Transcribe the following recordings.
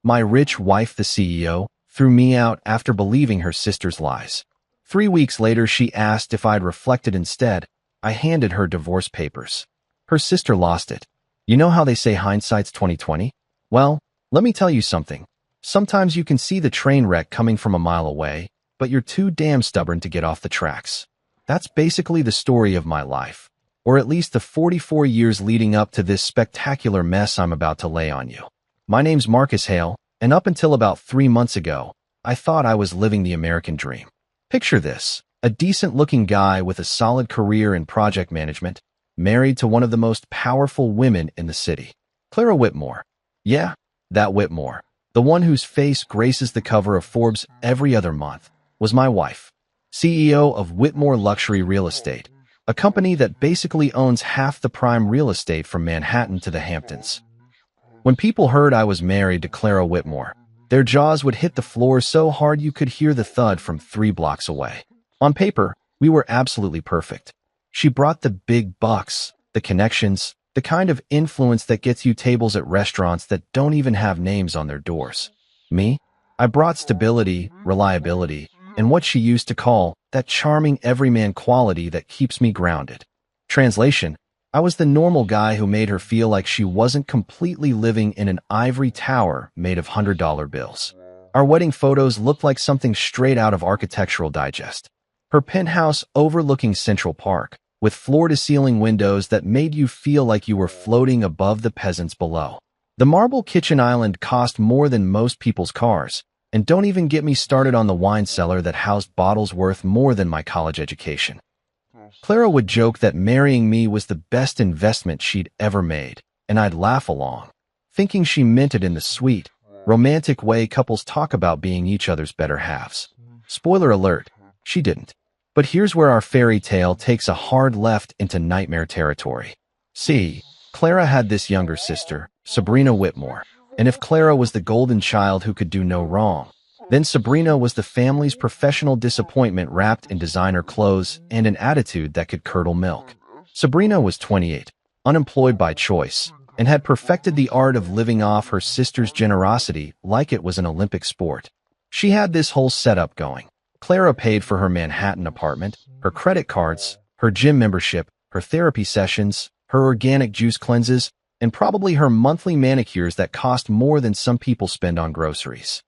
My rich wife, the CEO, threw me out after believing her sister's lies. 3 weeks later, she asked if I'd reflected instead. I handed her divorce papers. Her sister lost it. You know how they say hindsight's 20/20? Well, let me tell you something. Sometimes you can see the train wreck coming from a mile away, but you're too damn stubborn to get off the tracks. That's basically the story of my life, or at least the 44 years leading up to this spectacular mess I'm about to lay on you. My name's Marcus Hale, and up until about 3 months ago, I thought I was living the American dream. Picture this: a decent-looking guy with a solid career in project management, married to one of the most powerful women in the city. Clara Whitmore. Yeah, that Whitmore, the one whose face graces the cover of Forbes every other month, was my wife. CEO of Whitmore Luxury Real Estate, a company that basically owns half the prime real estate from Manhattan to the Hamptons. When people heard I was married to Clara Whitmore, their jaws would hit the floor so hard you could hear the thud from 3 blocks away. On paper, we were absolutely perfect. She brought the big bucks, the connections, the kind of influence that gets you tables at restaurants that don't even have names on their doors. Me? I brought stability, reliability, and what she used to call that charming everyman quality that keeps me grounded. Translation: I was the normal guy who made her feel like she wasn't completely living in an ivory tower made of $100 bills. Our wedding photos looked like something straight out of Architectural Digest. Her penthouse overlooking Central Park, with floor-to-ceiling windows that made you feel like you were floating above the peasants below. The marble kitchen island cost more than most people's cars, and don't even get me started on the wine cellar that housed bottles worth more than my college education. Clara would joke that marrying me was the best investment she'd ever made, and I'd laugh along, thinking she meant it in the sweet, romantic way couples talk about being each other's better halves. Spoiler alert, she didn't. But here's where our fairy tale takes a hard left into nightmare territory. See, Clara had this younger sister, Sabrina Whitmore, and if Clara was the golden child who could do no wrong, then Sabrina was the family's professional disappointment wrapped in designer clothes and an attitude that could curdle milk. Sabrina was 28, unemployed by choice, and had perfected the art of living off her sister's generosity like it was an Olympic sport. She had this whole setup going. Clara paid for her Manhattan apartment, her credit cards, her gym membership, her therapy sessions, her organic juice cleanses, and probably her monthly manicures that cost more than some people spend on groceries.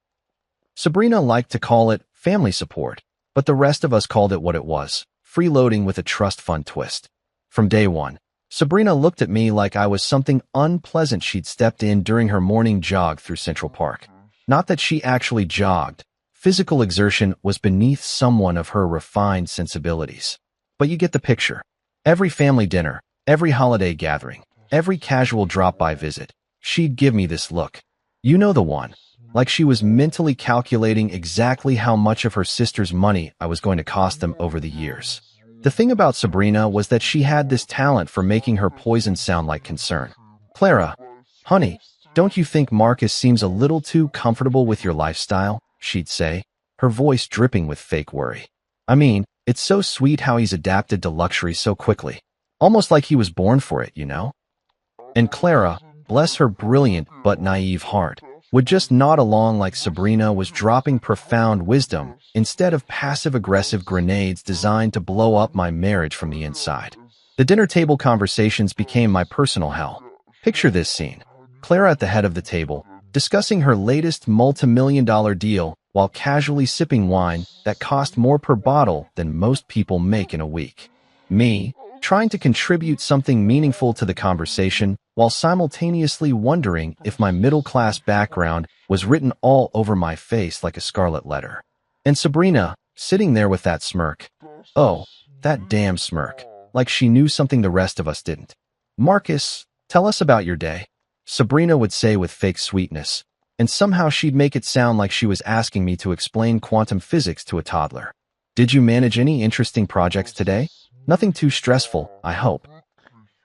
Sabrina liked to call it family support, but the rest of us called it what it was: freeloading with a trust fund twist. From day one, Sabrina looked at me like I was something unpleasant she'd stepped in during her morning jog through Central Park. Not that she actually jogged. Physical exertion was beneath someone of her refined sensibilities. But you get the picture. Every family dinner, every holiday gathering, every casual drop-by visit, she'd give me this look. You know the one. Like she was mentally calculating exactly how much of her sister's money I was going to cost them over the years. The thing about Sabrina was that she had this talent for making her poison sound like concern. Clara, honey, don't you think Marcus seems a little too comfortable with your lifestyle? She'd say, her voice dripping with fake worry. I mean, it's so sweet how he's adapted to luxury so quickly. Almost like he was born for it, you know? And Clara, bless her brilliant but naive heart, would just nod along like Sabrina was dropping profound wisdom instead of passive-aggressive grenades designed to blow up my marriage from the inside. The dinner table conversations became my personal hell. Picture this scene. Clara at the head of the table, discussing her latest multi-million-dollar deal while casually sipping wine that cost more per bottle than most people make in a week. Me, trying to contribute something meaningful to the conversation while simultaneously wondering if my middle-class background was written all over my face like a scarlet letter. And Sabrina, sitting there with that smirk. Oh, that damn smirk. Like she knew something the rest of us didn't. Marcus, tell us about your day, Sabrina would say with fake sweetness, and somehow she'd make it sound like she was asking me to explain quantum physics to a toddler. Did you manage any interesting projects today? Nothing too stressful, I hope.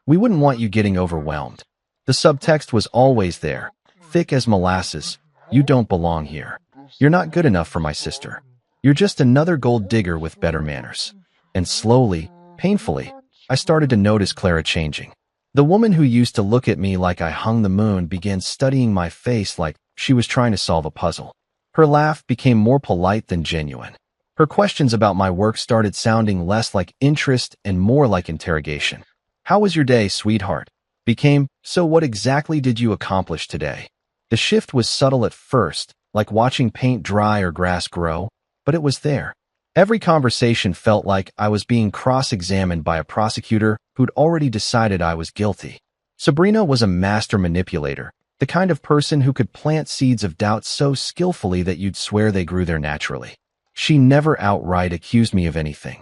We wouldn't want you getting overwhelmed. The subtext was always there, thick as molasses. You don't belong here. You're not good enough for my sister. You're just another gold digger with better manners. And slowly, painfully, I started to notice Clara changing. The woman who used to look at me like I hung the moon began studying my face like she was trying to solve a puzzle. Her laugh became more polite than genuine. Her questions about my work started sounding less like interest and more like interrogation. "How was your day, sweetheart?" became, "So what exactly did you accomplish today?" The shift was subtle at first, like watching paint dry or grass grow, but it was there. Every conversation felt like I was being cross-examined by a prosecutor who'd already decided I was guilty. Sabrina was a master manipulator, the kind of person who could plant seeds of doubt so skillfully that you'd swear they grew there naturally. She never outright accused me of anything.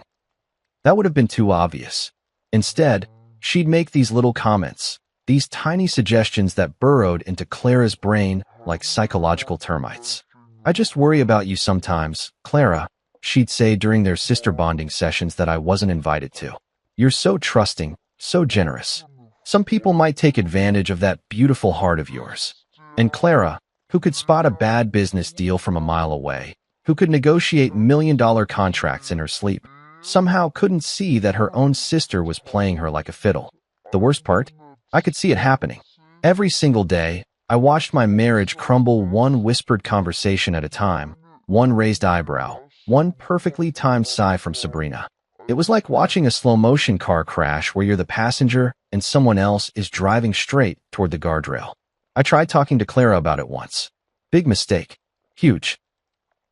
That would have been too obvious. Instead, she'd make these little comments, these tiny suggestions that burrowed into Clara's brain like psychological termites. "I just worry about you sometimes, Clara," she'd say during their sister bonding sessions that I wasn't invited to. "You're so trusting, so generous. Some people might take advantage of that beautiful heart of yours." And Clara, who could spot a bad business deal from a mile away, who could negotiate million-dollar contracts in her sleep, somehow couldn't see that her own sister was playing her like a fiddle. The worst part? I could see it happening. Every single day, I watched my marriage crumble one whispered conversation at a time, one raised eyebrow, one perfectly timed sigh from Sabrina. It was like watching a slow-motion car crash where you're the passenger and someone else is driving straight toward the guardrail. I tried talking to Clara about it once. Big mistake. Huge.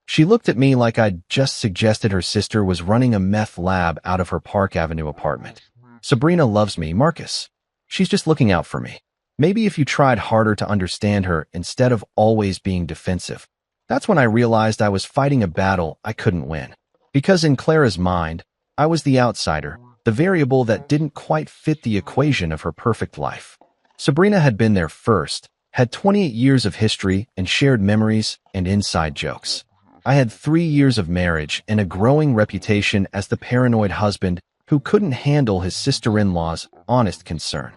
She looked at me like I'd just suggested her sister was running a meth lab out of her Park Avenue apartment. "Sabrina loves me, Marcus. She's just looking out for me. Maybe if you tried harder to understand her instead of always being defensive." That's when I realized I was fighting a battle I couldn't win. Because in Clara's mind, I was the outsider, the variable that didn't quite fit the equation of her perfect life. Sabrina had been there first, had 28 years of history and shared memories and inside jokes. I had 3 years of marriage and a growing reputation as the paranoid husband who couldn't handle his sister-in-law's honest concern.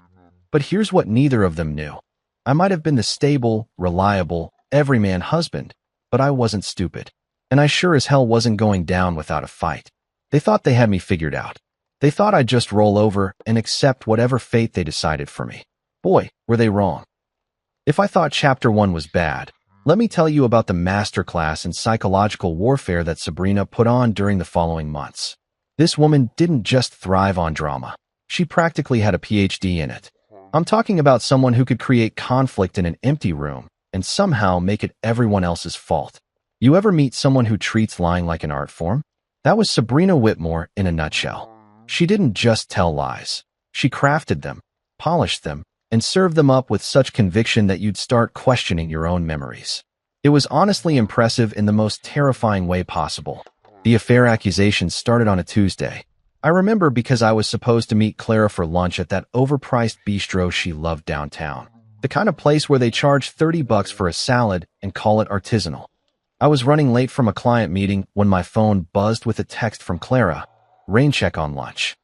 But here's what neither of them knew. I might have been the stable, reliable, everyman husband, but I wasn't stupid. And I sure as hell wasn't going down without a fight. They thought they had me figured out. They thought I'd just roll over and accept whatever fate they decided for me. Boy, were they wrong. If I thought Chapter 1 was bad, let me tell you about the masterclass in psychological warfare that Sabrina put on during the following months. This woman didn't just thrive on drama. She practically had a PhD in it. I'm talking about someone who could create conflict in an empty room and somehow make it everyone else's fault. You ever meet someone who treats lying like an art form? That was Sabrina Whitmore in a nutshell. She didn't just tell lies. She crafted them, polished them, and served them up with such conviction that you'd start questioning your own memories. It was honestly impressive in the most terrifying way possible. The affair accusations started on a Tuesday. I remember because I was supposed to meet Clara for lunch at that overpriced bistro she loved downtown. The kind of place where they charge $30 for a salad and call it artisanal. I was running late from a client meeting when my phone buzzed with a text from Clara. "Rain check on lunch."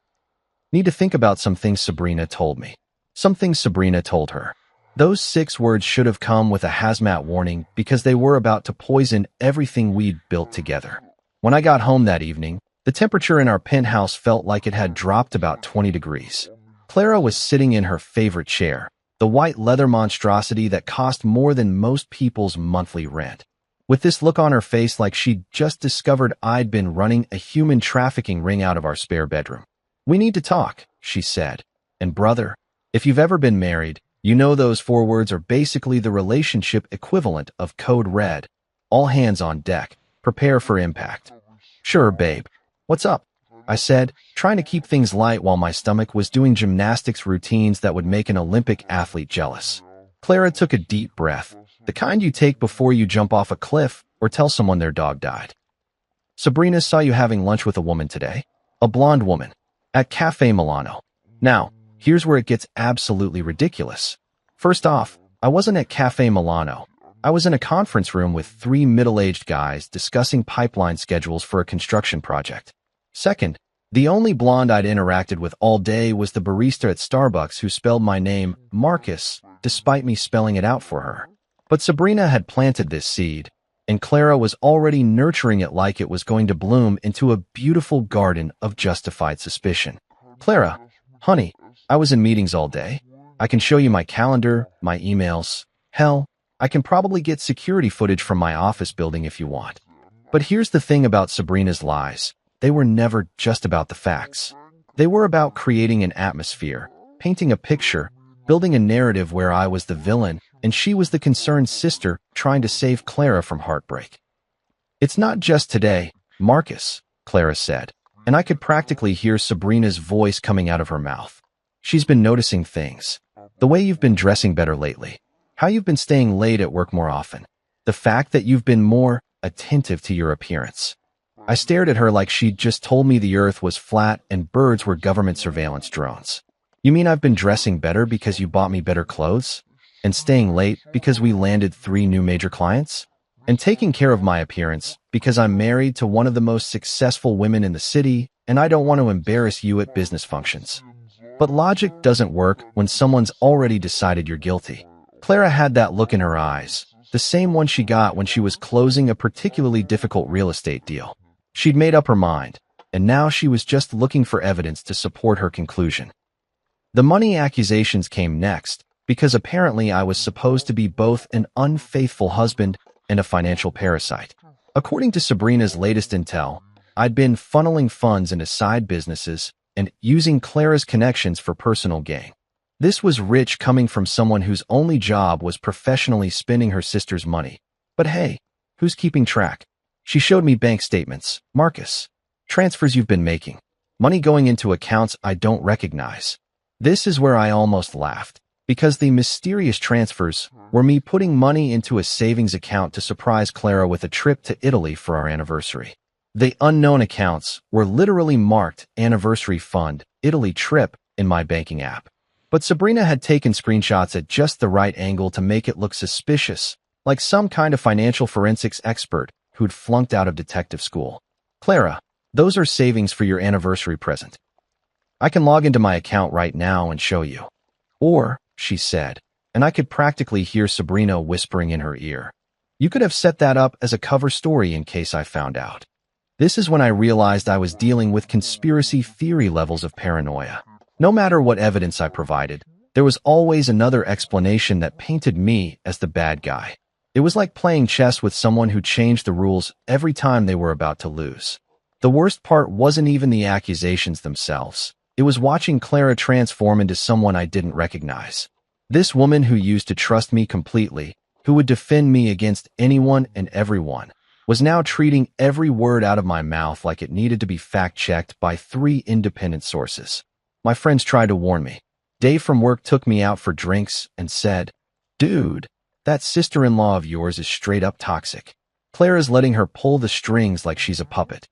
Need to think about some things Sabrina told me. Some things Sabrina told her. Those 6 words should have come with a hazmat warning because they were about to poison everything we'd built together. When I got home that evening, the temperature in our penthouse felt like it had dropped about 20 degrees. Clara was sitting in her favorite chair, the white leather monstrosity that cost more than most people's monthly rent. With this look on her face like she'd just discovered I'd been running a human trafficking ring out of our spare bedroom. "We need to talk," she said. And brother, if you've ever been married, you know those 4 words are basically the relationship equivalent of Code Red. All hands on deck. Prepare for impact. "Sure, babe. What's up?" I said, trying to keep things light while my stomach was doing gymnastics routines that would make an Olympic athlete jealous. Clara took a deep breath, the kind you take before you jump off a cliff or tell someone their dog died. "Sabrina saw you having lunch with a woman today. A blonde woman. At Cafe Milano. Now, here's where it gets absolutely ridiculous. First off, I wasn't at Cafe Milano. I was in a conference room with 3 middle-aged guys discussing pipeline schedules for a construction project. Second, the only blonde I'd interacted with all day was the barista at Starbucks who spelled my name Marcus, despite me spelling it out for her. But Sabrina had planted this seed, and Clara was already nurturing it like it was going to bloom into a beautiful garden of justified suspicion. "Clara, honey, I was in meetings all day. I can show you my calendar, my emails. Hell, I can probably get security footage from my office building if you want. But here's the thing about Sabrina's lies. They were never just about the facts. They were about creating an atmosphere, painting a picture, building a narrative where I was the villain and she was the concerned sister trying to save Clara from heartbreak. "It's not just today, Marcus," Clara said, and I could practically hear Sabrina's voice coming out of her mouth. "She's been noticing things. The way you've been dressing better lately, how you've been staying late at work more often, the fact that you've been more attentive to your appearance." I stared at her like she'd just told me the earth was flat and birds were government surveillance drones. "You mean I've been dressing better because you bought me better clothes? And staying late because we landed 3 new major clients? And taking care of my appearance because I'm married to one of the most successful women in the city and I don't want to embarrass you at business functions?" But logic doesn't work when someone's already decided you're guilty. Clara had that look in her eyes, the same one she got when she was closing a particularly difficult real estate deal. She'd made up her mind, and now she was just looking for evidence to support her conclusion. The money accusations came next, because apparently I was supposed to be both an unfaithful husband and a financial parasite. According to Sabrina's latest intel, I'd been funneling funds into side businesses and using Clara's connections for personal gain. This was rich coming from someone whose only job was professionally spending her sister's money. But hey, who's keeping track? She showed me bank statements. "Marcus, transfers you've been making. Money going into accounts I don't recognize." This is where I almost laughed, because the mysterious transfers were me putting money into a savings account to surprise Clara with a trip to Italy for our anniversary. The unknown accounts were literally marked Anniversary Fund, Italy Trip in my banking app. But Sabrina had taken screenshots at just the right angle to make it look suspicious, like some kind of financial forensics expert who'd flunked out of detective school. "Clara, those are savings for your anniversary present. I can log into my account right now and show you." "Or," she said, and I could practically hear Sabrina whispering in her ear, "you could have set that up as a cover story in case I found out." This is when I realized I was dealing with conspiracy theory levels of paranoia. No matter what evidence I provided, there was always another explanation that painted me as the bad guy. It was like playing chess with someone who changed the rules every time they were about to lose. The worst part wasn't even the accusations themselves. It was watching Clara transform into someone I didn't recognize. This woman who used to trust me completely, who would defend me against anyone and everyone, was now treating every word out of my mouth like it needed to be fact-checked by 3 independent sources. My friends tried to warn me. Dave from work took me out for drinks and said, "Dude, that sister-in-law of yours is straight up toxic. Clara's letting her pull the strings like she's a puppet."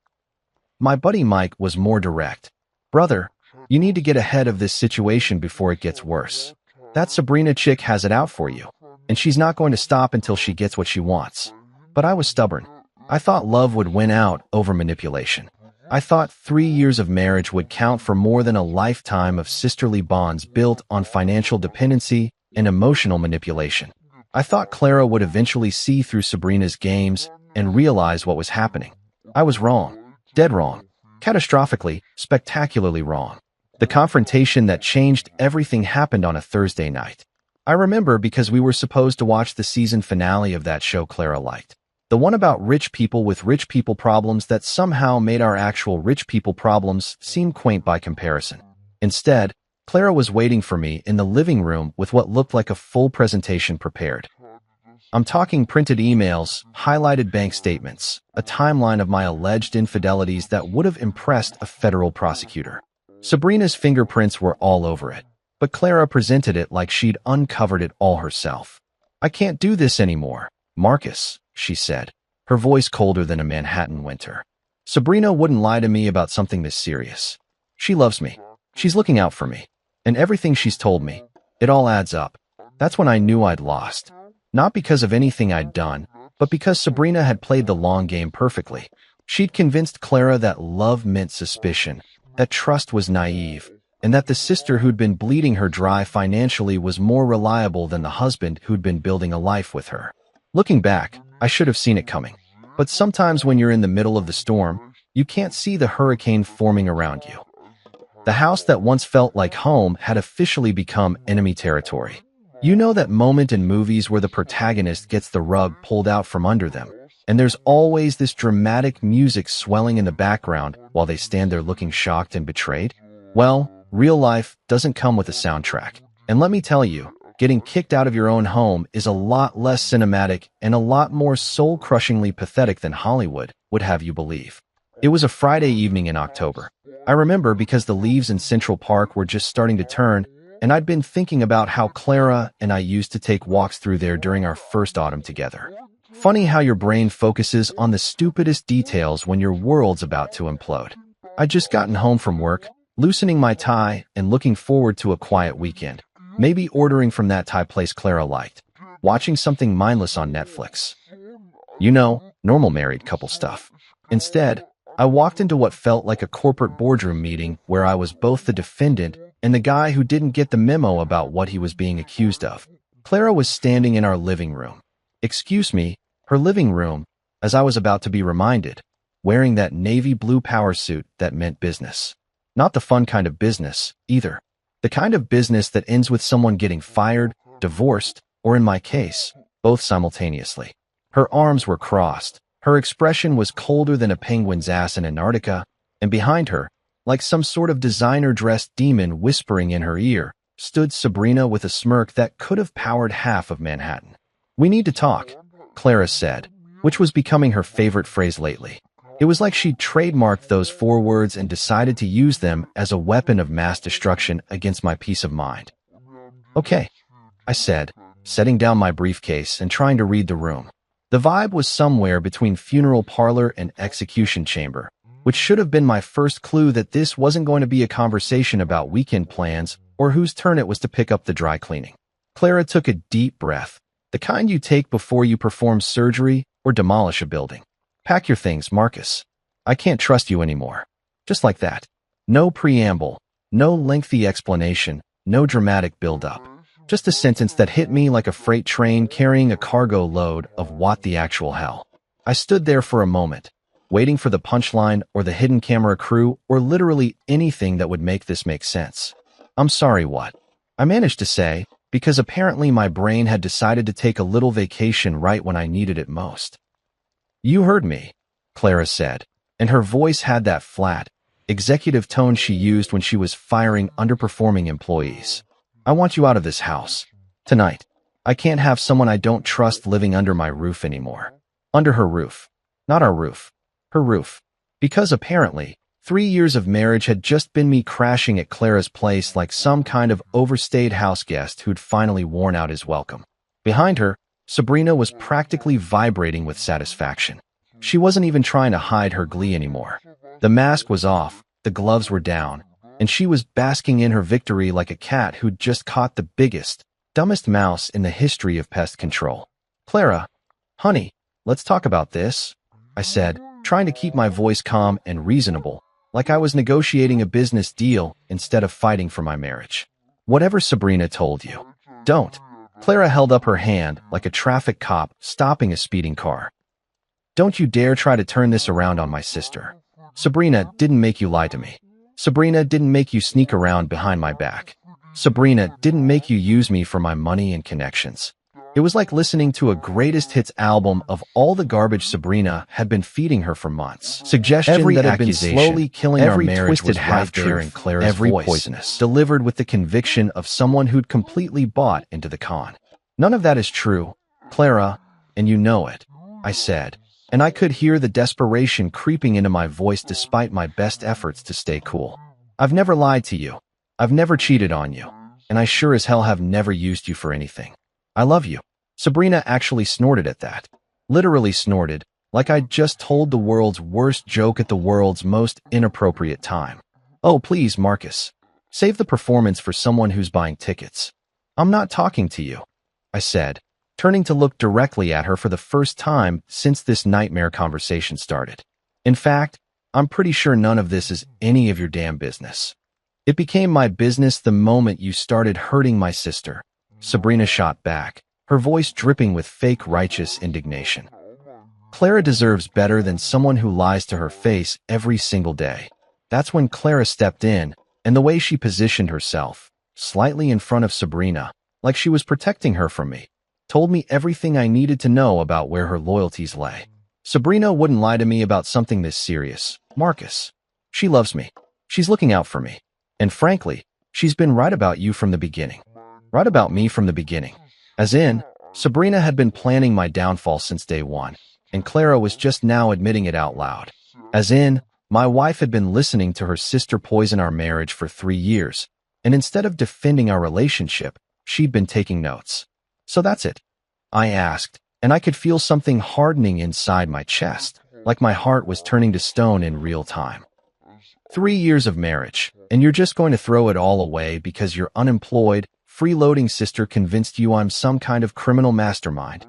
My buddy Mike was more direct. "Brother, you need to get ahead of this situation before it gets worse. That Sabrina chick has it out for you, and she's not going to stop until she gets what she wants." But I was stubborn. I thought love would win out over manipulation. I thought 3 years of marriage would count for more than a lifetime of sisterly bonds built on financial dependency and emotional manipulation. I thought Clara would eventually see through Sabrina's games and realize what was happening. I was wrong. Dead wrong. Catastrophically, spectacularly wrong. The confrontation that changed everything happened on a Thursday night. I remember because we were supposed to watch the season finale of that show Clara liked. The one about rich people with rich people problems that somehow made our actual rich people problems seem quaint by comparison. Instead, Clara was waiting for me in the living room with what looked like a full presentation prepared. I'm talking printed emails, highlighted bank statements, a timeline of my alleged infidelities that would have impressed a federal prosecutor. Sabrina's fingerprints were all over it, but Clara presented it like she'd uncovered it all herself. "I can't do this anymore, Marcus," she said, her voice colder than a Manhattan winter. "Sabrina wouldn't lie to me about something this serious. She loves me. She's looking out for me. And everything she's told me, it all adds up." That's when I knew I'd lost. Not because of anything I'd done, but because Sabrina had played the long game perfectly. She'd convinced Clara that love meant suspicion, that trust was naive, and that the sister who'd been bleeding her dry financially was more reliable than the husband who'd been building a life with her. Looking back, I should have seen it coming. But sometimes when you're in the middle of the storm, you can't see the hurricane forming around you. The house that once felt like home had officially become enemy territory. You know that moment in movies where the protagonist gets the rug pulled out from under them, and there's always this dramatic music swelling in the background while they stand there looking shocked and betrayed? Well, real life doesn't come with a soundtrack. And let me tell you, getting kicked out of your own home is a lot less cinematic and a lot more soul-crushingly pathetic than Hollywood would have you believe. It was a Friday evening in October. I remember because the leaves in Central Park were just starting to turn, and I'd been thinking about how Clara and I used to take walks through there during our first autumn together. Funny how your brain focuses on the stupidest details when your world's about to implode. I'd just gotten home from work, loosening my tie and looking forward to a quiet weekend. Maybe ordering from that Thai place Clara liked. Watching something mindless on Netflix. You know, normal married couple stuff. Instead, I walked into what felt like a corporate boardroom meeting where I was both the defendant and the guy who didn't get the memo about what he was being accused of. Clara was standing in our living room. Excuse me, her living room, as I was about to be reminded, wearing that navy blue power suit that meant business. Not the fun kind of business, either. The kind of business that ends with someone getting fired, divorced, or in my case, both simultaneously. Her arms were crossed. Her expression was colder than a penguin's ass in Antarctica, and behind her, like some sort of designer-dressed demon whispering in her ear, stood Sabrina with a smirk that could have powered half of Manhattan. "We need to talk," Clara said, which was becoming her favorite phrase lately. It was like she'd trademarked those 4 words and decided to use them as a weapon of mass destruction against my peace of mind. "Okay," I said, setting down my briefcase and trying to read the room. The vibe was somewhere between funeral parlor and execution chamber, which should have been my first clue that this wasn't going to be a conversation about weekend plans or whose turn it was to pick up the dry cleaning. Clara took a deep breath, the kind you take before you perform surgery or demolish a building. "Pack your things, Marcus. I can't trust you anymore." Just like that. No preamble, no lengthy explanation, no dramatic build-up. Just a sentence that hit me like a freight train carrying a cargo load of what the actual hell. I stood there for a moment, waiting for the punchline or the hidden camera crew or literally anything that would make this make sense. "I'm sorry, what?" I managed to say, because apparently my brain had decided to take a little vacation right when I needed it most. "You heard me," Clara said, and her voice had that flat, executive tone she used when she was firing underperforming employees. "I want you out of this house. Tonight. I can't have someone I don't trust living under my roof anymore." Under her roof. Not our roof. Her roof. Because apparently, 3 years of marriage had just been me crashing at Clara's place like some kind of overstayed house guest who'd finally worn out his welcome. Behind her, Sabrina was practically vibrating with satisfaction. She wasn't even trying to hide her glee anymore. The mask was off, the gloves were down, and she was basking in her victory like a cat who'd just caught the biggest, dumbest mouse in the history of pest control. "Clara, honey, let's talk about this," I said, trying to keep my voice calm and reasonable, like I was negotiating a business deal instead of fighting for my marriage. "Whatever Sabrina told you. Don't." Clara held up her hand like a traffic cop stopping a speeding car. "Don't you dare try to turn this around on my sister. Sabrina didn't make you lie to me. Sabrina didn't make you sneak around behind my back. Sabrina didn't make you use me for my money and connections." It was like listening to a greatest hits album of all the garbage Sabrina had been feeding her for months. Suggestion Every that had been accusation, slowly killing our every marriage was twisted right there half-truth, in Clara's every voice, poisonous. delivered with the conviction of someone who'd completely bought into the con. "None of that is true, Clara, and you know it," I said, and I could hear the desperation creeping into my voice despite my best efforts to stay cool. "I've never lied to you. I've never cheated on you, and I sure as hell have never used you for anything. I love you." Sabrina actually snorted at that. Literally snorted, like I'd just told the world's worst joke at the world's most inappropriate time. "Oh, please, Marcus. Save the performance for someone who's buying tickets. I'm not talking to you," I said, turning to look directly at her for the first time since this nightmare conversation started. "In fact, I'm pretty sure none of this is any of your damn business. It became my business the moment you started hurting my sister." Sabrina shot back, her voice dripping with fake righteous indignation. "Clara deserves better than someone who lies to her face every single day." That's when Clara stepped in, and the way she positioned herself, slightly in front of Sabrina, like she was protecting her from me, told me everything I needed to know about where her loyalties lay. Sabrina wouldn't lie to me about something this serious. Marcus. She loves me. She's looking out for me. And frankly, she's been right about you from the beginning. Right about me from the beginning. As in, Sabrina had been planning my downfall since day one, and Clara was just now admitting it out loud. As in, my wife had been listening to her sister poison our marriage for 3 years, and instead of defending our relationship, she'd been taking notes. So that's it? I asked, and I could feel something hardening inside my chest, like my heart was turning to stone in real time. 3 years of marriage, and you're just going to throw it all away because your unemployed, freeloading sister convinced you I'm some kind of criminal mastermind.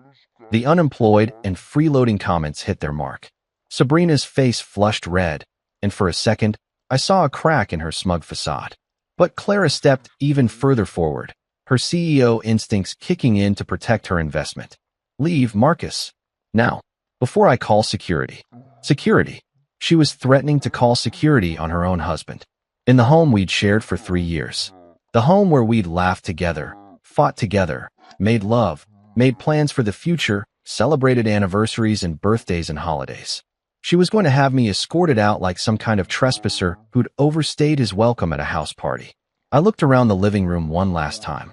The unemployed and freeloading comments hit their mark. Sabrina's face flushed red, and for a second, I saw a crack in her smug facade. But Clara stepped even further forward, her CEO instincts kicking in to protect her investment. Leave, Marcus. Now, before I call security. Security. She was threatening to call security on her own husband. In the home we'd shared for 3 years. The home where we'd laughed together, fought together, made love, made plans for the future, celebrated anniversaries and birthdays and holidays. She was going to have me escorted out like some kind of trespasser who'd overstayed his welcome at a house party. I looked around the living room one last time.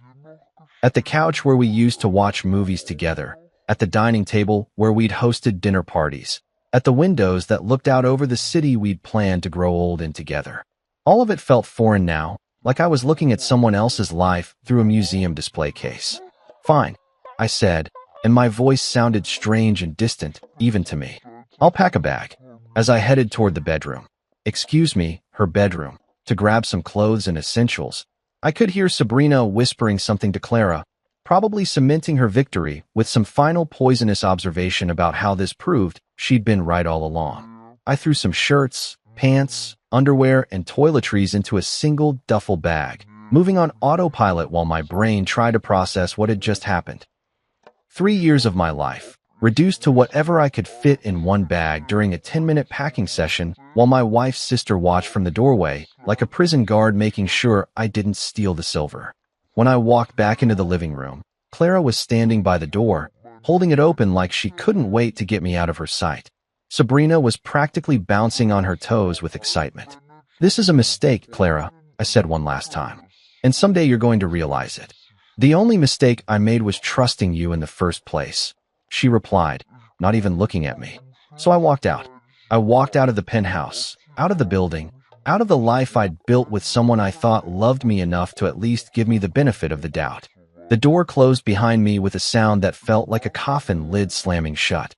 At the couch where we used to watch movies together, at the dining table where we'd hosted dinner parties, at the windows that looked out over the city we'd planned to grow old in together. All of it felt foreign now, like I was looking at someone else's life through a museum display case. Fine, I said, and my voice sounded strange and distant, even to me. I'll pack a bag. As I headed toward the bedroom. Excuse me, her bedroom, to grab some clothes and essentials, I could hear Sabrina whispering something to Clara, probably cementing her victory with some final poisonous observation about how this proved she'd been right all along. I threw some shirts, pants, underwear, and toiletries into a single duffel bag, moving on autopilot while my brain tried to process what had just happened. 3 years of my life, reduced to whatever I could fit in one bag during a 10-minute packing session while my wife's sister watched from the doorway, like a prison guard making sure I didn't steal the silver. When I walked back into the living room, Clara was standing by the door, holding it open like she couldn't wait to get me out of her sight. Sabrina was practically bouncing on her toes with excitement. This is a mistake, Clara, I said one last time. And someday you're going to realize it. The only mistake I made was trusting you in the first place. She replied, not even looking at me. So I walked out. I walked out of the penthouse, out of the building, out of the life I'd built with someone I thought loved me enough to at least give me the benefit of the doubt. The door closed behind me with a sound that felt like a coffin lid slamming shut.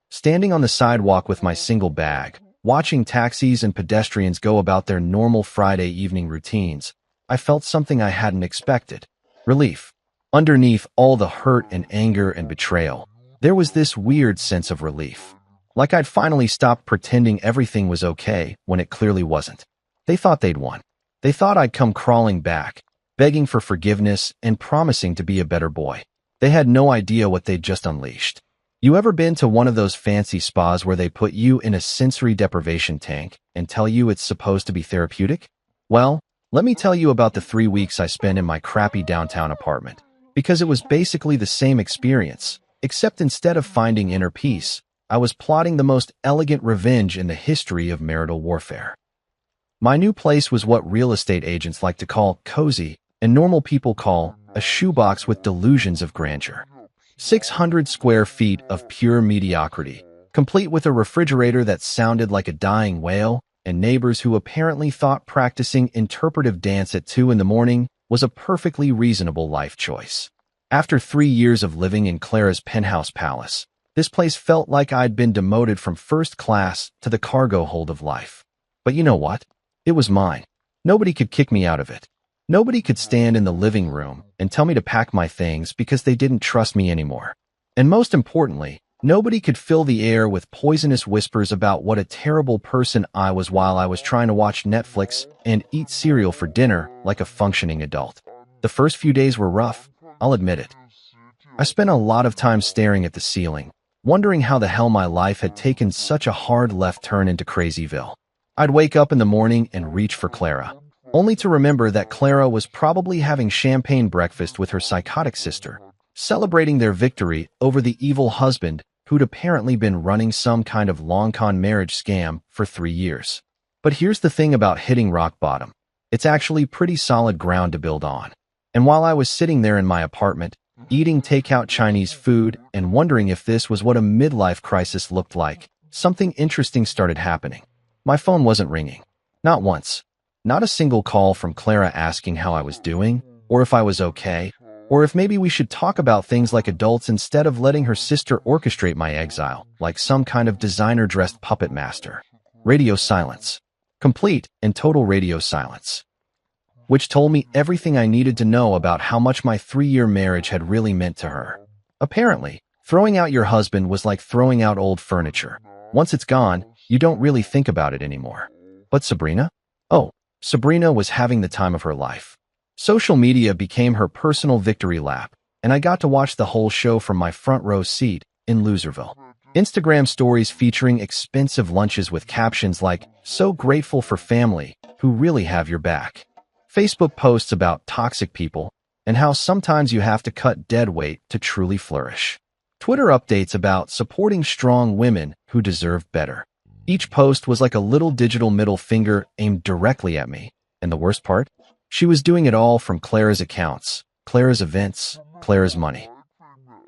Standing on the sidewalk with my single bag, watching taxis and pedestrians go about their normal Friday evening routines, I felt something I hadn't expected. Relief. Underneath all the hurt and anger and betrayal, there was this weird sense of relief. Like I'd finally stopped pretending everything was okay when it clearly wasn't. They thought they'd won. They thought I'd come crawling back, begging for forgiveness and promising to be a better boy. They had no idea what they'd just unleashed. You ever been to one of those fancy spas where they put you in a sensory deprivation tank and tell you it's supposed to be therapeutic? Well, let me tell you about the 3 weeks I spent in my crappy downtown apartment, because it was basically the same experience, except instead of finding inner peace, I was plotting the most elegant revenge in the history of marital warfare. My new place was what real estate agents like to call cozy, and normal people call a shoebox with delusions of grandeur. 600 square feet of pure mediocrity, complete with a refrigerator that sounded like a dying whale, and neighbors who apparently thought practicing interpretive dance at 2 in the morning was a perfectly reasonable life choice. After 3 years of living in Clara's penthouse palace, this place felt like I'd been demoted from first class to the cargo hold of life. But you know what? It was mine. Nobody could kick me out of it. Nobody could stand in the living room and tell me to pack my things because they didn't trust me anymore. And most importantly, nobody could fill the air with poisonous whispers about what a terrible person I was while I was trying to watch Netflix and eat cereal for dinner like a functioning adult. The first few days were rough, I'll admit it. I spent a lot of time staring at the ceiling, wondering how the hell my life had taken such a hard left turn into Crazyville. I'd wake up in the morning and reach for Clara. only to remember that Clara was probably having champagne breakfast with her psychotic sister, celebrating their victory over the evil husband who'd apparently been running some kind of long-con marriage scam for 3 years. But here's the thing about hitting rock bottom. It's actually pretty solid ground to build on. And while I was sitting there in my apartment, eating takeout Chinese food and wondering if this was what a midlife crisis looked like, something interesting started happening. My phone wasn't ringing. Not once. Not a single call from Clara asking how I was doing, or if I was okay, or if maybe we should talk about things like adults instead of letting her sister orchestrate my exile, like some kind of designer-dressed puppet master. Radio silence. Complete and total radio silence. Which told me everything I needed to know about how much my 3-year marriage had really meant to her. Apparently, throwing out your husband was like throwing out old furniture. Once it's gone, you don't really think about it anymore. But Sabrina? Oh, Sabrina was having the time of her life. Social media became her personal victory lap, and I got to watch the whole show from my front row seat in Loserville. Instagram stories featuring expensive lunches with captions like, "So grateful for family, who really have your back." Facebook posts about toxic people and how sometimes you have to cut dead weight to truly flourish. Twitter updates about supporting strong women who deserve better. Each post was like a little digital middle finger aimed directly at me. And the worst part? She was doing it all from Clara's accounts, Clara's events, Clara's money.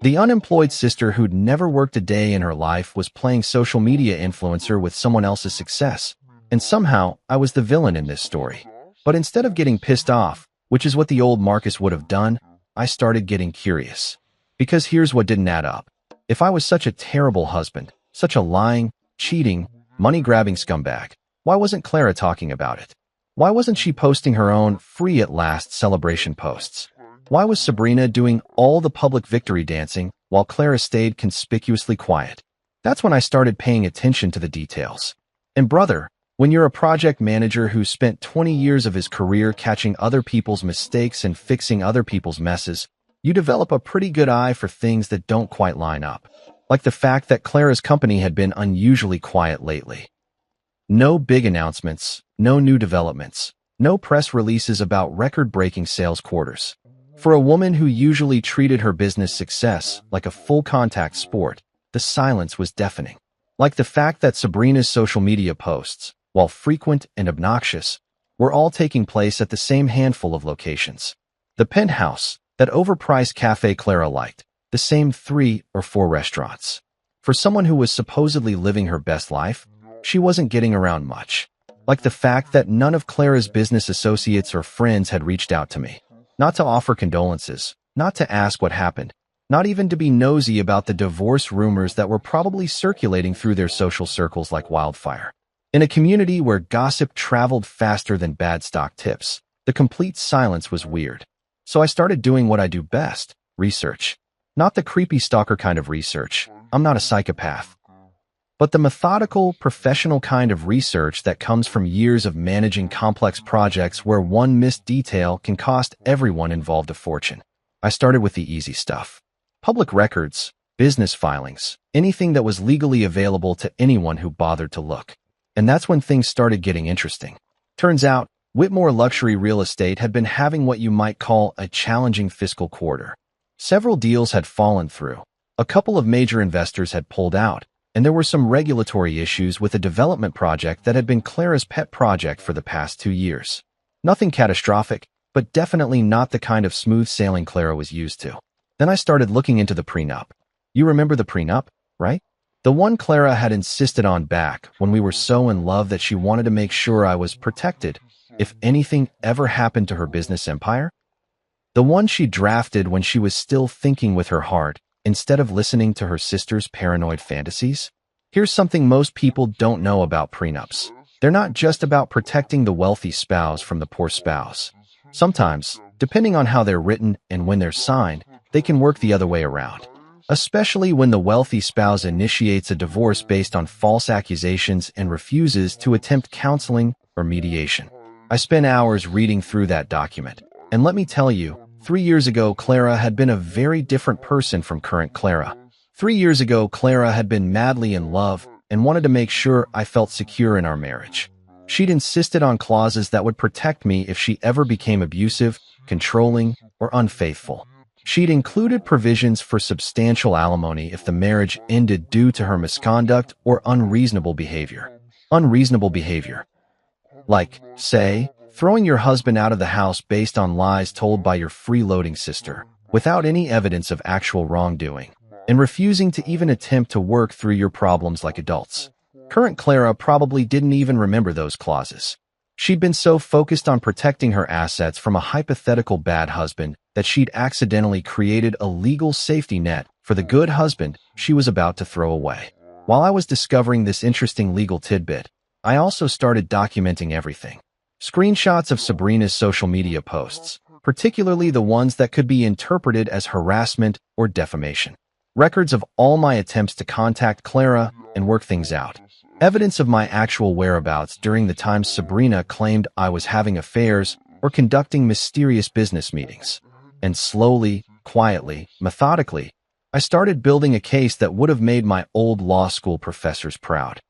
The unemployed sister who'd never worked a day in her life was playing social media influencer with someone else's success. And somehow, I was the villain in this story. But instead of getting pissed off, which is what the old Marcus would have done, I started getting curious. Because here's what didn't add up. If I was such a terrible husband, such a lying, cheating, money-grabbing scumbag, why wasn't Clara talking about it? Why wasn't she posting her own free at last celebration posts? Why was Sabrina doing all the public victory dancing while Clara stayed conspicuously quiet? That's when I started paying attention to the details. And brother, when you're a project manager who spent 20 years of his career catching other people's mistakes and fixing other people's messes, you develop a pretty good eye for things that don't quite line up. Like the fact that Clara's company had been unusually quiet lately. No big announcements, no new developments, no press releases about record-breaking sales quarters. For a woman who usually treated her business success like a full-contact sport, the silence was deafening. Like the fact that Sabrina's social media posts, while frequent and obnoxious, were all taking place at the same handful of locations. The Penthouse, that overpriced cafe Clara liked, the same 3 or 4 restaurants. For someone who was supposedly living her best life, she wasn't getting around much. Like the fact that none of Clara's business associates or friends had reached out to me. Not to offer condolences, not to ask what happened, not even to be nosy about the divorce rumors that were probably circulating through their social circles like wildfire. In a community where gossip traveled faster than bad stock tips, the complete silence was weird. So I started doing what I do best, research. Not the creepy stalker kind of research. I'm not a psychopath. But the methodical, professional kind of research that comes from years of managing complex projects where one missed detail can cost everyone involved a fortune. I started with the easy stuff. Public records, business filings, anything that was legally available to anyone who bothered to look. And that's when things started getting interesting. Turns out, Whitmore Luxury Real Estate had been having what you might call a challenging fiscal quarter. Several deals had fallen through. A couple of major investors had pulled out, and there were some regulatory issues with a development project that had been Clara's pet project for the past 2 years. Nothing catastrophic, but definitely not the kind of smooth sailing Clara was used to. Then I started looking into the prenup. You remember the prenup, right? The one Clara had insisted on back when we were so in love that she wanted to make sure I was protected if anything ever happened to her business empire? The one she drafted when she was still thinking with her heart instead of listening to her sister's paranoid fantasies? Here's something most people don't know about prenups. They're not just about protecting the wealthy spouse from the poor spouse. Sometimes, depending on how they're written and when they're signed, they can work the other way around. Especially when the wealthy spouse initiates a divorce based on false accusations and refuses to attempt counseling or mediation. I spent hours reading through that document, and let me tell you, 3 years ago Clara had been a very different person from current Clara. 3 years ago Clara had been madly in love and wanted to make sure I felt secure in our marriage. She'd insisted on clauses that would protect me if she ever became abusive, controlling, or unfaithful. She'd included provisions for substantial alimony if the marriage ended due to her misconduct or unreasonable behavior. Unreasonable behavior. Like, say, throwing your husband out of the house based on lies told by your freeloading sister, without any evidence of actual wrongdoing, and refusing to even attempt to work through your problems like adults. Current Clara probably didn't even remember those clauses. She'd been so focused on protecting her assets from a hypothetical bad husband that she'd accidentally created a legal safety net for the good husband she was about to throw away. While I was discovering this interesting legal tidbit, I also started documenting everything. Screenshots of Sabrina's social media posts, particularly the ones that could be interpreted as harassment or defamation. Records of all my attempts to contact Clara and work things out. Evidence of my actual whereabouts during the times Sabrina claimed I was having affairs or conducting mysterious business meetings. And slowly, quietly, methodically, I started building a case that would have made my old law school professors proud.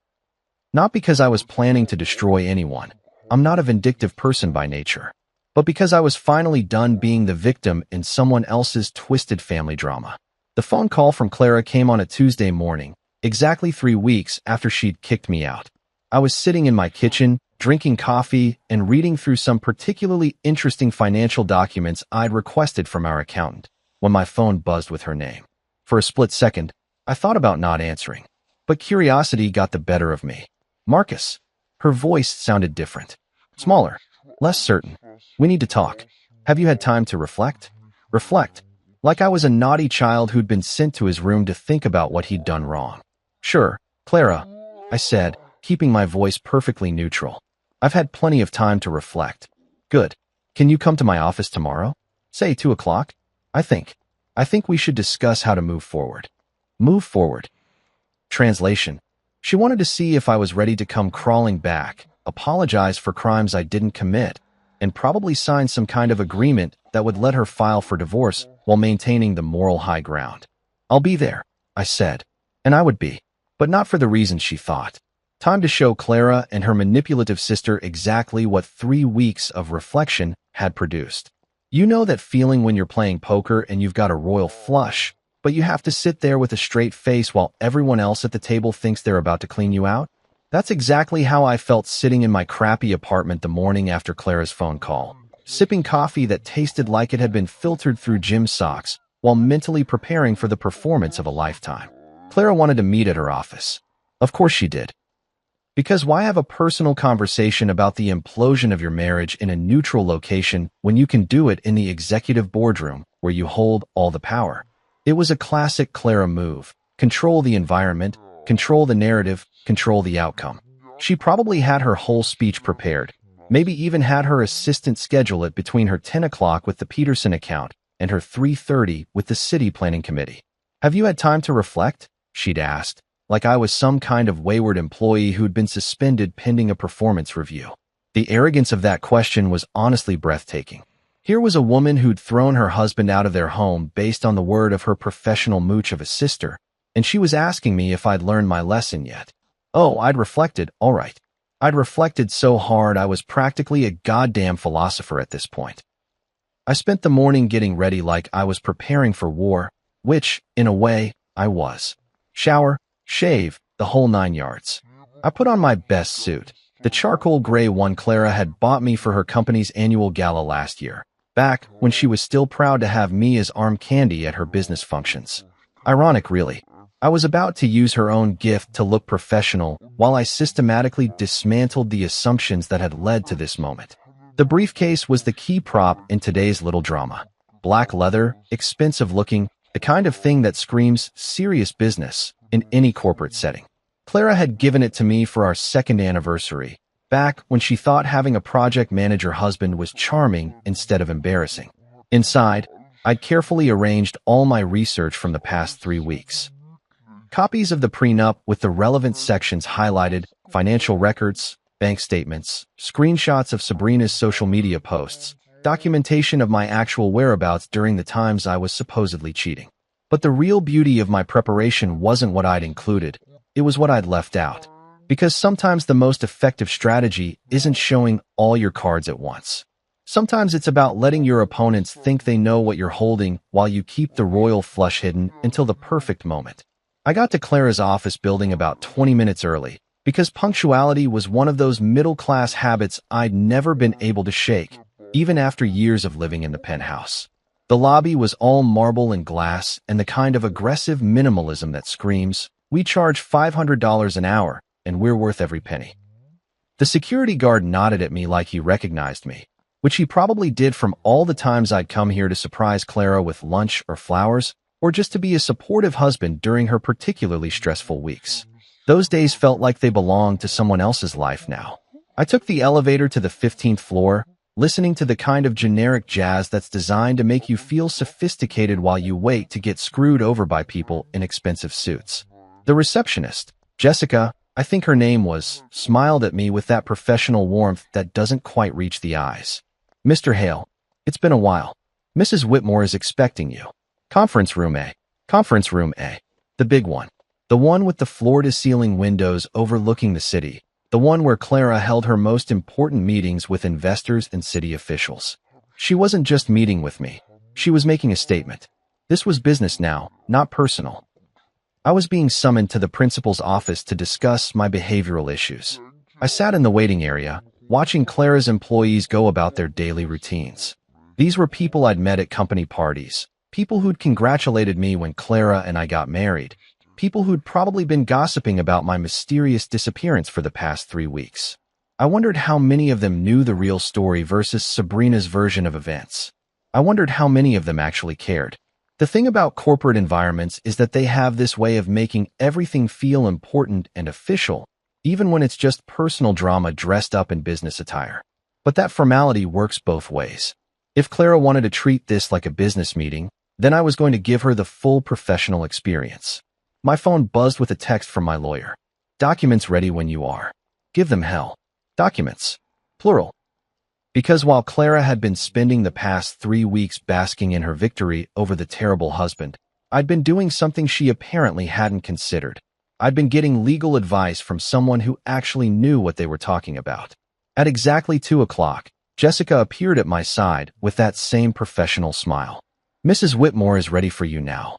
Not because I was planning to destroy anyone. I'm not a vindictive person by nature. But because I was finally done being the victim in someone else's twisted family drama. The phone call from Clara came on a Tuesday morning, exactly 3 weeks after she'd kicked me out. I was sitting in my kitchen, drinking coffee, and reading through some particularly interesting financial documents I'd requested from our accountant, when my phone buzzed with her name. For a split second, I thought about not answering. But curiosity got the better of me. Marcus. Her voice sounded different. Smaller. Less certain. We need to talk. Have you had time to reflect? Reflect. Like I was a naughty child who'd been sent to his room to think about what he'd done wrong. Sure, Clara, I said, keeping my voice perfectly neutral. I've had plenty of time to reflect. Good. Can you come to my office tomorrow? Say 2 o'clock? I think we should discuss how to move forward. Move forward. Translation. She wanted to see if I was ready to come crawling back, apologize for crimes I didn't commit, and probably sign some kind of agreement that would let her file for divorce while maintaining the moral high ground. I'll be there, I said. And I would be. But not for the reasons she thought. Time to show Clara and her manipulative sister exactly what 3 weeks of reflection had produced. You know that feeling when you're playing poker and you've got a royal flush, but you have to sit there with a straight face while everyone else at the table thinks they're about to clean you out? That's exactly how I felt sitting in my crappy apartment the morning after Clara's phone call, sipping coffee that tasted like it had been filtered through gym socks while mentally preparing for the performance of a lifetime. Clara wanted to meet at her office. Of course she did. Because why have a personal conversation about the implosion of your marriage in a neutral location when you can do it in the executive boardroom where you hold all the power? It was a classic Clara move. Control the environment, control the narrative, control the outcome. She probably had her whole speech prepared, maybe even had her assistant schedule it between her 10 o'clock with the Peterson account and her 3:30 with the city planning committee. Have you had time to reflect? She'd asked, like I was some kind of wayward employee who'd been suspended pending a performance review. The arrogance of that question was honestly breathtaking. Here was a woman who'd thrown her husband out of their home based on the word of her professional mooch of a sister, and she was asking me if I'd learned my lesson yet. Oh, I'd reflected, all right. I'd reflected so hard I was practically a goddamn philosopher at this point. I spent the morning getting ready like I was preparing for war, which, in a way, I was. Shower, shave, the whole 9 yards. I put on my best suit, the charcoal gray one Clara had bought me for her company's annual gala last year, back when she was still proud to have me as arm candy at her business functions. Ironic, really. I was about to use her own gift to look professional while I systematically dismantled the assumptions that had led to this moment. The briefcase was the key prop in today's little drama. Black leather, expensive looking, the kind of thing that screams serious business in any corporate setting. Clara had given it to me for our 2nd anniversary, back when she thought having a project manager husband was charming instead of embarrassing. Inside, I'd carefully arranged all my research from the past 3 weeks. Copies of the prenup with the relevant sections highlighted, financial records, bank statements, screenshots of Sabrina's social media posts, documentation of my actual whereabouts during the times I was supposedly cheating. But the real beauty of my preparation wasn't what I'd included, it was what I'd left out. Because sometimes the most effective strategy isn't showing all your cards at once. Sometimes it's about letting your opponents think they know what you're holding while you keep the royal flush hidden until the perfect moment. I got to Clara's office building about 20 minutes early, because punctuality was one of those middle-class habits I'd never been able to shake, even after years of living in the penthouse. The lobby was all marble and glass and the kind of aggressive minimalism that screams, "We charge $500 an hour, and we're worth every penny." The security guard nodded at me like he recognized me, which he probably did from all the times I'd come here to surprise Clara with lunch or flowers, or just to be a supportive husband during her particularly stressful weeks. Those days felt like they belonged to someone else's life now. I took the elevator to the 15th floor, listening to the kind of generic jazz that's designed to make you feel sophisticated while you wait to get screwed over by people in expensive suits. The receptionist, Jessica, I think her name was, smiled at me with that professional warmth that doesn't quite reach the eyes. "Mr. Hale, it's been a while. Mrs. Whitmore is expecting you. Conference room A. Conference room A. The big one. The one with the floor-to-ceiling windows overlooking the city. The one where Clara held her most important meetings with investors and city officials. She wasn't just meeting with me. She was making a statement. This was business now, not personal. I was being summoned to the principal's office to discuss my behavioral issues. I sat in the waiting area, watching Clara's employees go about their daily routines. These were people I'd met at company parties, people who'd congratulated me when Clara and I got married, people who'd probably been gossiping about my mysterious disappearance for the past 3 weeks. I wondered how many of them knew the real story versus Sabrina's version of events. I wondered how many of them actually cared. The thing about corporate environments is that they have this way of making everything feel important and official, even when it's just personal drama dressed up in business attire. But that formality works both ways. If Clara wanted to treat this like a business meeting, then I was going to give her the full professional experience. My phone buzzed with a text from my lawyer. "Documents ready when you are. Give them hell." Documents. Plural. Because while Clara had been spending the past 3 weeks basking in her victory over the terrible husband, I'd been doing something she apparently hadn't considered. I'd been getting legal advice from someone who actually knew what they were talking about. At exactly 2 o'clock, Jessica appeared at my side with that same professional smile. "Mrs. Whitmore is ready for you now."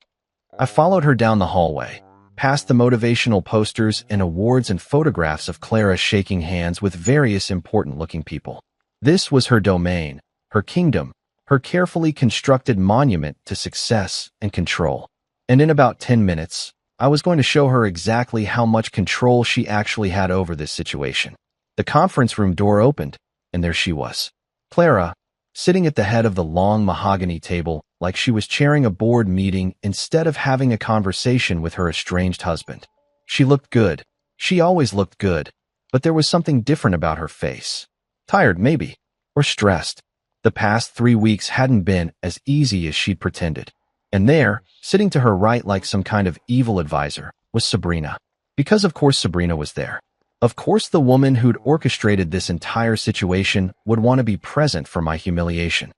I followed her down the hallway, past the motivational posters and awards and photographs of Clara shaking hands with various important-looking people. This was her domain, her kingdom, her carefully constructed monument to success and control. And in about 10 minutes, I was going to show her exactly how much control she actually had over this situation. The conference room door opened, and there she was. Clara, sitting at the head of the long mahogany table like she was chairing a board meeting instead of having a conversation with her estranged husband. She looked good. She always looked good, but there was something different about her face. Tired, maybe, or stressed. The past 3 weeks hadn't been as easy as she'd pretended. And there, sitting to her right like some kind of evil advisor, was Sabrina. Because of course Sabrina was there. Of course the woman who'd orchestrated this entire situation would want to be present for my humiliation.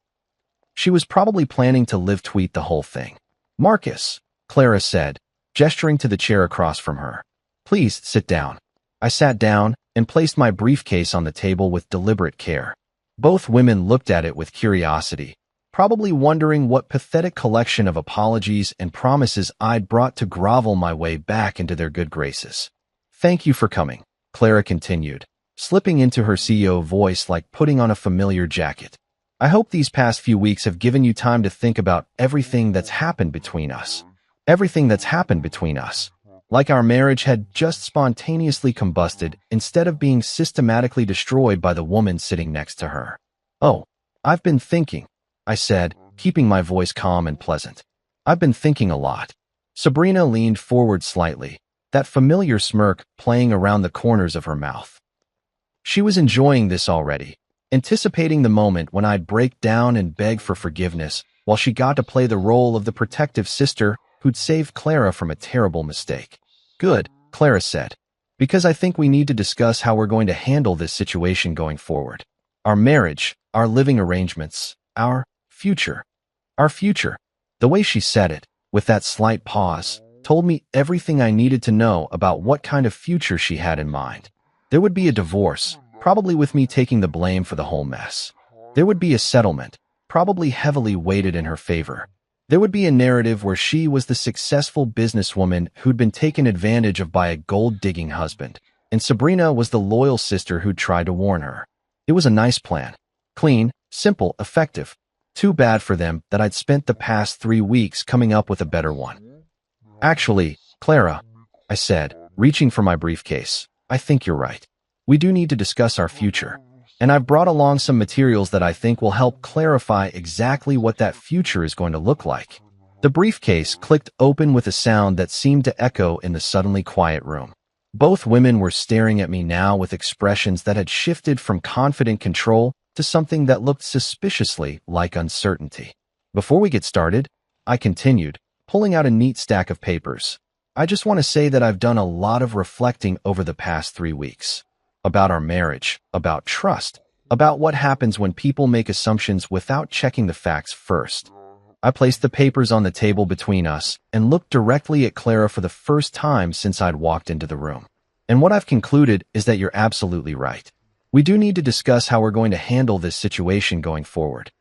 She was probably planning to live tweet the whole thing. "Marcus," Clara said, gesturing to the chair across from her. "Please sit down." I sat down and placed my briefcase on the table with deliberate care. Both women looked at it with curiosity, probably wondering what pathetic collection of apologies and promises I'd brought to grovel my way back into their good graces. "Thank you for coming," Clara continued, slipping into her CEO voice like putting on a familiar jacket. "I hope these past few weeks have given you time to think about everything that's happened between us. Everything that's happened between us. Like our marriage had just spontaneously combusted instead of being systematically destroyed by the woman sitting next to her." "Oh, I've been thinking," I said, keeping my voice calm and pleasant. "I've been thinking a lot." Sabrina leaned forward slightly, that familiar smirk playing around the corners of her mouth. She was enjoying this already, anticipating the moment when I'd break down and beg for forgiveness while she got to play the role of the protective sister who'd saved Clara from a terrible mistake. "Good," Clara said, "because I think we need to discuss how we're going to handle this situation going forward. Our marriage, our living arrangements, our future. Our future." The way she said it, with that slight pause, told me everything I needed to know about what kind of future she had in mind. There would be a divorce, probably with me taking the blame for the whole mess. There would be a settlement, probably heavily weighted in her favor. There would be a narrative where she was the successful businesswoman who'd been taken advantage of by a gold-digging husband, and Sabrina was the loyal sister who'd tried to warn her. It was a nice plan. Clean, simple, effective. Too bad for them that I'd spent the past 3 weeks coming up with a better one. Actually, Clara, I said, reaching for my briefcase, I think you're right. We do need to discuss our future. And I've brought along some materials that I think will help clarify exactly what that future is going to look like. The briefcase clicked open with a sound that seemed to echo in the suddenly quiet room. Both women were staring at me now with expressions that had shifted from confident control to something that looked suspiciously like uncertainty. Before we get started, I continued, pulling out a neat stack of papers. I just want to say that I've done a lot of reflecting over the past 3 weeks. About our marriage, about trust, about what happens when people make assumptions without checking the facts first. I placed the papers on the table between us and looked directly at Clara for the first time since I'd walked into the room. And what I've concluded is that you're absolutely right. We do need to discuss how we're going to handle this situation going forward.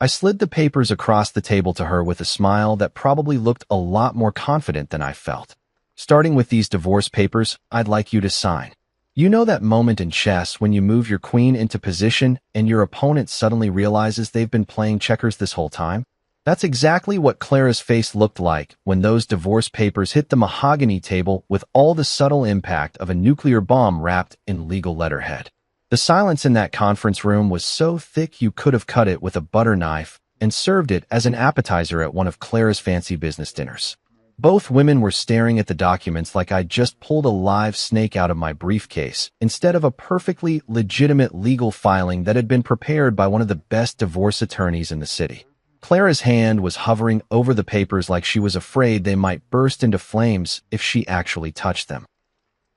I slid the papers across the table to her with a smile that probably looked a lot more confident than I felt. Starting with these divorce papers, I'd like you to sign. You know that moment in chess when you move your queen into position and your opponent suddenly realizes they've been playing checkers this whole time? That's exactly what Clara's face looked like when those divorce papers hit the mahogany table with all the subtle impact of a nuclear bomb wrapped in legal letterhead. The silence in that conference room was so thick you could have cut it with a butter knife and served it as an appetizer at one of Clara's fancy business dinners. Both women were staring at the documents like I'd just pulled a live snake out of my briefcase instead of a perfectly legitimate legal filing that had been prepared by one of the best divorce attorneys in the city. Clara's hand was hovering over the papers like she was afraid they might burst into flames if she actually touched them.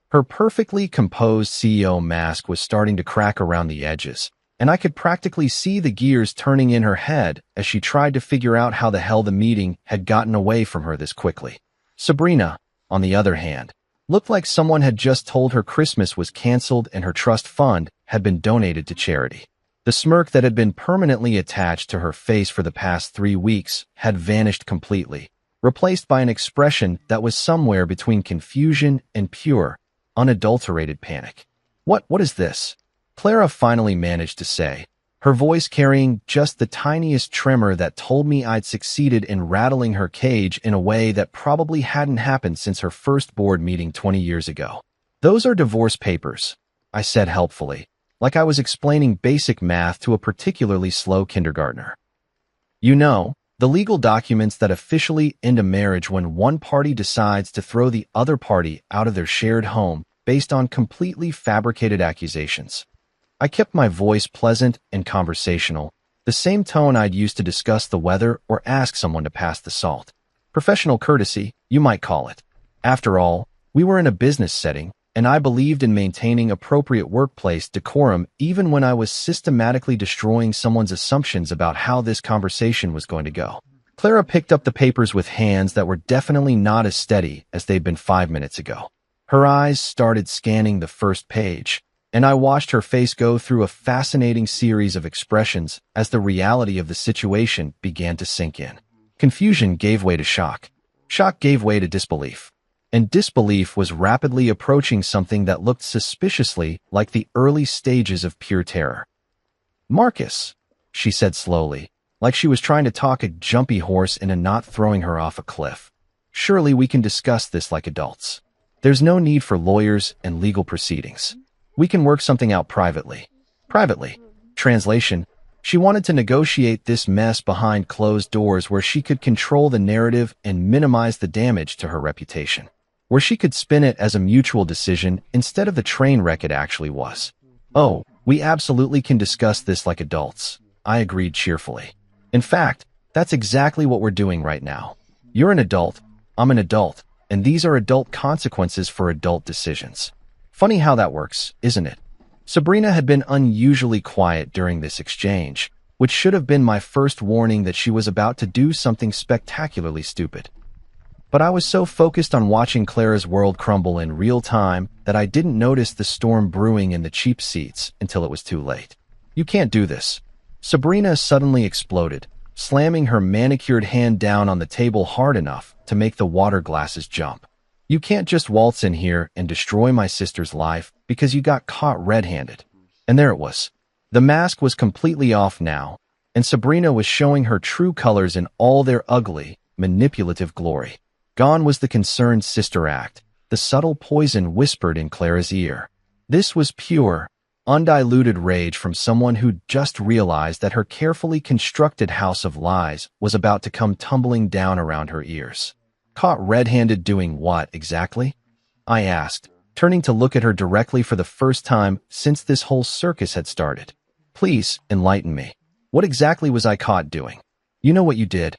Her perfectly composed CEO mask was starting to crack around the edges, and I could practically see the gears turning in her head as she tried to figure out how the hell the meeting had gotten away from her this quickly. Sabrina, on the other hand, looked like someone had just told her Christmas was canceled and her trust fund had been donated to charity. The smirk that had been permanently attached to her face for the past 3 weeks had vanished completely, replaced by an expression that was somewhere between confusion and pure, unadulterated panic. What is this? Clara finally managed to say, her voice carrying just the tiniest tremor that told me I'd succeeded in rattling her cage in a way that probably hadn't happened since her first board meeting 20 years ago. Those are divorce papers, I said helpfully, like I was explaining basic math to a particularly slow kindergartner. You know, the legal documents that officially end a marriage when one party decides to throw the other party out of their shared home based on completely fabricated accusations. I kept my voice pleasant and conversational, the same tone I'd used to discuss the weather or ask someone to pass the salt. Professional courtesy, you might call it. After all, we were in a business setting, and I believed in maintaining appropriate workplace decorum even when I was systematically destroying someone's assumptions about how this conversation was going to go. Clara picked up the papers with hands that were definitely not as steady as they'd been 5 minutes ago. Her eyes started scanning the first page, and I watched her face go through a fascinating series of expressions as the reality of the situation began to sink in. Confusion gave way to shock. Shock gave way to disbelief. And disbelief was rapidly approaching something that looked suspiciously like the early stages of pure terror. "Marcus," she said slowly, like she was trying to talk a jumpy horse into not throwing her off a cliff. "Surely we can discuss this like adults. There's no need for lawyers and legal proceedings. We can work something out privately." Privately. Translation: she wanted to negotiate this mess behind closed doors where she could control the narrative and minimize the damage to her reputation. Where she could spin it as a mutual decision instead of the train wreck it actually was. "Oh, we absolutely can discuss this like adults," I agreed cheerfully. "In fact, that's exactly what we're doing right now. You're an adult, I'm an adult, and these are adult consequences for adult decisions." Funny how that works, isn't it? Sabrina had been unusually quiet during this exchange, which should have been my first warning that she was about to do something spectacularly stupid. But I was so focused on watching Clara's world crumble in real time that I didn't notice the storm brewing in the cheap seats until it was too late. "You can't do this." Sabrina suddenly exploded, slamming her manicured hand down on the table hard enough to make the water glasses jump. "You can't just waltz in here and destroy my sister's life because you got caught red-handed." And there it was. The mask was completely off now, and Sabrina was showing her true colors in all their ugly, manipulative glory. Gone was the concerned sister act, the subtle poison whispered in Clara's ear. This was pure, undiluted rage from someone who'd just realized that her carefully constructed house of lies was about to come tumbling down around her ears. "Caught red-handed doing what, exactly?" I asked, turning to look at her directly for the first time since this whole circus had started. "Please, enlighten me. What exactly was I caught doing?" "You know what you did,"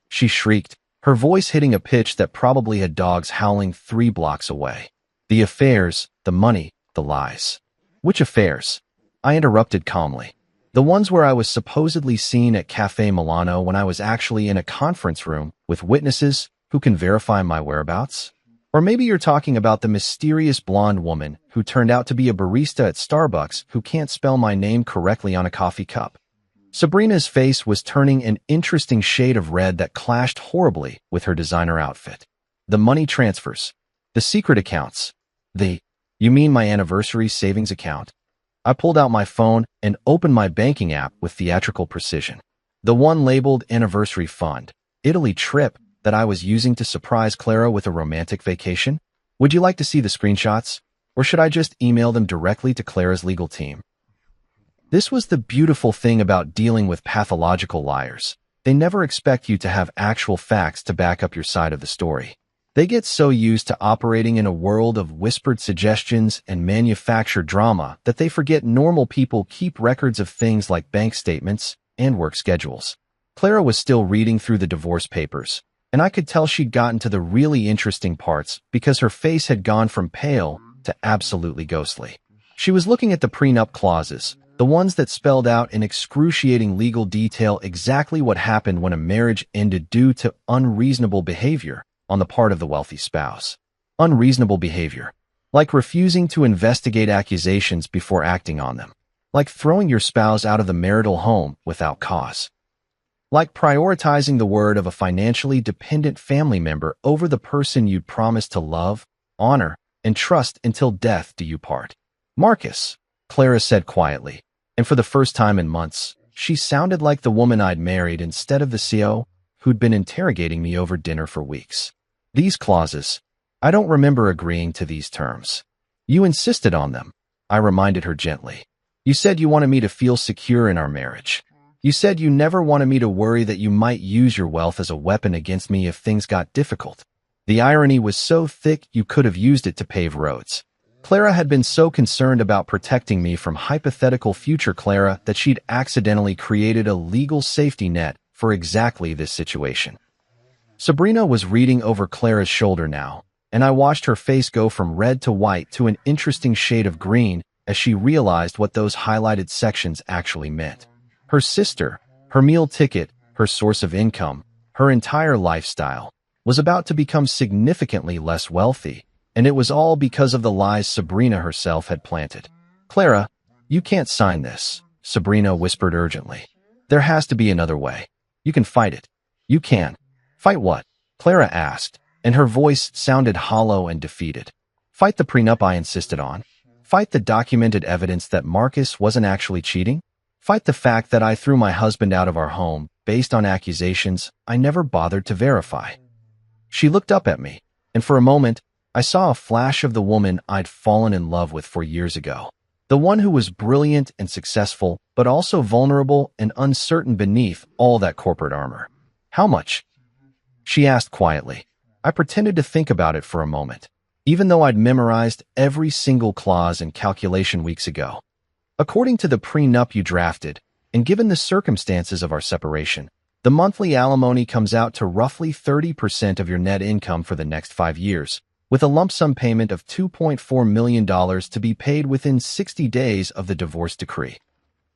she shrieked, her voice hitting a pitch that probably had dogs howling 3 blocks away. "The affairs, the money, the lies." "Which affairs?" I interrupted calmly. "The ones where I was supposedly seen at Cafe Milano when I was actually in a conference room with witnesses who can verify my whereabouts? Or maybe you're talking about the mysterious blonde woman who turned out to be a barista at Starbucks who can't spell my name correctly on a coffee cup." Sabrina's face was turning an interesting shade of red that clashed horribly with her designer outfit. "The money transfers. The secret accounts. You mean my anniversary savings account?" I pulled out my phone and opened my banking app with theatrical precision. The one labeled Anniversary Fund, Italy trip that I was using to surprise Clara with a romantic vacation. "Would you like to see the screenshots? Or should I just email them directly to Clara's legal team?" This was the beautiful thing about dealing with pathological liars. They never expect you to have actual facts to back up your side of the story. They get so used to operating in a world of whispered suggestions and manufactured drama that they forget normal people keep records of things like bank statements and work schedules. Clara was still reading through the divorce papers, and I could tell she'd gotten to the really interesting parts because her face had gone from pale to absolutely ghostly. She was looking at the prenup clauses, the ones that spelled out in excruciating legal detail exactly what happened when a marriage ended due to unreasonable behavior on the part of the wealthy spouse. Unreasonable behavior. Like refusing to investigate accusations before acting on them. Like throwing your spouse out of the marital home without cause. Like prioritizing the word of a financially dependent family member over the person you'd promised to love, honor, and trust until death do you part. "Marcus," Clara said quietly, and for the first time in months, she sounded like the woman I'd married instead of the CO who'd been interrogating me over dinner for weeks. "These clauses, I don't remember agreeing to these terms." "You insisted on them," I reminded her gently. "You said you wanted me to feel secure in our marriage. You said you never wanted me to worry that you might use your wealth as a weapon against me if things got difficult." The irony was so thick you could have used it to pave roads. Clara had been so concerned about protecting me from hypothetical future Clara that she'd accidentally created a legal safety net for exactly this situation. Sabrina was reading over Clara's shoulder now, and I watched her face go from red to white to an interesting shade of green as she realized what those highlighted sections actually meant. Her sister, her meal ticket, her source of income, her entire lifestyle, was about to become significantly less wealthy, and it was all because of the lies Sabrina herself had planted. "Clara, you can't sign this," Sabrina whispered urgently. "There has to be another way. You can fight it." "You can." "Fight what?" Clara asked, and her voice sounded hollow and defeated. "Fight the prenup I insisted on. Fight the documented evidence that Marcus wasn't actually cheating. Fight the fact that I threw my husband out of our home based on accusations I never bothered to verify." She looked up at me, and for a moment, I saw a flash of the woman I'd fallen in love with 4 years ago. The one who was brilliant and successful, but also vulnerable and uncertain beneath all that corporate armor. "How much?" she asked quietly. I pretended to think about it for a moment, even though I'd memorized every single clause and calculation weeks ago. "According to the prenup you drafted, and given the circumstances of our separation, the monthly alimony comes out to roughly 30% of your net income for the next 5 years, with a lump sum payment of $2.4 million to be paid within 60 days of the divorce decree."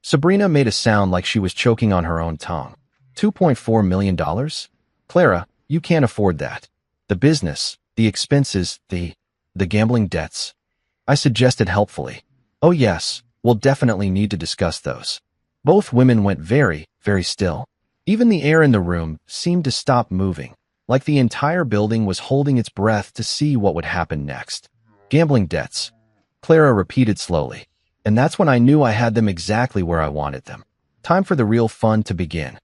Sabrina made a sound like she was choking on her own tongue. $2.4 million? "Clara, you can't afford that." The business, the expenses, the gambling debts. I suggested helpfully. Oh yes, we'll definitely need to discuss those. Both women went very, very still. Even the air in the room seemed to stop moving, like the entire building was holding its breath to see what would happen next. Gambling debts, Clara repeated slowly. And that's when I knew I had them exactly where I wanted them. Time for the real fun to begin.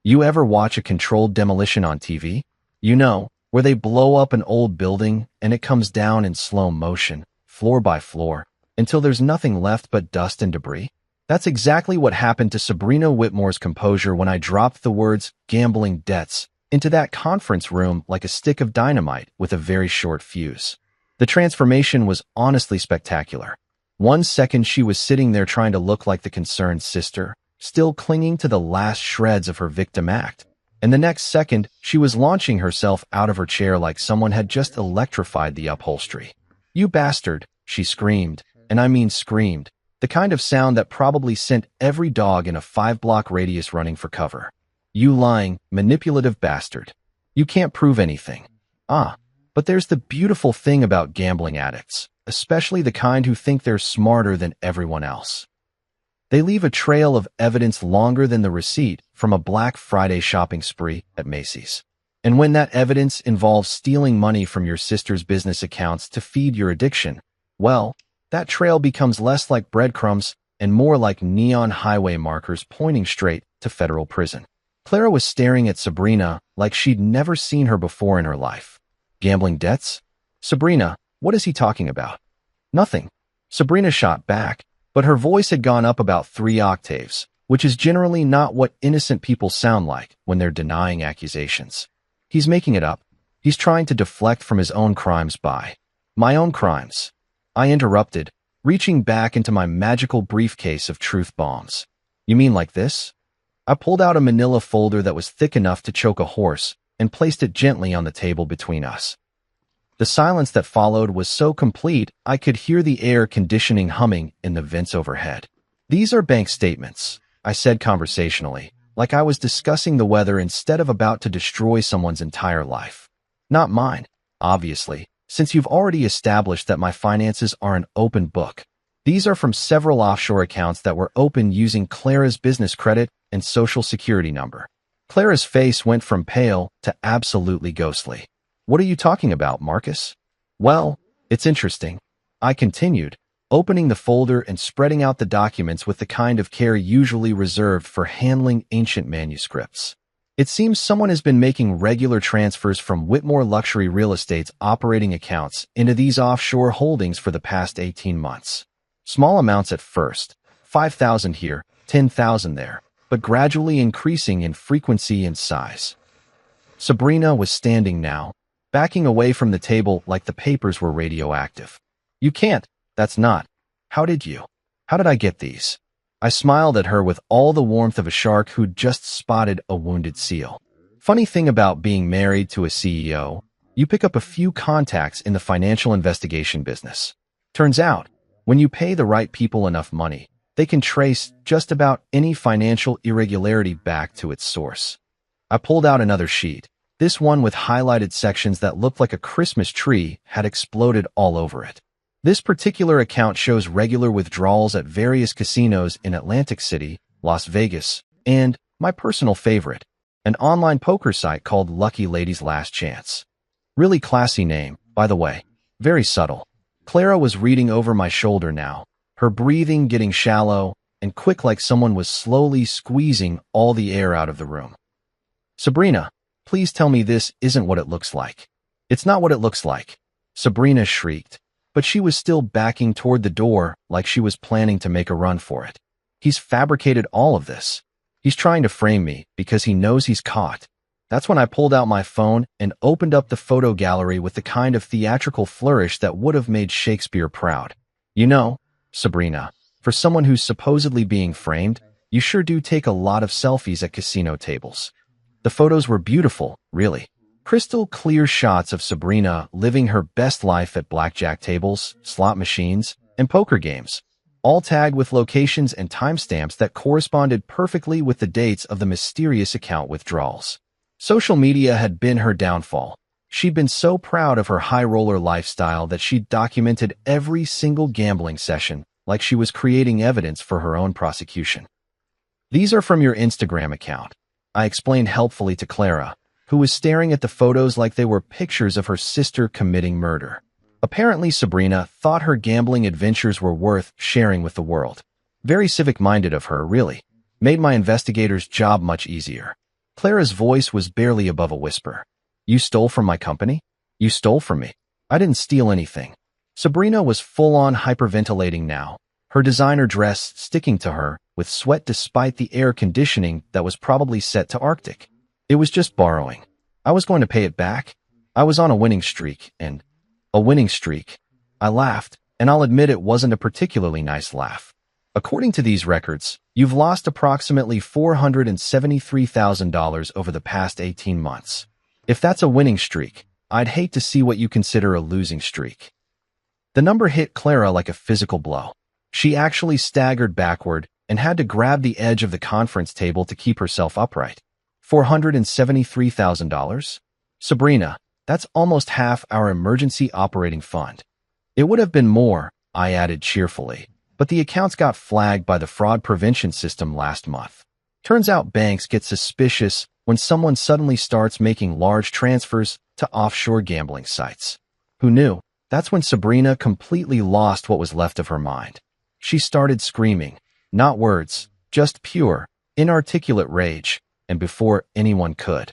You ever watch a controlled demolition on TV? You know, where they blow up an old building and it comes down in slow motion, floor by floor, until there's nothing left but dust and debris? That's exactly what happened to Sabrina Whitmore's composure when I dropped the words gambling debts into that conference room like a stick of dynamite with a very short fuse. The transformation was honestly spectacular. 1 second she was sitting there trying to look like the concerned sister, still clinging to the last shreds of her victim act. And the next second, she was launching herself out of her chair like someone had just electrified the upholstery. "You bastard," she screamed, and I mean screamed, the kind of sound that probably sent every dog in a 5-block radius running for cover. "You lying, manipulative bastard. You can't prove anything." But there's the beautiful thing about gambling addicts, especially the kind who think they're smarter than everyone else. They leave a trail of evidence longer than the receipt from a Black Friday shopping spree at Macy's. And when that evidence involves stealing money from your sister's business accounts to feed your addiction, well, that trail becomes less like breadcrumbs and more like neon highway markers pointing straight to federal prison. Clara was staring at Sabrina like she'd never seen her before in her life. Gambling debts? Sabrina, what is he talking about? Nothing. Sabrina shot back, but her voice had gone up about 3 octaves, which is generally not what innocent people sound like when they're denying accusations. He's making it up. He's trying to deflect from his own crimes by my own crimes. I interrupted, reaching back into my magical briefcase of truth bombs. You mean like this? I pulled out a manila folder that was thick enough to choke a horse and placed it gently on the table between us. The silence that followed was so complete I could hear the air conditioning humming in the vents overhead. "These are bank statements," I said conversationally, like I was discussing the weather instead of about to destroy someone's entire life. Not mine, obviously, since you've already established that my finances are an open book. These are from several offshore accounts that were opened using Clara's business credit and social security number. Clara's face went from pale to absolutely ghostly. "What are you talking about, Marcus?" "Well, it's interesting," I continued, opening the folder and spreading out the documents with the kind of care usually reserved for handling ancient manuscripts. "It seems someone has been making regular transfers from Whitmore Luxury Real Estate's operating accounts into these offshore holdings for the past 18 months. Small amounts at first, 5,000 here, 10,000 there, but gradually increasing in frequency and size." Sabrina was standing now, backing away from the table like the papers were radioactive. "You can't, that's not. How did I get these?" I smiled at her with all the warmth of a shark who'd just spotted a wounded seal. Funny thing about being married to a CEO, you pick up a few contacts in the financial investigation business. Turns out, when you pay the right people enough money, they can trace just about any financial irregularity back to its source. I pulled out another sheet. This one with highlighted sections that looked like a Christmas tree had exploded all over it. This particular account shows regular withdrawals at various casinos in Atlantic City, Las Vegas, and, my personal favorite, an online poker site called Lucky Lady's Last Chance. Really classy name, by the way. Very subtle. Clara was reading over my shoulder now, her breathing getting shallow and quick like someone was slowly squeezing all the air out of the room. "Sabrina, please tell me this isn't what it looks like." "It's not what it looks like," Sabrina shrieked, but she was still backing toward the door like she was planning to make a run for it. "He's fabricated all of this. He's trying to frame me because he knows he's caught." That's when I pulled out my phone and opened up the photo gallery with the kind of theatrical flourish that would have made Shakespeare proud. "You know, Sabrina, for someone who's supposedly being framed, you sure do take a lot of selfies at casino tables." The photos were beautiful, really. Crystal clear shots of Sabrina living her best life at blackjack tables, slot machines, and poker games, all tagged with locations and timestamps that corresponded perfectly with the dates of the mysterious account withdrawals. Social media had been her downfall. She'd been so proud of her high-roller lifestyle that she'd documented every single gambling session like she was creating evidence for her own prosecution. "These are from your Instagram account," I explained helpfully to Clara, who was staring at the photos like they were pictures of her sister committing murder. Apparently, Sabrina thought her gambling adventures were worth sharing with the world. Very civic-minded of her, really. Made my investigator's job much easier. Clara's voice was barely above a whisper. "You stole from my company? You stole from me. I didn't steal anything." Sabrina was full-on hyperventilating now, her designer dress sticking to her, with sweat despite the air conditioning that was probably set to Arctic. "It was just borrowing. I was going to pay it back. I was on a winning streak, and—" "A winning streak?" I laughed, and I'll admit it wasn't a particularly nice laugh. "According to these records, you've lost approximately $473,000 over the past 18 months. If that's a winning streak, I'd hate to see what you consider a losing streak." The number hit Clara like a physical blow. She actually staggered backward and had to grab the edge of the conference table to keep herself upright. $473,000? Sabrina, that's almost half our emergency operating fund. It would have been more, I added cheerfully, but the accounts got flagged by the fraud prevention system last month. Turns out banks get suspicious when someone suddenly starts making large transfers to offshore gambling sites. Who knew? That's when Sabrina completely lost what was left of her mind. She started screaming, not words, just pure, inarticulate rage, and before anyone could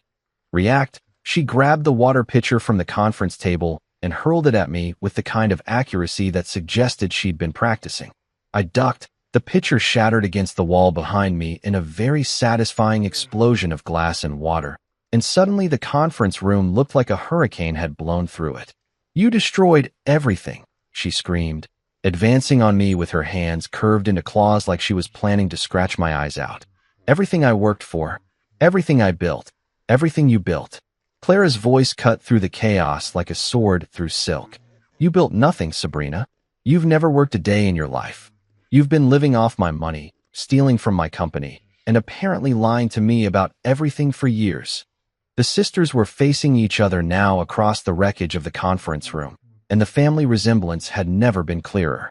react, she grabbed the water pitcher from the conference table and hurled it at me with the kind of accuracy that suggested she'd been practicing. I ducked. The pitcher shattered against the wall behind me in a very satisfying explosion of glass and water, and suddenly the conference room looked like a hurricane had blown through it. "You destroyed everything," she screamed, advancing on me with her hands curved into claws like she was planning to scratch my eyes out. "Everything I worked for, everything I built, everything you built." Clara's voice cut through the chaos like a sword through silk. "You built nothing, Sabrina. You've never worked a day in your life. You've been living off my money, stealing from my company, and apparently lying to me about everything for years." The sisters were facing each other now across the wreckage of the conference room, and the family resemblance had never been clearer.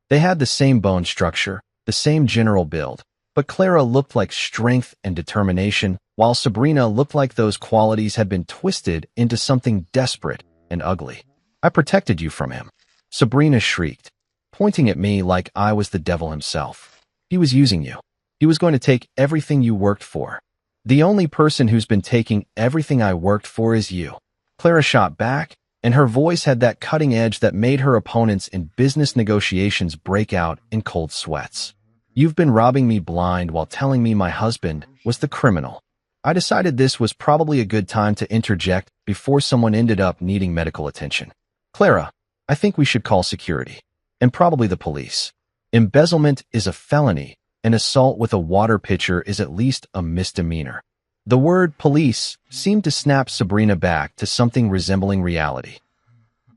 They had the same bone structure, the same general build, but Clara looked like strength and determination, while Sabrina looked like those qualities had been twisted into something desperate and ugly. "I protected you from him," Sabrina shrieked, pointing at me like I was the devil himself. "He was using you. He was going to take everything you worked for. The only person who's been taking everything I worked for is you." Clara shot back, and her voice had that cutting edge that made her opponents in business negotiations break out in cold sweats. "You've been robbing me blind while telling me my husband was the criminal." I decided this was probably a good time to interject before someone ended up needing medical attention. "Clara, I think we should call security. And probably the police. Embezzlement is a felony, and assault with a water pitcher is at least a misdemeanor." The word police seemed to snap Sabrina back to something resembling reality.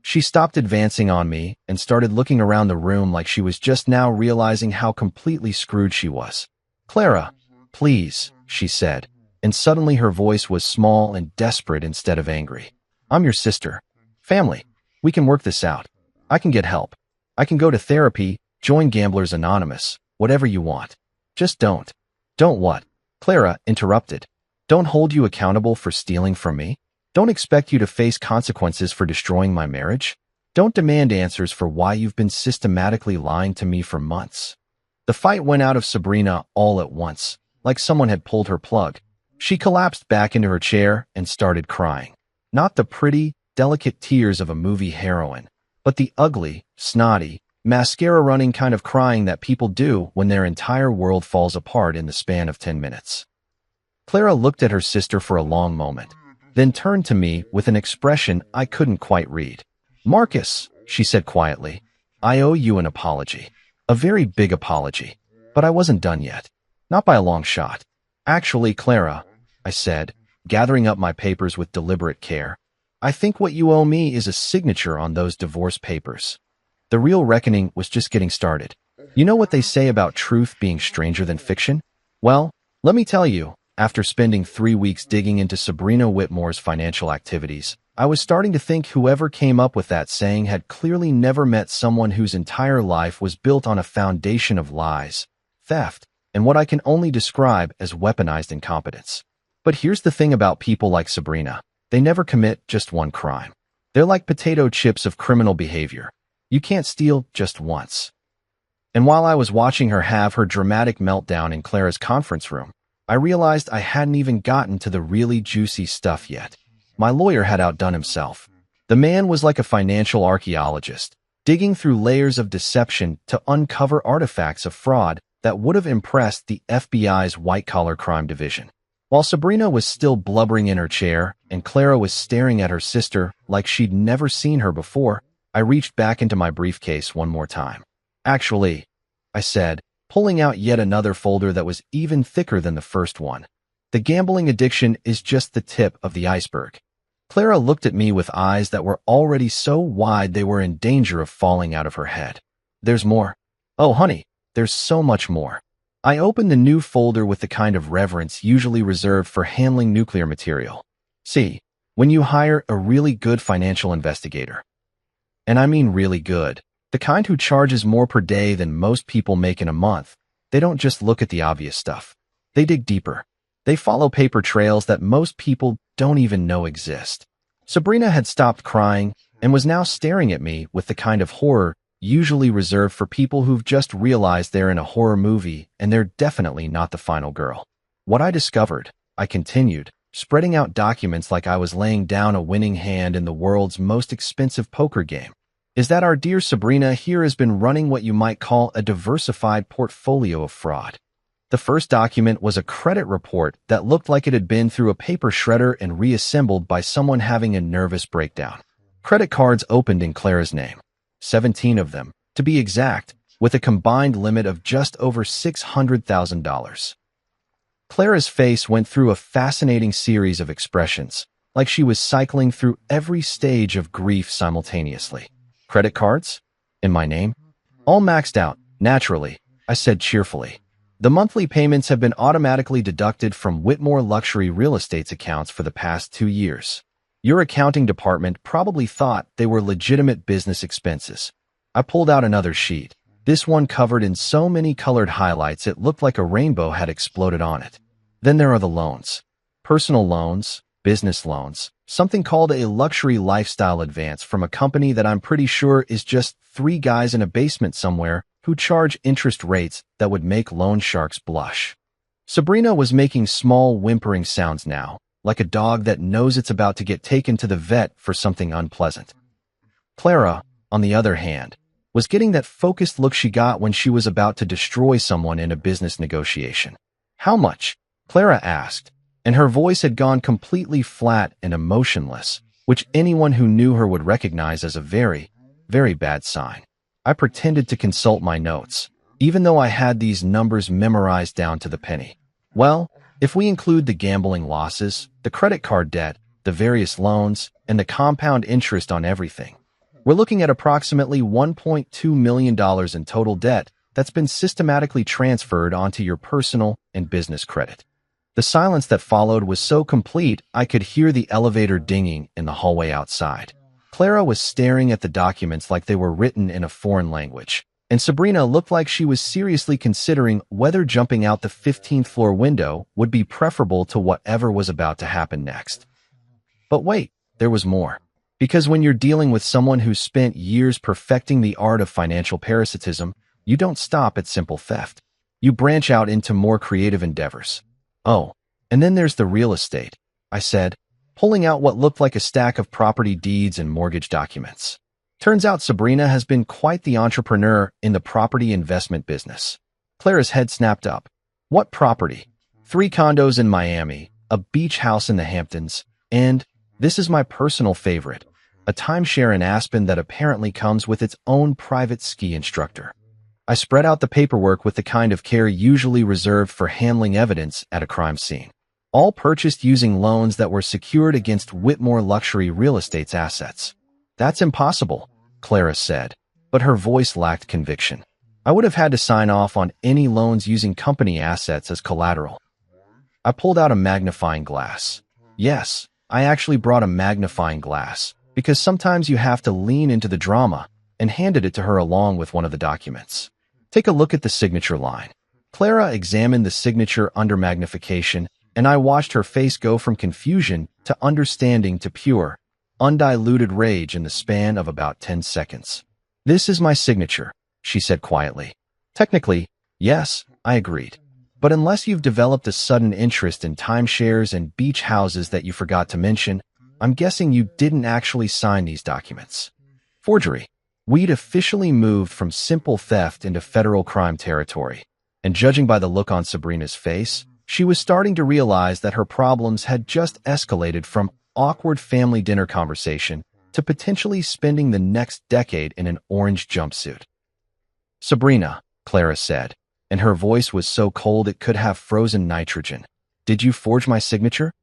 She stopped advancing on me and started looking around the room like she was just now realizing how completely screwed she was. "Clara, please," she said, and suddenly her voice was small and desperate instead of angry. "I'm your sister. Family. We can work this out. I can get help. I can go to therapy, join Gamblers Anonymous, whatever you want. Just don't." "Don't what?" Clara interrupted. "Don't hold you accountable for stealing from me? Don't expect you to face consequences for destroying my marriage? Don't demand answers for why you've been systematically lying to me for months?" The fight went out of Sabrina all at once, like someone had pulled her plug. She collapsed back into her chair and started crying. Not the pretty, delicate tears of a movie heroine, but the ugly, snotty, mascara-running kind of crying that people do when their entire world falls apart in the span of 10 minutes. Clara looked at her sister for a long moment, then turned to me with an expression I couldn't quite read. "Marcus," she said quietly, "I owe you an apology. A very big apology. But I wasn't done yet. Not by a long shot. Actually, Clara," I said, gathering up my papers with deliberate care, "I think what you owe me is a signature on those divorce papers. The real reckoning was just getting started. You know what they say about truth being stranger than fiction? Well, let me tell you, After spending 3 weeks digging into Sabrina Whitmore's financial activities, I was starting to think whoever came up with that saying had clearly never met someone whose entire life was built on a foundation of lies, theft, and what I can only describe as weaponized incompetence. But here's the thing about people like Sabrina. They never commit just one crime. They're like potato chips of criminal behavior. You can't steal just once. And while I was watching her have her dramatic meltdown in Clara's conference room, I realized I hadn't even gotten to the really juicy stuff yet. My lawyer had outdone himself. The man was like a financial archaeologist, digging through layers of deception to uncover artifacts of fraud that would have impressed the FBI's white-collar crime division. While Sabrina was still blubbering in her chair and Clara was staring at her sister like she'd never seen her before, I reached back into my briefcase one more time. "Actually," I said, pulling out yet another folder that was even thicker than the first one. "The gambling addiction is just the tip of the iceberg." Clara looked at me with eyes that were already so wide they were in danger of falling out of her head. "There's more." "Oh, honey, there's so much more." I opened the new folder with the kind of reverence usually reserved for handling nuclear material. "See, when you hire a really good financial investigator, and I mean really good, the kind who charges more per day than most people make in a month, they don't just look at the obvious stuff. They dig deeper. They follow paper trails that most people don't even know exist." Sabrina had stopped crying and was now staring at me with the kind of horror usually reserved for people who've just realized they're in a horror movie and they're definitely not the final girl. "What I discovered," I continued, spreading out documents like I was laying down a winning hand in the world's most expensive poker game, "is that our dear Sabrina here has been running what you might call a diversified portfolio of fraud." The first document was a credit report that looked like it had been through a paper shredder and reassembled by someone having a nervous breakdown. Credit cards opened in Clara's name. 17 of them, to be exact, with a combined limit of just over $600,000. Clara's face went through a fascinating series of expressions, like she was cycling through every stage of grief simultaneously. "Credit cards? In my name? All maxed out, naturally," I said cheerfully. "The monthly payments have been automatically deducted from Whitmore Luxury Real Estate's accounts for the past 2 years. Your accounting department probably thought they were legitimate business expenses." I pulled out another sheet, this one covered in so many colored highlights it looked like a rainbow had exploded on it. "Then there are the loans. Personal loans, business loans, something called a luxury lifestyle advance from a company that I'm pretty sure is just 3 guys in a basement somewhere who charge interest rates that would make loan sharks blush." Sabrina was making small whimpering sounds now, like a dog that knows it's about to get taken to the vet for something unpleasant. Clara, on the other hand, was getting that focused look she got when she was about to destroy someone in a business negotiation. "How much?" Clara asked, and her voice had gone completely flat and emotionless, which anyone who knew her would recognize as a very, very bad sign. I pretended to consult my notes, even though I had these numbers memorized down to the penny. "Well, if we include the gambling losses, the credit card debt, the various loans, and the compound interest on everything, we're looking at approximately $1.2 million in total debt that's been systematically transferred onto your personal and business credit." The silence that followed was so complete I could hear the elevator dinging in the hallway outside. Clara was staring at the documents like they were written in a foreign language, and Sabrina looked like she was seriously considering whether jumping out the 15th floor window would be preferable to whatever was about to happen next. But wait, there was more. Because when you're dealing with someone who's spent years perfecting the art of financial parasitism, you don't stop at simple theft. You branch out into more creative endeavors. "Oh, and then there's the real estate," I said, pulling out what looked like a stack of property deeds and mortgage documents. Turns out Sabrina has been quite the entrepreneur in the property investment business. Clara's head snapped up. "What property?" 3 condos in Miami, a beach house in the Hamptons, and, this is my personal favorite, a timeshare in Aspen that apparently comes with its own private ski instructor. I spread out the paperwork with the kind of care usually reserved for handling evidence at a crime scene. All purchased using loans that were secured against Whitmore Luxury Real Estate's assets. "That's impossible," Clara said, but her voice lacked conviction. "I would have had to sign off on any loans using company assets as collateral." I pulled out a magnifying glass. Yes, I actually brought a magnifying glass, because sometimes you have to lean into the drama, and handed it to her along with one of the documents. Take a look at the signature line. Clara examined the signature under magnification, and I watched her face go from confusion to understanding to pure, undiluted rage in the span of about 10 seconds. "This is my signature," she said quietly. "Technically, yes," I agreed. "But unless you've developed a sudden interest in timeshares and beach houses that you forgot to mention, I'm guessing you didn't actually sign these documents." Forgery. We'd officially moved from simple theft into federal crime territory, and judging by the look on Sabrina's face, she was starting to realize that her problems had just escalated from awkward family dinner conversation to potentially spending the next decade in an orange jumpsuit. "Sabrina," Clara said, and her voice was so cold it could have frozen nitrogen. "Did you forge my signature?"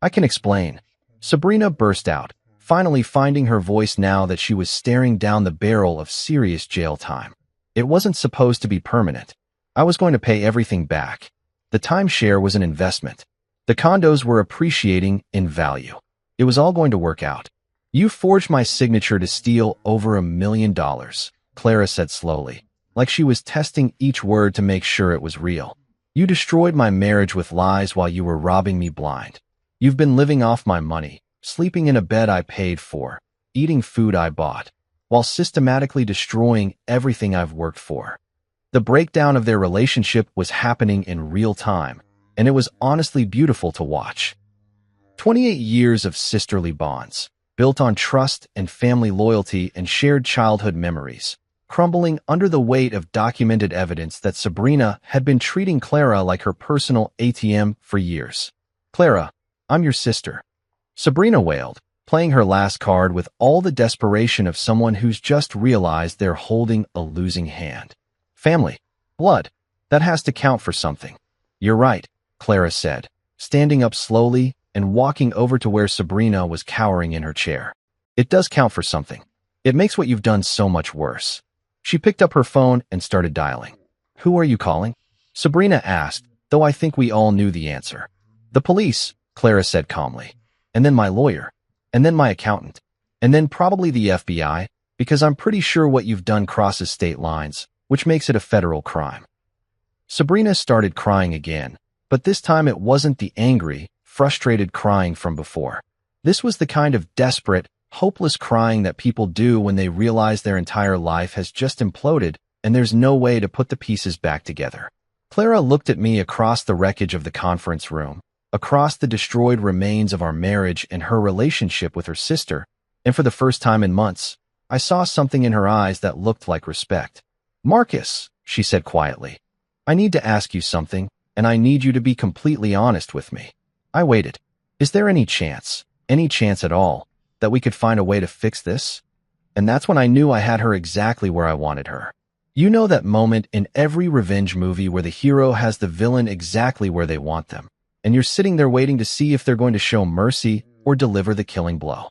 "I can explain." Sabrina burst out, finally finding her voice now that she was staring down the barrel of serious jail time. "It wasn't supposed to be permanent. I was going to pay everything back. The timeshare was an investment. The condos were appreciating in value. It was all going to work out. You forged my signature to steal over $1 million, Clara said slowly, like she was testing each word to make sure it was real. You destroyed my marriage with lies while you were robbing me blind. You've been living off my money, sleeping in a bed I paid for, eating food I bought, while systematically destroying everything I've worked for." The breakdown of their relationship was happening in real time, and it was honestly beautiful to watch. 28 years of sisterly bonds, built on trust and family loyalty and shared childhood memories, crumbling under the weight of documented evidence that Sabrina had been treating Clara like her personal ATM for years. "Clara, I'm your sister," Sabrina wailed, playing her last card with all the desperation of someone who's just realized they're holding a losing hand. "Family. Blood. That has to count for something." "You're right," Clara said, standing up slowly and walking over to where Sabrina was cowering in her chair. "It does count for something. It makes what you've done so much worse." She picked up her phone and started dialing. "Who are you calling?" Sabrina asked, though I think we all knew the answer. "The police," Clara said calmly. "And then my lawyer. And then my accountant. And then probably the FBI, because I'm pretty sure what you've done crosses state lines, which makes it a federal crime." Sabrina started crying again, but this time it wasn't the angry, frustrated crying from before. This was the kind of desperate, hopeless crying that people do when they realize their entire life has just imploded and there's no way to put the pieces back together. Clara looked at me across the wreckage of the conference room, across the destroyed remains of our marriage and her relationship with her sister, and for the first time in months, I saw something in her eyes that looked like respect. "Marcus," she said quietly, "I need to ask you something, and I need you to be completely honest with me." I waited. "Is there any chance at all, that we could find a way to fix this?" And that's when I knew I had her exactly where I wanted her. You know that moment in every revenge movie where the hero has the villain exactly where they want them, and you're sitting there waiting to see if they're going to show mercy or deliver the killing blow.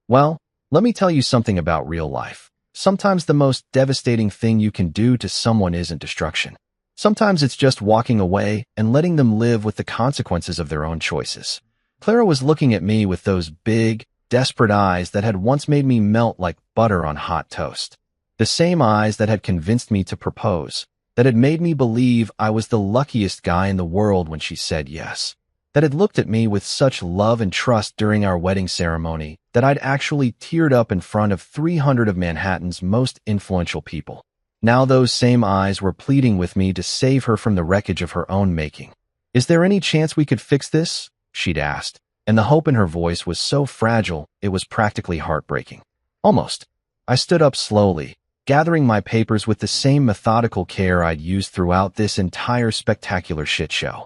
Well, let me tell you something about real life. Sometimes the most devastating thing you can do to someone isn't destruction. Sometimes it's just walking away and letting them live with the consequences of their own choices. Clara was looking at me with those big, desperate eyes that had once made me melt like butter on hot toast. The same eyes that had convinced me to propose, that had made me believe I was the luckiest guy in the world when she said yes, that had looked at me with such love and trust during our wedding ceremony that I'd actually teared up in front of 300 of Manhattan's most influential people. Now those same eyes were pleading with me to save her from the wreckage of her own making. "Is there any chance we could fix this?" she'd asked, and the hope in her voice was so fragile it was practically heartbreaking. Almost. I stood up slowly, gathering my papers with the same methodical care I'd used throughout this entire spectacular shit show.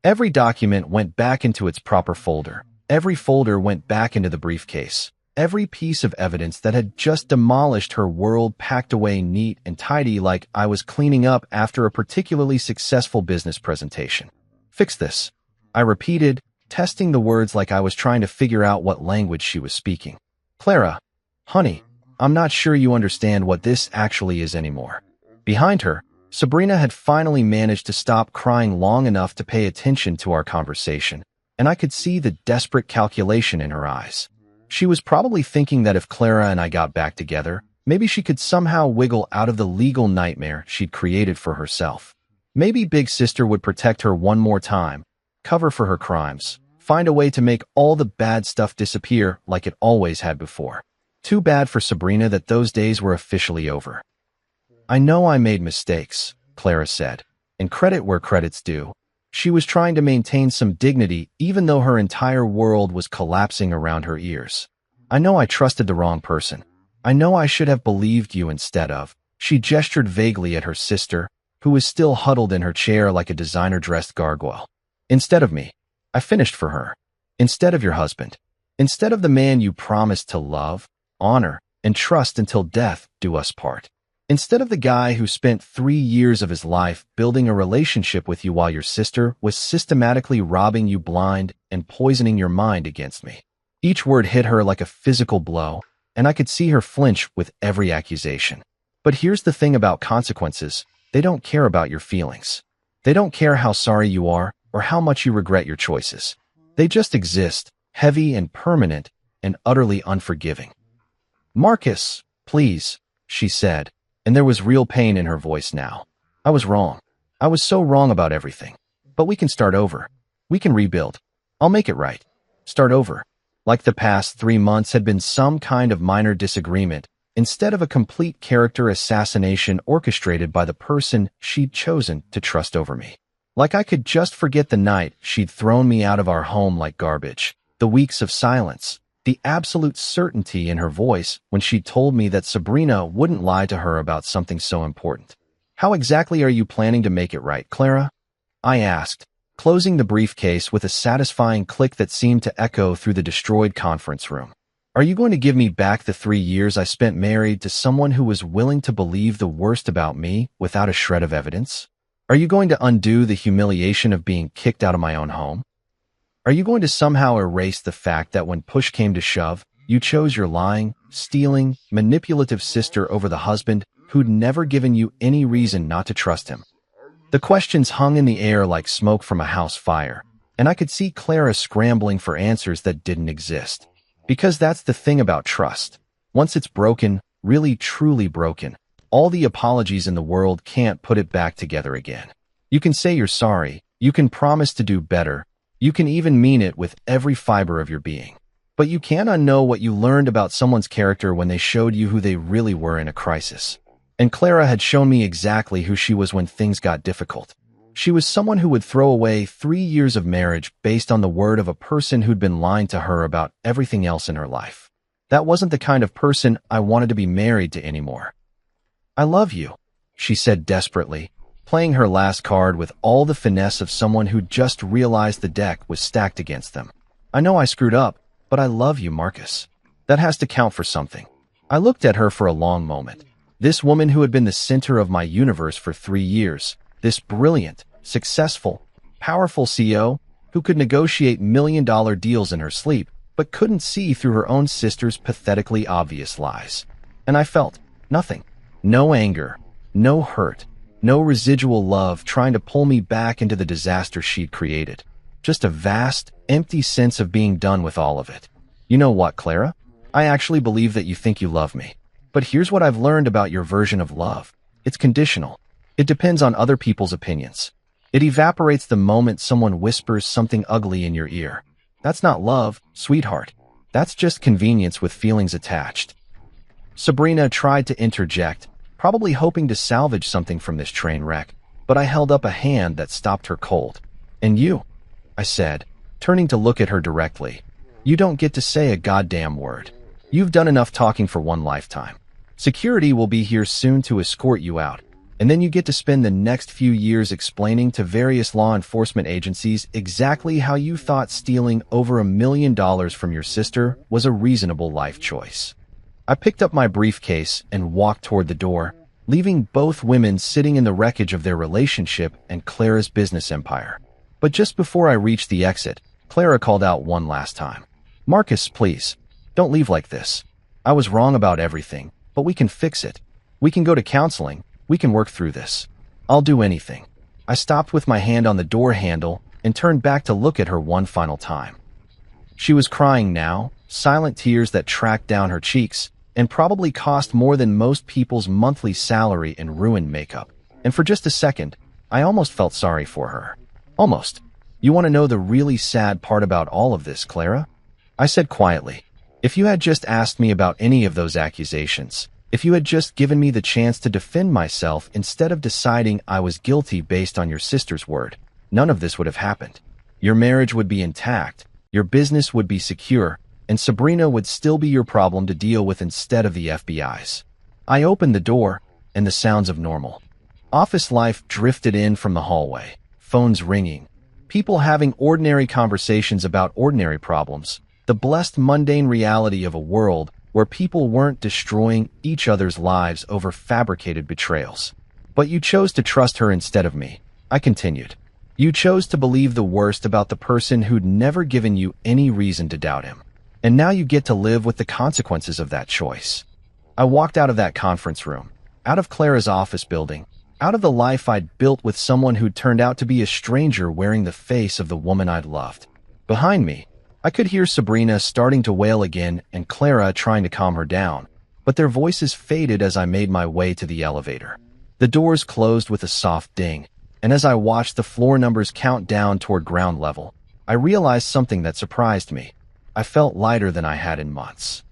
Every document went back into its proper folder. Every folder went back into the briefcase. Every piece of evidence that had just demolished her world packed away neat and tidy like I was cleaning up after a particularly successful business presentation. "Fix this," I repeated, testing the words like I was trying to figure out what language she was speaking. "Clara, honey, I'm not sure you understand what this actually is anymore." Behind her, Sabrina had finally managed to stop crying long enough to pay attention to our conversation, and I could see the desperate calculation in her eyes. She was probably thinking that if Clara and I got back together, maybe she could somehow wiggle out of the legal nightmare she'd created for herself. Maybe Big Sister would protect her one more time, cover for her crimes, find a way to make all the bad stuff disappear like it always had before. Too bad for Sabrina that those days were officially over. "I know I made mistakes," Clara said, and credit where credit's due. She was trying to maintain some dignity even though her entire world was collapsing around her ears. "I know I trusted the wrong person. I know I should have believed you instead of." She gestured vaguely at her sister, who was still huddled in her chair like a designer-dressed gargoyle. "Instead of me. I finished for her. Instead of your husband. Instead of the man you promised to love, honor, and trust until death do us part. Instead of the guy who spent 3 years of his life building a relationship with you while your sister was systematically robbing you blind and poisoning your mind against me." Each word hit her like a physical blow, and I could see her flinch with every accusation. But here's the thing about consequences. They don't care about your feelings. They don't care how sorry you are or how much you regret your choices. They just exist, heavy and permanent and utterly unforgiving. "Marcus, please," she said, and there was real pain in her voice now. "I was wrong. I was so wrong about everything. But we can start over. We can rebuild. I'll make it right. Start over." Like the past 3 months had been some kind of minor disagreement, instead of a complete character assassination orchestrated by the person she'd chosen to trust over me. Like I could just forget the night she'd thrown me out of our home like garbage, the weeks of silence, the absolute certainty in her voice when she told me that Sabrina wouldn't lie to her about something so important. "How exactly are you planning to make it right, Clara?" I asked, closing the briefcase with a satisfying click that seemed to echo through the destroyed conference room. "Are you going to give me back the 3 years I spent married to someone who was willing to believe the worst about me without a shred of evidence? Are you going to undo the humiliation of being kicked out of my own home? Are you going to somehow erase the fact that when push came to shove, you chose your lying, stealing, manipulative sister over the husband who'd never given you any reason not to trust him?" The questions hung in the air like smoke from a house fire, and I could see Clara scrambling for answers that didn't exist. Because that's the thing about trust. Once it's broken, really truly broken, all the apologies in the world can't put it back together again. You can say you're sorry, you can promise to do better, you can even mean it with every fiber of your being. But you can't unknow what you learned about someone's character when they showed you who they really were in a crisis. And Clara had shown me exactly who she was when things got difficult. She was someone who would throw away 3 years of marriage based on the word of a person who'd been lying to her about everything else in her life. That wasn't the kind of person I wanted to be married to anymore. "I love you," she said desperately, playing her last card with all the finesse of someone who just realized the deck was stacked against them. "I know I screwed up, but I love you, Marcus. That has to count for something." I looked at her for a long moment. This woman who had been the center of my universe for 3 years, this brilliant, successful, powerful CEO who could negotiate million-dollar deals in her sleep, but couldn't see through her own sister's pathetically obvious lies. And I felt nothing. No anger, no hurt, no residual love trying to pull me back into the disaster she'd created. Just a vast, empty sense of being done with all of it. "You know what, Clara? I actually believe that you think you love me. But here's what I've learned about your version of love. It's conditional. It depends on other people's opinions. It evaporates the moment someone whispers something ugly in your ear. That's not love, sweetheart. That's just convenience with feelings attached." Sabrina tried to interject, probably hoping to salvage something from this train wreck, but I held up a hand that stopped her cold. "And you," I said, turning to look at her directly. "You don't get to say a goddamn word. You've done enough talking for one lifetime. Security will be here soon to escort you out, and then you get to spend the next few years explaining to various law enforcement agencies exactly how you thought stealing over $1 million from your sister was a reasonable life choice." I picked up my briefcase and walked toward the door, leaving both women sitting in the wreckage of their relationship and Clara's business empire. But just before I reached the exit, Clara called out one last time. "Marcus, please, don't leave like this. I was wrong about everything, but we can fix it. We can go to counseling. We can work through this." I'll do anything. I stopped with my hand on the door handle and turned back to look at her one final time. She was crying now, silent tears that tracked down her cheeks, and probably cost more than most people's monthly salary in ruined makeup. And for just a second, I almost felt sorry for her. Almost. You want to know the really sad part about all of this, Clara? I said quietly, if you had just asked me about any of those accusations, if you had just given me the chance to defend myself instead of deciding I was guilty based on your sister's word, none of this would have happened. Your marriage would be intact, your business would be secure, and Sabrina would still be your problem to deal with instead of the FBI's. I opened the door, and the sounds of normal office life drifted in from the hallway, phones ringing, people having ordinary conversations about ordinary problems, the blessed mundane reality of a world where people weren't destroying each other's lives over fabricated betrayals. But you chose to trust her instead of me, I continued. You chose to believe the worst about the person who'd never given you any reason to doubt him. And now you get to live with the consequences of that choice. I walked out of that conference room, out of Clara's office building, out of the life I'd built with someone who'd turned out to be a stranger wearing the face of the woman I'd loved. Behind me, I could hear Sabrina starting to wail again and Clara trying to calm her down, but their voices faded as I made my way to the elevator. The doors closed with a soft ding, and as I watched the floor numbers count down toward ground level, I realized something that surprised me. I felt lighter than I had in months.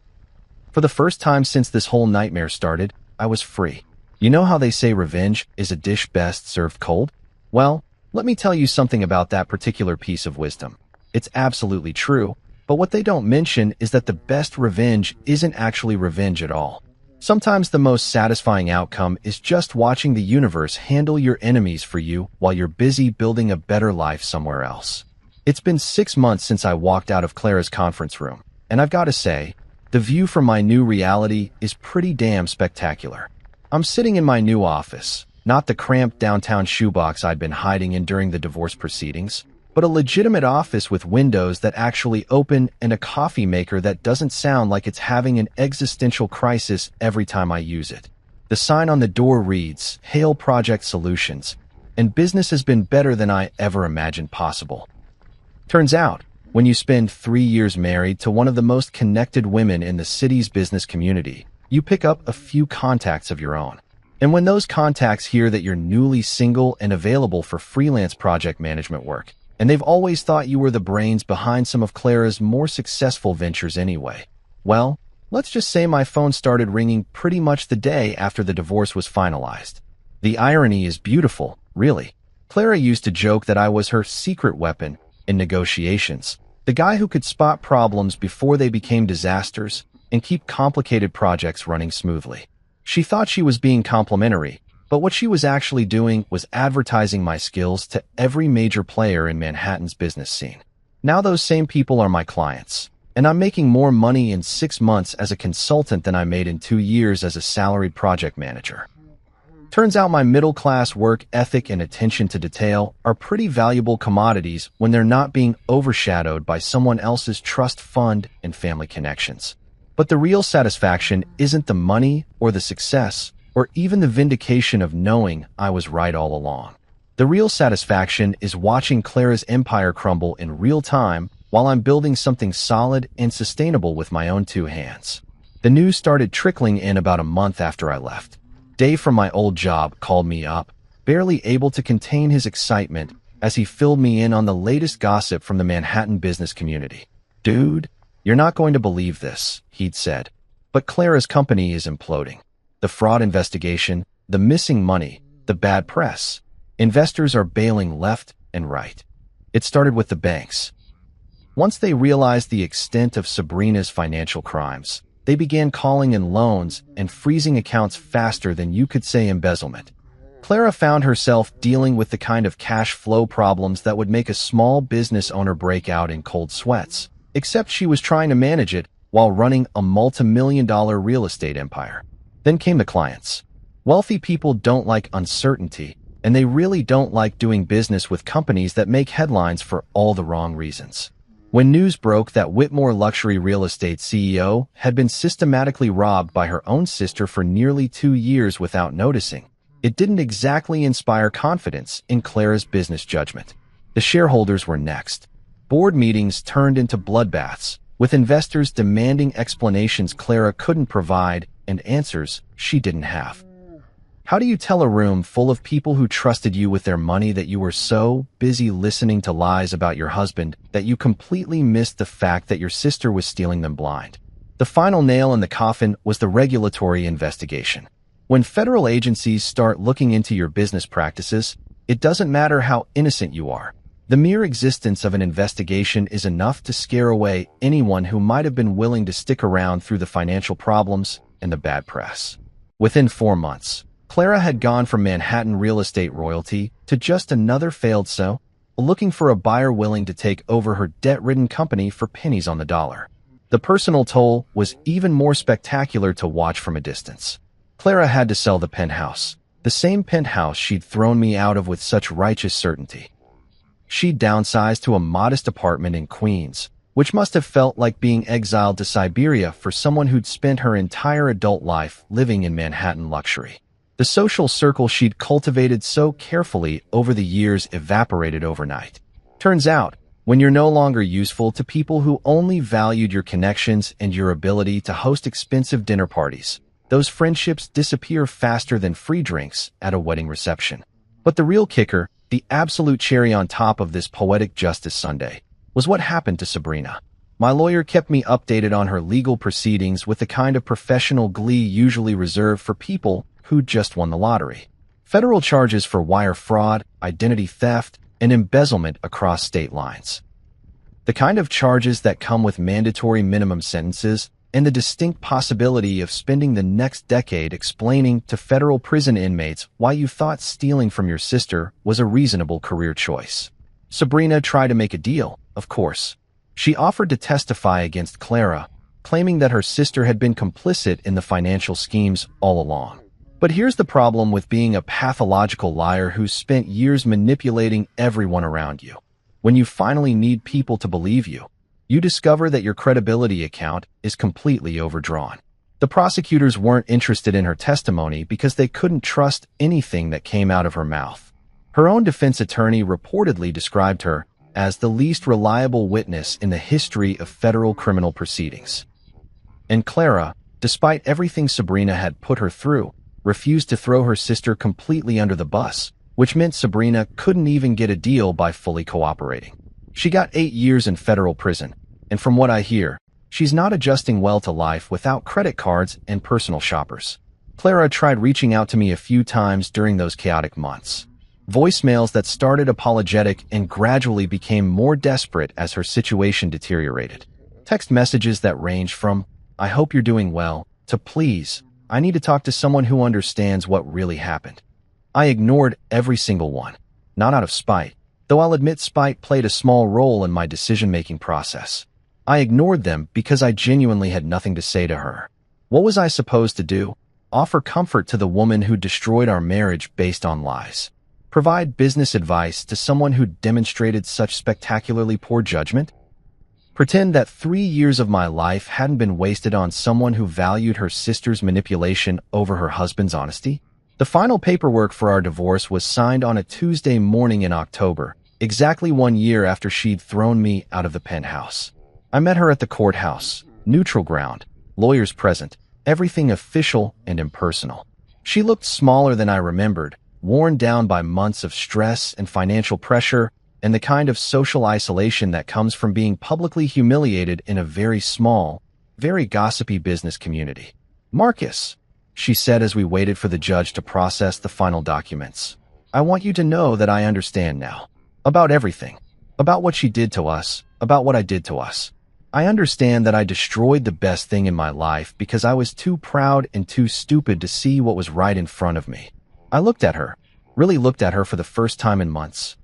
For the first time since this whole nightmare started, I was free. You know how they say revenge is a dish best served cold? Well, let me tell you something about that particular piece of wisdom. It's absolutely true, but what they don't mention is that the best revenge isn't actually revenge at all. Sometimes the most satisfying outcome is just watching the universe handle your enemies for you while you're busy building a better life somewhere else. It's been 6 months since I walked out of Clara's conference room, and I've got to say, the view from my new reality is pretty damn spectacular. I'm sitting in my new office, not the cramped downtown shoebox I'd been hiding in during the divorce proceedings, but a legitimate office with windows that actually open and a coffee maker that doesn't sound like it's having an existential crisis every time I use it. The sign on the door reads, Hail Project Solutions, and business has been better than I ever imagined possible. Turns out, when you spend 3 years married to one of the most connected women in the city's business community, you pick up a few contacts of your own. And when those contacts hear that you're newly single and available for freelance project management work, and they've always thought you were the brains behind some of Clara's more successful ventures anyway, well, let's just say my phone started ringing pretty much the day after the divorce was finalized. The irony is beautiful, really. Clara used to joke that I was her secret weapon in negotiations, the guy who could spot problems before they became disasters and keep complicated projects running smoothly. She thought she was being complimentary, but what she was actually doing was advertising my skills to every major player in Manhattan's business scene. Now those same people are my clients, and I'm making more money in 6 months as a consultant than I made in 2 years as a salaried project manager. Turns out my middle-class work ethic and attention to detail are pretty valuable commodities when they're not being overshadowed by someone else's trust fund and family connections. But the real satisfaction isn't the money or the success, or even the vindication of knowing I was right all along. The real satisfaction is watching Clara's empire crumble in real time while I'm building something solid and sustainable with my own 2 hands. The news started trickling in about a month after I left. Dave from my old job called me up, barely able to contain his excitement as he filled me in on the latest gossip from the Manhattan business community. Dude, you're not going to believe this, he'd said, but Clara's company is imploding. The fraud investigation, the missing money, the bad press. Investors are bailing left and right. It started with the banks. Once they realized the extent of Sabrina's financial crimes, they began calling in loans and freezing accounts faster than you could say embezzlement. Clara found herself dealing with the kind of cash flow problems that would make a small business owner break out in cold sweats, except she was trying to manage it while running a multi-million-dollar real estate empire. Then came the clients. Wealthy people don't like uncertainty, and they really don't like doing business with companies that make headlines for all the wrong reasons. When news broke that Whitmore Luxury Real Estate CEO had been systematically robbed by her own sister for nearly 2 years without noticing, It didn't exactly inspire confidence in Clara's business judgment. The shareholders were next. Board meetings turned into bloodbaths, with investors demanding explanations Clara couldn't provide and answers she didn't have. How do you tell a room full of people who trusted you with their money that you were so busy listening to lies about your husband that you completely missed the fact that your sister was stealing them blind? The final nail in the coffin was the regulatory investigation. When federal agencies start looking into your business practices, it doesn't matter how innocent you are. The mere existence of an investigation is enough to scare away anyone who might have been willing to stick around through the financial problems and the bad press. Within 4 months, Clara had gone from Manhattan real estate royalty to just another failed SO, looking for a buyer willing to take over her debt-ridden company for pennies on the dollar. The personal toll was even more spectacular to watch from a distance. Clara had to sell the penthouse, the same penthouse she'd thrown me out of with such righteous certainty. She'd downsized to a modest apartment in Queens, which must have felt like being exiled to Siberia for someone who'd spent her entire adult life living in Manhattan luxury. The social circle she'd cultivated so carefully over the years evaporated overnight. Turns out, when you're no longer useful to people who only valued your connections and your ability to host expensive dinner parties, those friendships disappear faster than free drinks at a wedding reception. But the real kicker, the absolute cherry on top of this poetic justice Sunday, was what happened to Sabrina. My lawyer kept me updated on her legal proceedings with the kind of professional glee usually reserved for people who just won the lottery. Federal charges for wire fraud, identity theft, and embezzlement across state lines. The kind of charges that come with mandatory minimum sentences and the distinct possibility of spending the next decade explaining to federal prison inmates why you thought stealing from your sister was a reasonable career choice. Sabrina tried to make a deal, of course. She offered to testify against Clara, claiming that her sister had been complicit in the financial schemes all along. But here's the problem with being a pathological liar who's spent years manipulating everyone around you. When you finally need people to believe you, you discover that your credibility account is completely overdrawn. The prosecutors weren't interested in her testimony because they couldn't trust anything that came out of her mouth. Her own defense attorney reportedly described her as the least reliable witness in the history of federal criminal proceedings. And Clara, despite everything Sabrina had put her through, refused to throw her sister completely under the bus, which meant Sabrina couldn't even get a deal by fully cooperating. She got 8 years in federal prison, and from what I hear, she's not adjusting well to life without credit cards and personal shoppers. Clara tried reaching out to me a few times during those chaotic months. Voicemails that started apologetic and gradually became more desperate as her situation deteriorated. Text messages that ranged from, "I hope you're doing well," to "Please, I need to talk to someone who understands what really happened." I ignored every single one, not out of spite, though I'll admit spite played a small role in my decision-making process. I ignored them because I genuinely had nothing to say to her. What was I supposed to do? Offer comfort to the woman who destroyed our marriage based on lies? Provide business advice to someone who demonstrated such spectacularly poor judgment? Pretend that 3 years of my life hadn't been wasted on someone who valued her sister's manipulation over her husband's honesty? The final paperwork for our divorce was signed on a Tuesday morning in October, exactly 1 year after she'd thrown me out of the penthouse. I met her at the courthouse, neutral ground, lawyers present, everything official and impersonal. She looked smaller than I remembered, worn down by months of stress and financial pressure, and the kind of social isolation that comes from being publicly humiliated in a very small, very gossipy business community. "Marcus," she said as we waited for the judge to process the final documents, "I want you to know that I understand now. About everything. About what she did to us. About what I did to us. I understand that I destroyed the best thing in my life because I was too proud and too stupid to see what was right in front of me." I looked at her, really looked at her for the first time in months,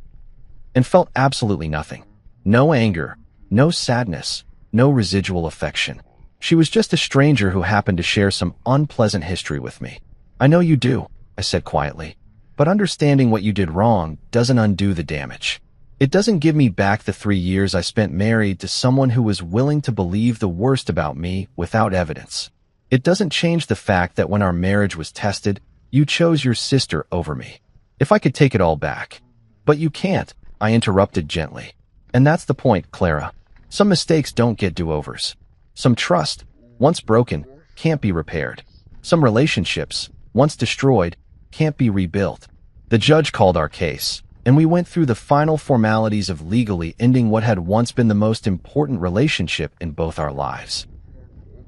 and felt absolutely nothing. No anger, no sadness, no residual affection. She was just a stranger who happened to share some unpleasant history with me. "I know you do," I said quietly, "but understanding what you did wrong doesn't undo the damage. It doesn't give me back the 3 years I spent married to someone who was willing to believe the worst about me without evidence. It doesn't change the fact that when our marriage was tested, You chose your sister over me. If I could take it all back. But you can't, I interrupted gently. And that's the point, Clara. Some mistakes don't get do-overs. Some trust, once broken, can't be repaired. Some relationships, once destroyed, can't be rebuilt. The judge called our case, and we went through the final formalities of legally ending what had once been the most important relationship in both our lives.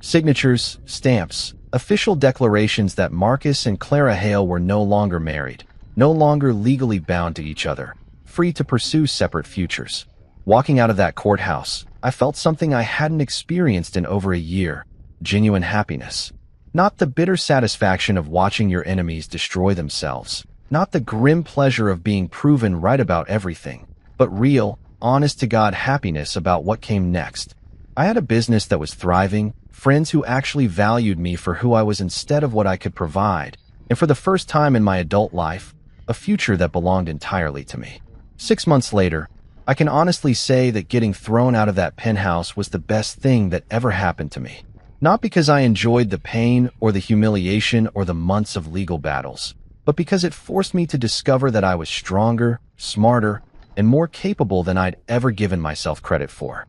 Signatures, stamps, official declarations that Marcus and Clara Hale were no longer married, no longer legally bound to each other, free to pursue separate futures. Walking out of that courthouse, I felt something I hadn't experienced in over a year, genuine happiness. Not the bitter satisfaction of watching your enemies destroy themselves, not the grim pleasure of being proven right about everything, but real, honest-to-God happiness about what came next. I had a business that was thriving, friends who actually valued me for who I was instead of what I could provide, and for the first time in my adult life, a future that belonged entirely to me. 6 months later, I can honestly say that getting thrown out of that penthouse was the best thing that ever happened to me. Not because I enjoyed the pain or the humiliation or the months of legal battles, but because it forced me to discover that I was stronger, smarter, and more capable than I'd ever given myself credit for.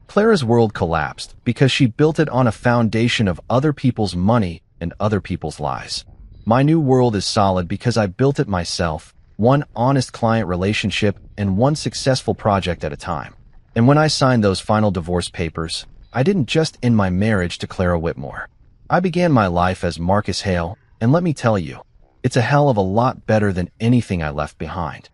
Clara's world collapsed because she built it on a foundation of other people's money and other people's lies. My new world is solid because I built it myself, one honest client relationship and one successful project at a time. And when I signed those final divorce papers, I didn't just end my marriage to Clara Whitmore. I began my life as Marcus Hale, and let me tell you, it's a hell of a lot better than anything I left behind.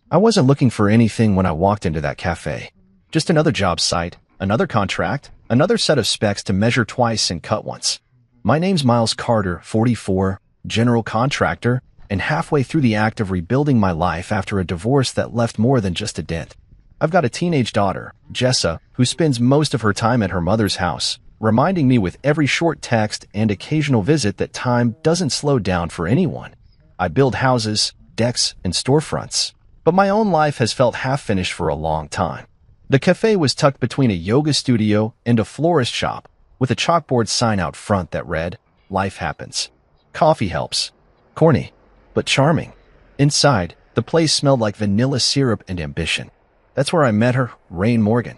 I wasn't looking for anything when I walked into that cafe. Just another job site, another contract, another set of specs to measure twice and cut once. My name's Miles Carter, 44, general contractor, and halfway through the act of rebuilding my life after a divorce that left more than just a dent. I've got a teenage daughter, Jessa, who spends most of her time at her mother's house, reminding me with every short text and occasional visit that time doesn't slow down for anyone. I build houses, decks, and storefronts, but my own life has felt half-finished for a long time. The cafe was tucked between a yoga studio and a florist shop, with a chalkboard sign out front that read, "Life happens. Coffee helps." Corny, but charming. Inside, the place smelled like vanilla syrup and ambition. That's where I met her, Rain Morgan.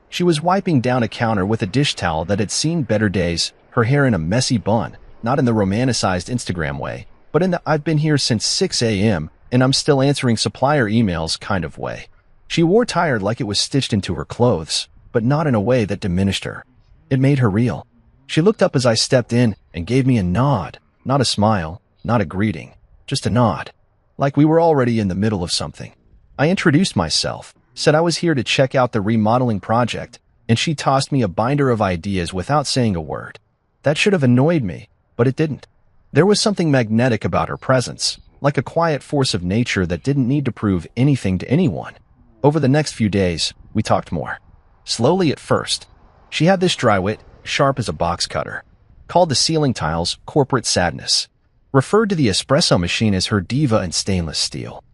She was wiping down a counter with a dish towel that had seen better days, her hair in a messy bun, not in the romanticized Instagram way, but in the "I've been here since 6 a.m. and I'm still answering supplier emails" kind of way. She wore tired like it was stitched into her clothes, but not in a way that diminished her. It made her real. She looked up as I stepped in and gave me a nod, not a smile, not a greeting, just a nod, like we were already in the middle of something. I introduced myself, said I was here to check out the remodeling project, and she tossed me a binder of ideas without saying a word. That should have annoyed me, but it didn't. There was something magnetic about her presence, like a quiet force of nature that didn't need to prove anything to anyone. Over the next few days, we talked more. Slowly at first. She had this dry wit, sharp as a box cutter. Called the ceiling tiles corporate sadness. Referred to the espresso machine as her diva and stainless steel.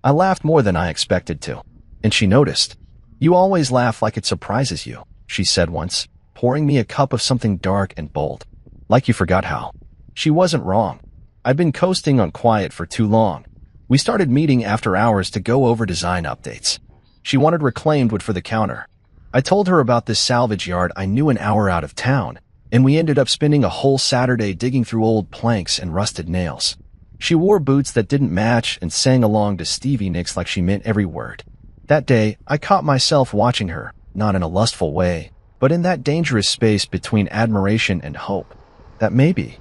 I laughed more than I expected to, and she noticed. "You always laugh like it surprises you," she said once, pouring me a cup of something dark and bold. Like you forgot how. She wasn't wrong. I'd been coasting on quiet for too long. We started meeting after hours to go over design updates. She wanted reclaimed wood for the counter. I told her about this salvage yard I knew an hour out of town, and we ended up spending a whole Saturday digging through old planks and rusted nails. She wore boots that didn't match and sang along to Stevie Nicks like she meant every word. That day, I caught myself watching her, not in a lustful way, but in that dangerous space between admiration and hope. That maybe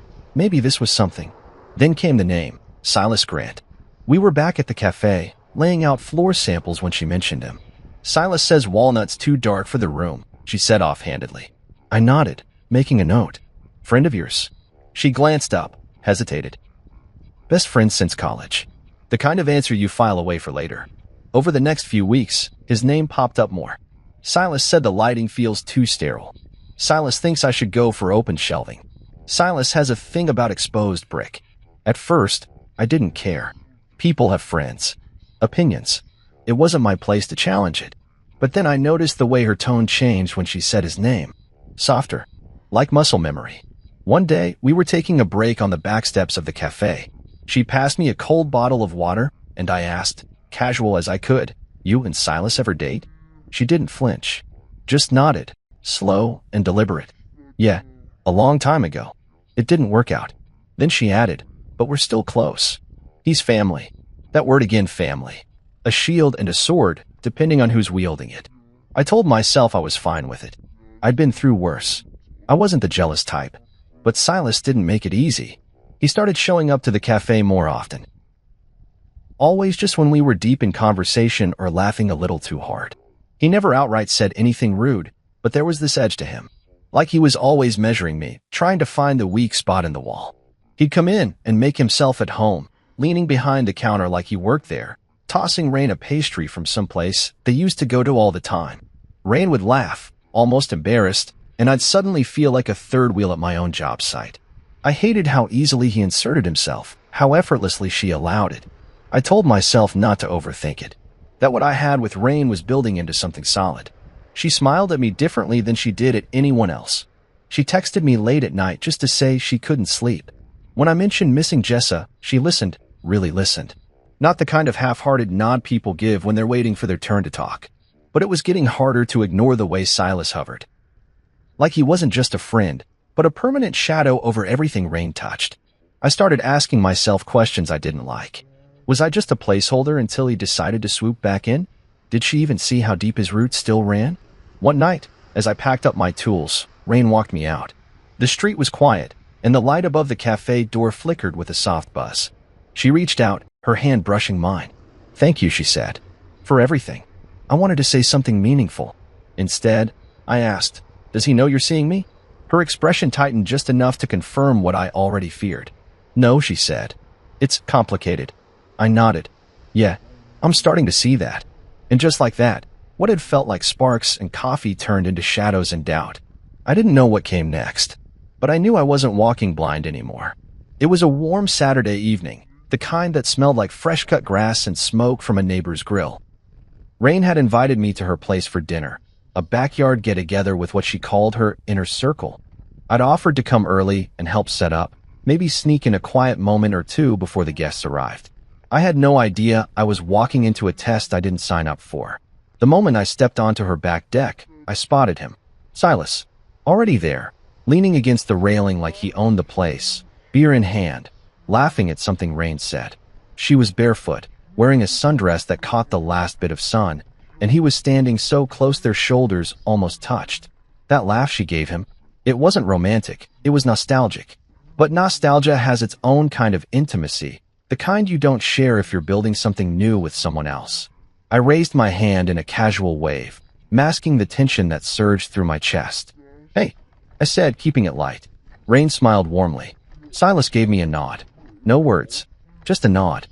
this was something. Then came the name, Silas Grant. We were back at the cafe, laying out floor samples when she mentioned him. "Silas says walnut's too dark for the room," she said offhandedly. I nodded, making a note. "Friend of yours?" She glanced up, hesitated. "Best friend since college." The kind of answer you file away for later. Over the next few weeks, his name popped up more. "Silas said the lighting feels too sterile. Silas thinks I should go for open shelving. Silas has a thing about exposed brick." At first, I didn't care. People have friends. Opinions. It wasn't my place to challenge it. But then I noticed the way her tone changed when she said his name. Softer. Like muscle memory. One day, we were taking a break on the back steps of the cafe. She passed me a cold bottle of water, and I asked, casual as I could, "You and Silas ever date?" She didn't flinch, just nodded, slow and deliberate. "Yeah, a long time ago. It didn't work out." Then she added, "But we're still close. He's family." That word again, family. A shield and a sword, depending on who's wielding it. I told myself I was fine with it. I'd been through worse. I wasn't the jealous type. But Silas didn't make it easy. He started showing up to the cafe more often. Always just when we were deep in conversation or laughing a little too hard. He never outright said anything rude, but there was this edge to him. Like he was always measuring me, trying to find the weak spot in the wall. He'd come in and make himself at home, leaning behind the counter like he worked there, tossing Rain a pastry from someplace they used to go to all the time. Rain would laugh, almost embarrassed, and I'd suddenly feel like a third wheel at my own job site. I hated how easily he inserted himself, how effortlessly she allowed it. I told myself not to overthink it, that what I had with Rain was building into something solid. She smiled at me differently than she did at anyone else. She texted me late at night just to say she couldn't sleep. When I mentioned missing Jessa, she listened, really listened. Not the kind of half-hearted nod people give when they're waiting for their turn to talk. But it was getting harder to ignore the way Silas hovered. Like he wasn't just a friend, but a permanent shadow over everything Rain touched. I started asking myself questions I didn't like. Was I just a placeholder until he decided to swoop back in? Did she even see how deep his roots still ran? One night, as I packed up my tools, Rain walked me out. The street was quiet, and the light above the cafe door flickered with a soft buzz. She reached out, her hand brushing mine. "Thank you," she said. "For everything." I wanted to say something meaningful. Instead, I asked, "Does he know you're seeing me?" Her expression tightened just enough to confirm what I already feared. "No," she said. "It's complicated." I nodded. "Yeah, I'm starting to see that." And just like that, what had felt like sparks and coffee turned into shadows and doubt. I didn't know what came next, but I knew I wasn't walking blind anymore. It was a warm Saturday evening, the kind that smelled like fresh-cut grass and smoke from a neighbor's grill. Rain had invited me to her place for dinner, a backyard get-together with what she called her inner circle. I'd offered to come early and help set up, maybe sneak in a quiet moment or two before the guests arrived. I had no idea I was walking into a test I didn't sign up for. The moment I stepped onto her back deck, I spotted him. Silas, already there, leaning against the railing like he owned the place, beer in hand, laughing at something Rain said. She was barefoot, wearing a sundress that caught the last bit of sun, and he was standing so close their shoulders almost touched. That laugh she gave him, it wasn't romantic, it was nostalgic. But nostalgia has its own kind of intimacy, the kind you don't share if you're building something new with someone else. I raised my hand in a casual wave, masking the tension that surged through my chest. "Hey," I said, keeping it light. Rain smiled warmly. Silas gave me a nod. No words, just a nod.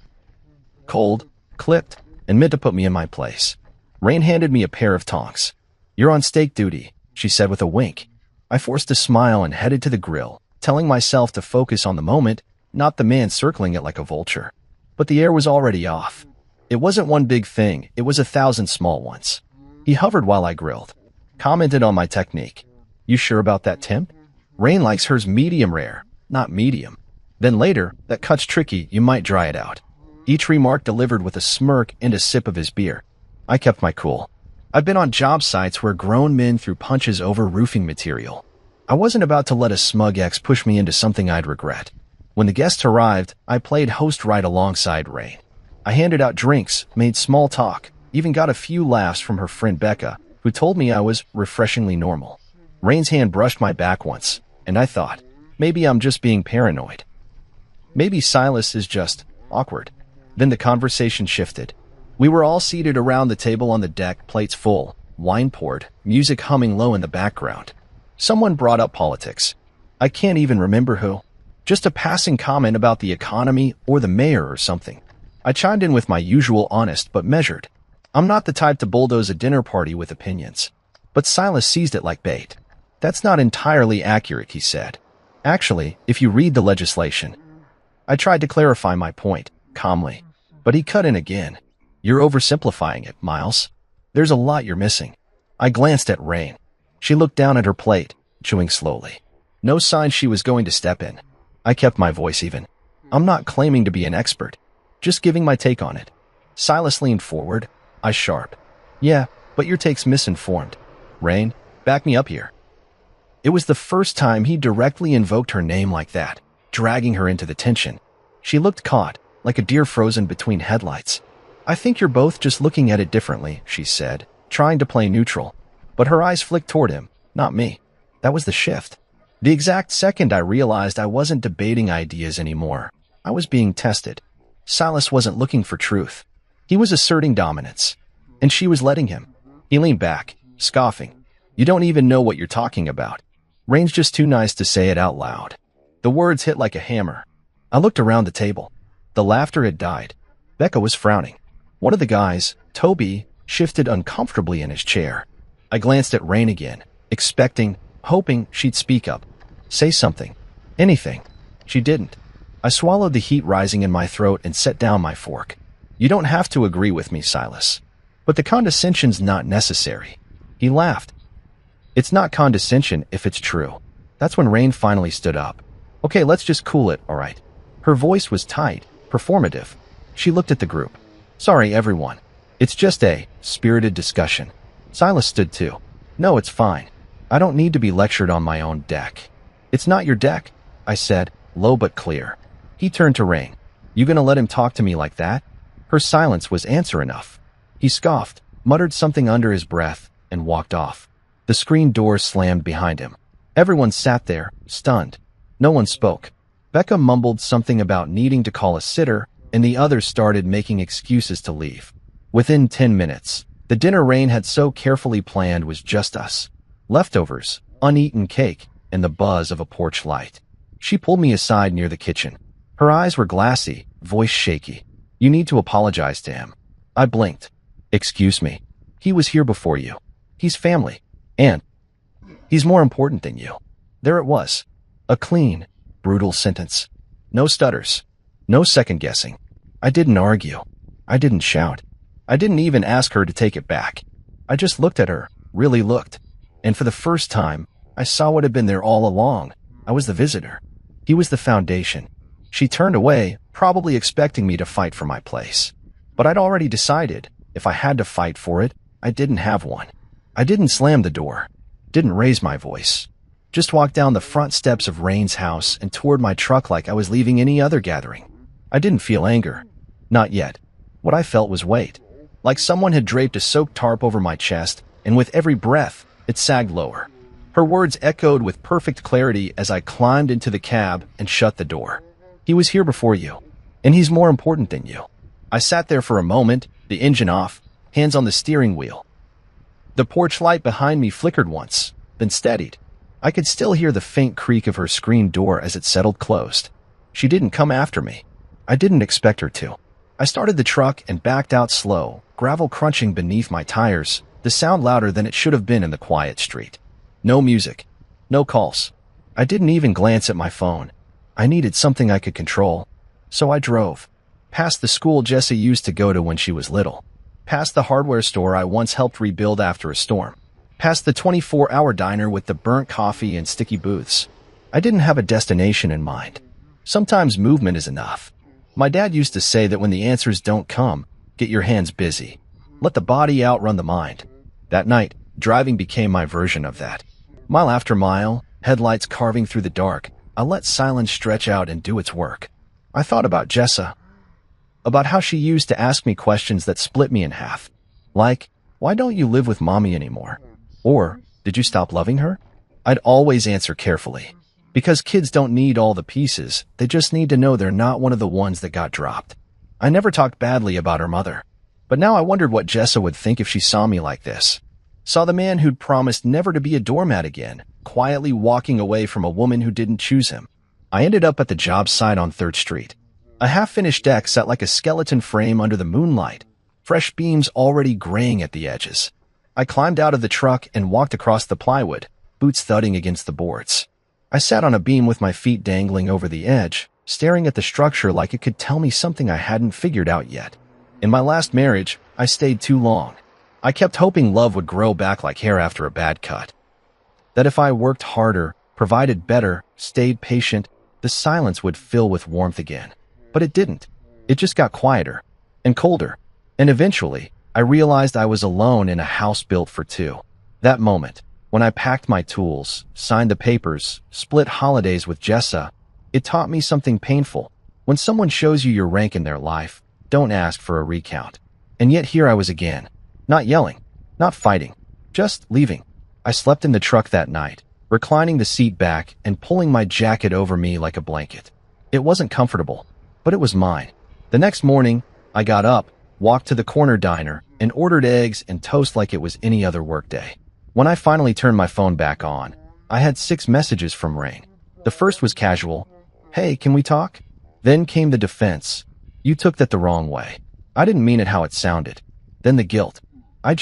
Cold, clipped, and meant to put me in my place. Rain handed me a pair of tongs. "You're on steak duty," she said with a wink. I forced a smile and headed to the grill, telling myself to focus on the moment, not the man circling it like a vulture. But the air was already off. It wasn't one big thing, it was 1,000 small ones. He hovered while I grilled, commented on my technique. "You sure about that temp? Rain likes hers medium rare, not medium." Then later, "That cut's tricky, you might dry it out." Each remark delivered with a smirk and a sip of his beer. I kept my cool. I've been on job sites where grown men threw punches over roofing material. I wasn't about to let a smug ex push me into something I'd regret. When the guests arrived, I played host right alongside Rain. I handed out drinks, made small talk, even got a few laughs from her friend Becca, who told me I was refreshingly normal. Rain's hand brushed my back once, and I thought, maybe I'm just being paranoid. Maybe Silas is just awkward. Then the conversation shifted. We were all seated around the table on the deck, plates full, wine poured, music humming low in the background. Someone brought up politics. I can't even remember who. Just a passing comment about the economy or the mayor or something. I chimed in with my usual honest but measured. I'm not the type to bulldoze a dinner party with opinions. But Silas seized it like bait. "That's not entirely accurate," he said. "Actually, if you read the legislation." I tried to clarify my point, calmly. But he cut in again. "You're oversimplifying it, Miles. There's a lot you're missing." I glanced at Rain. She looked down at her plate, chewing slowly. No sign she was going to step in. I kept my voice even. I'm not claiming to be an expert, just giving my take on it. Silas leaned forward, eyes sharp. Yeah, but your take's misinformed. Rain, back me up here. It was the first time he directly invoked her name like that, dragging her into the tension. She looked caught, like a deer frozen between headlights. I think you're both just looking at it differently, she said, trying to play neutral. But her eyes flicked toward him, not me. That was the shift. The exact second I realized I wasn't debating ideas anymore. I was being tested. Silas wasn't looking for truth. He was asserting dominance. And she was letting him. He leaned back, scoffing. You don't even know what you're talking about. Rain's just too nice to say it out loud. The words hit like a hammer. I looked around the table. The laughter had died. Becca was frowning. One of the guys, Toby, shifted uncomfortably in his chair. I glanced at Rain again, expecting, hoping she'd speak up. Say something. Anything. She didn't. I swallowed the heat rising in my throat and set down my fork. You don't have to agree with me, Silas. But the condescension's not necessary. He laughed. It's not condescension if it's true. That's when Rain finally stood up. Okay, let's just cool it, all right? Her voice was tight, performative. She looked at the group. Sorry, everyone. It's just a spirited discussion. Silas stood too. No, it's fine. I don't need to be lectured on my own deck. It's not your deck, I said, low but clear. He turned to Rain. You gonna let him talk to me like that? Her silence was answer enough. He scoffed, muttered something under his breath, and walked off. The screen door slammed behind him. Everyone sat there, stunned. No one spoke. Becca mumbled something about needing to call a sitter, and the others started making excuses to leave. Within 10 minutes, the dinner Rain had so carefully planned was just us. Leftovers, uneaten cake, and the buzz of a porch light. She pulled me aside near the kitchen. Her eyes were glassy, voice shaky. You need to apologize to him. I blinked. Excuse me. He was here before you. He's family. And he's more important than you. There it was. A clean, brutal sentence. No stutters. No second guessing. I didn't argue. I didn't shout. I didn't even ask her to take it back. I just looked at her, really looked. And for the first time, I saw what had been there all along. I was the visitor. He was the foundation. She turned away, probably expecting me to fight for my place. But I'd already decided, if I had to fight for it, I didn't have one. I didn't slam the door. Didn't raise my voice. Just walked down the front steps of Rain's house and toward my truck like I was leaving any other gathering. I didn't feel anger. Not yet. What I felt was weight. Like someone had draped a soaked tarp over my chest, and with every breath, it sagged lower. Her words echoed with perfect clarity as I climbed into the cab and shut the door. He was here before you, and he's more important than you. I sat there for a moment, the engine off, hands on the steering wheel. The porch light behind me flickered once, then steadied. I could still hear the faint creak of her screen door as it settled closed. She didn't come after me. I didn't expect her to. I started the truck and backed out slow, gravel crunching beneath my tires, the sound louder than it should have been in the quiet street. No music. No calls. I didn't even glance at my phone. I needed something I could control. So I drove. Past the school Jessie used to go to when she was little. Past the hardware store I once helped rebuild after a storm. Past the 24-hour diner with the burnt coffee and sticky booths. I didn't have a destination in mind. Sometimes movement is enough. My dad used to say that when the answers don't come, get your hands busy. Let the body outrun the mind. That night, driving became my version of that. Mile after mile, headlights carving through the dark, I let silence stretch out and do its work. I thought about Jessa. About how she used to ask me questions that split me in half. Like, why don't you live with mommy anymore? Or, did you stop loving her? I'd always answer carefully. Because kids don't need all the pieces, they just need to know they're not one of the ones that got dropped. I never talked badly about her mother. But now I wondered what Jessa would think if she saw me like this. Saw the man who'd promised never to be a doormat again, quietly walking away from a woman who didn't choose him. I ended up at the job site on 3rd Street. A half-finished deck sat like a skeleton frame under the moonlight, fresh beams already graying at the edges. I climbed out of the truck and walked across the plywood, boots thudding against the boards. I sat on a beam with my feet dangling over the edge, staring at the structure like it could tell me something I hadn't figured out yet. In my last marriage, I stayed too long. I kept hoping love would grow back like hair after a bad cut. That if I worked harder, provided better, stayed patient, the silence would fill with warmth again. But it didn't. It just got quieter and colder. And eventually, I realized I was alone in a house built for two. That moment, when I packed my tools, signed the papers, split holidays with Jessa, it taught me something painful. When someone shows you your rank in their life, don't ask for a recount. And yet here I was again. Not yelling, not fighting, just leaving. I slept in the truck that night, reclining the seat back and pulling my jacket over me like a blanket. It wasn't comfortable, but it was mine. The next morning, I got up, walked to the corner diner, and ordered eggs and toast like it was any other workday. When I finally turned my phone back on, I had 6 messages from Rain. The first was casual. Hey, can we talk? Then came the defense. You took that the wrong way. I didn't mean it how it sounded. Then the guilt. I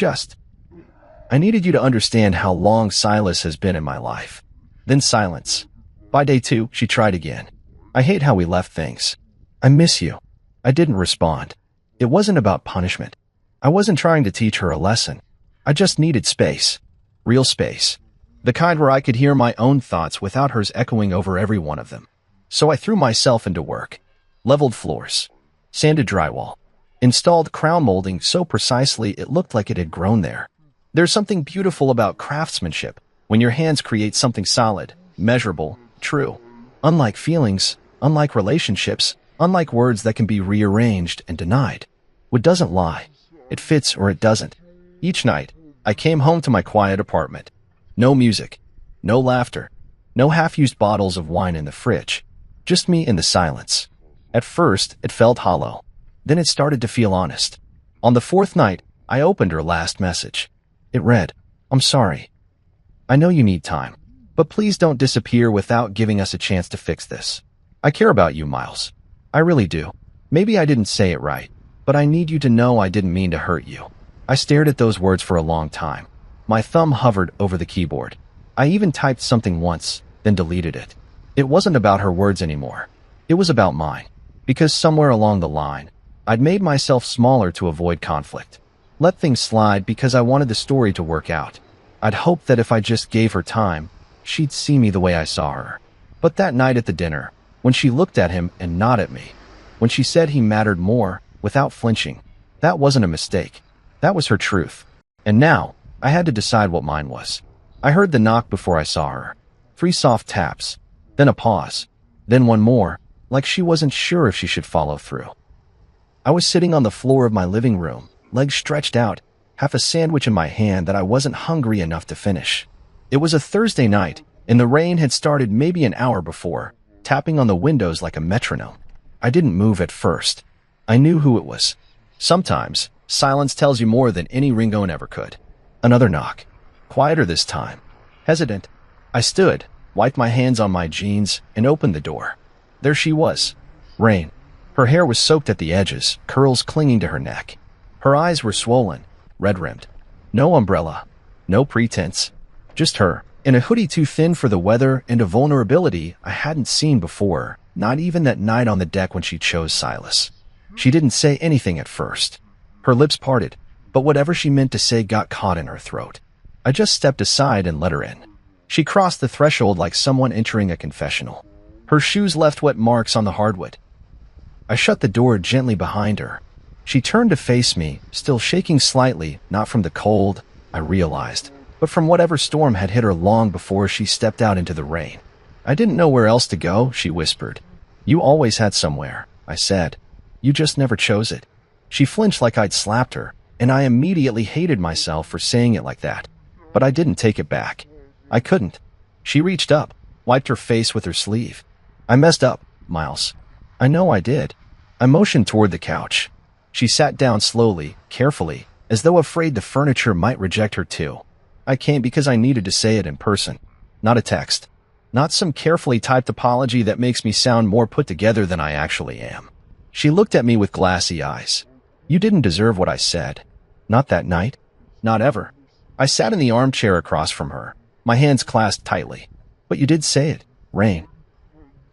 needed you to understand how long Silas has been in my life. Then silence. By day 2, she tried again. I hate how we left things. I miss you. I didn't respond. It wasn't about punishment. I wasn't trying to teach her a lesson. I just needed space. Real space. The kind where I could hear my own thoughts without hers echoing over every one of them. So I threw myself into work. Leveled floors. Sanded drywall. Installed crown molding so precisely it looked like it had grown there. There's something beautiful about craftsmanship when your hands create something solid, measurable, true. Unlike feelings, unlike relationships, unlike words that can be rearranged and denied. Wood doesn't lie. It fits or it doesn't. Each night, I came home to my quiet apartment. No music, no laughter, no half-used bottles of wine in the fridge. Just me in the silence. At first, it felt hollow. Then it started to feel honest. On the 4th night, I opened her last message. It read, I'm sorry. I know you need time, but please don't disappear without giving us a chance to fix this. I care about you, Miles. I really do. Maybe I didn't say it right, but I need you to know I didn't mean to hurt you. I stared at those words for a long time. My thumb hovered over the keyboard. I even typed something once, then deleted it. It wasn't about her words anymore. It was about mine. Because somewhere along the line, I'd made myself smaller to avoid conflict. Let things slide because I wanted the story to work out. I'd hoped that if I just gave her time, she'd see me the way I saw her. But that night at the dinner, when she looked at him and not at me, when she said he mattered more, without flinching, that wasn't a mistake. That was her truth. And now, I had to decide what mine was. I heard the knock before I saw her. 3 soft taps. Then a pause. Then one more, like she wasn't sure if she should follow through. I was sitting on the floor of my living room, legs stretched out, half a sandwich in my hand that I wasn't hungry enough to finish. It was a Thursday night, and the rain had started maybe an hour before, tapping on the windows like a metronome. I didn't move at first. I knew who it was. Sometimes, silence tells you more than any ringtone ever could. Another knock. Quieter this time. Hesitant. I stood, wiped my hands on my jeans, and opened the door. There she was. Rain. Her hair was soaked at the edges, curls clinging to her neck. Her eyes were swollen, red-rimmed. No umbrella. No pretense. Just her, in a hoodie too thin for the weather and a vulnerability I hadn't seen before, not even that night on the deck when she chose Silas. She didn't say anything at first. Her lips parted, but whatever she meant to say got caught in her throat. I just stepped aside and let her in. She crossed the threshold like someone entering a confessional. Her shoes left wet marks on the hardwood. I shut the door gently behind her. She turned to face me, still shaking slightly, not from the cold, I realized, but from whatever storm had hit her long before she stepped out into the rain. I didn't know where else to go, she whispered. You always had somewhere, I said. You just never chose it. She flinched like I'd slapped her, and I immediately hated myself for saying it like that. But I didn't take it back. I couldn't. She reached up, wiped her face with her sleeve. I messed up, Miles. I know I did. I motioned toward the couch. She sat down slowly, carefully, as though afraid the furniture might reject her too. I came because I needed to say it in person, not a text. Not some carefully typed apology that makes me sound more put together than I actually am. She looked at me with glassy eyes. You didn't deserve what I said. Not that night. Not ever. I sat in the armchair across from her, my hands clasped tightly. But you did say it, Rain.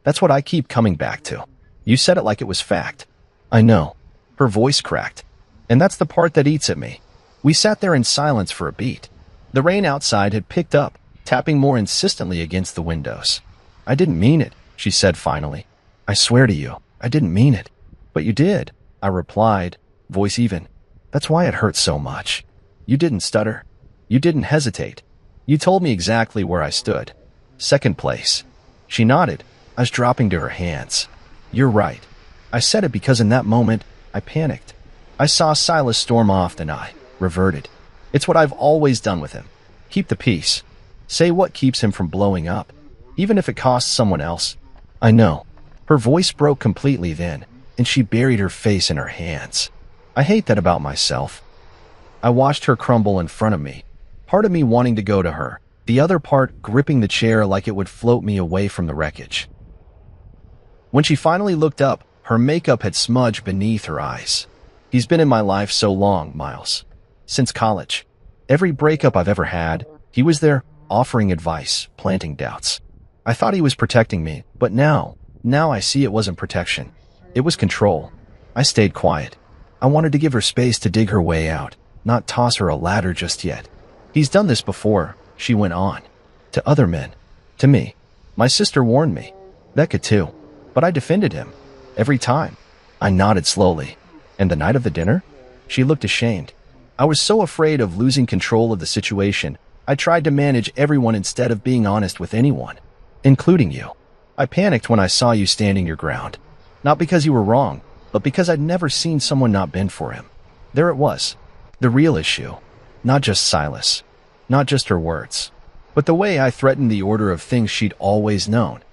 That's what I keep coming back to. You said it like it was fact. I know. Her voice cracked. And that's the part that eats at me. We sat there in silence for a beat. The rain outside had picked up, tapping more insistently against the windows. I didn't mean it, she said finally. I swear to you, I didn't mean it. But you did, I replied, voice even. That's why it hurts so much. You didn't stutter. You didn't hesitate. You told me exactly where I stood. Second place. She nodded. I was dropping to her hands. You're right. I said it because in that moment, I panicked. I saw Silas storm off and I reverted. It's what I've always done with him. Keep the peace. Say what keeps him from blowing up, even if it costs someone else. I know. Her voice broke completely then, and she buried her face in her hands. I hate that about myself. I watched her crumble in front of me, part of me wanting to go to her, the other part gripping the chair like it would float me away from the wreckage. When she finally looked up, her makeup had smudged beneath her eyes. He's been in my life so long, Miles. Since college. Every breakup I've ever had, he was there, offering advice, planting doubts. I thought he was protecting me, but now I see it wasn't protection. It was control. I stayed quiet. I wanted to give her space to dig her way out, not toss her a ladder just yet. He's done this before, she went on. To other men. To me. My sister warned me. Becca too. But I defended him. Every time. I nodded slowly. And the night of the dinner? She looked ashamed. I was so afraid of losing control of the situation, I tried to manage everyone instead of being honest with anyone, including you. I panicked when I saw you standing your ground. Not because you were wrong, but because I'd never seen someone not bend for him. There it was. The real issue. Not just Silas. Not just her words. But the way I threatened the order of things she'd always known.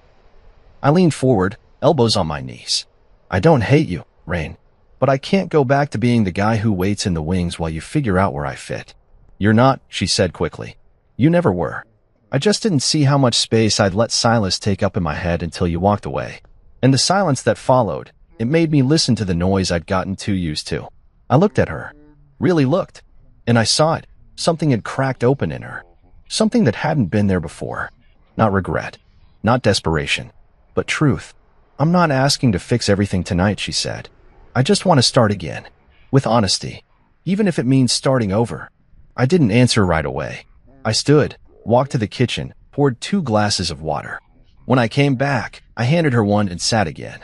I leaned forward, elbows on my knees. I don't hate you, Rain. But I can't go back to being the guy who waits in the wings while you figure out where I fit. You're not, she said quickly. You never were. I just didn't see how much space I'd let Silas take up in my head until you walked away. And the silence that followed, it made me listen to the noise I'd gotten too used to. I looked at her. Really looked. And I saw it. Something had cracked open in her. Something that hadn't been there before. Not regret. Not desperation. But truth. I'm not asking to fix everything tonight, she said. I just want to start again. With honesty. Even if it means starting over. I didn't answer right away. I stood, walked to the kitchen, poured 2 glasses of water. When I came back, I handed her one and sat again.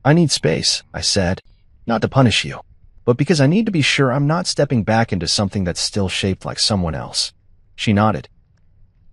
I need space, I said. Not to punish you, but because I need to be sure I'm not stepping back into something that's still shaped like someone else. She nodded.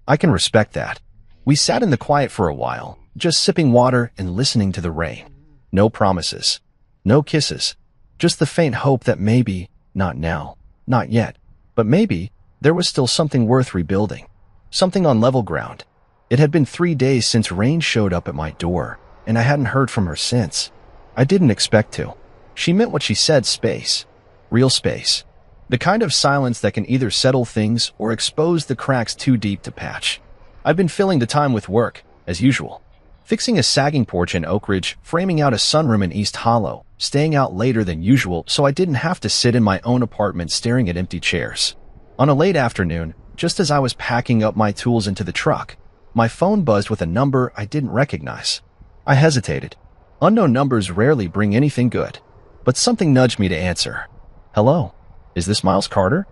I can respect that. We sat in the quiet for a while, just sipping water and listening to the rain. No promises. No kisses. Just the faint hope that maybe, not now, not yet, but maybe, there was still something worth rebuilding. Something on level ground. It had been 3 days since Rain showed up at my door, and I hadn't heard from her since. I didn't expect to. She meant what she said, space. Real space. The kind of silence that can either settle things or expose the cracks too deep to patch. I've been filling the time with work, as usual. Fixing a sagging porch in Oak Ridge, framing out a sunroom in East Hollow, staying out later than usual so I didn't have to sit in my own apartment staring at empty chairs. On a late afternoon, just as I was packing up my tools into the truck, my phone buzzed with a number I didn't recognize. I hesitated. Unknown numbers rarely bring anything good, but something nudged me to answer. Hello, is this Miles Carter?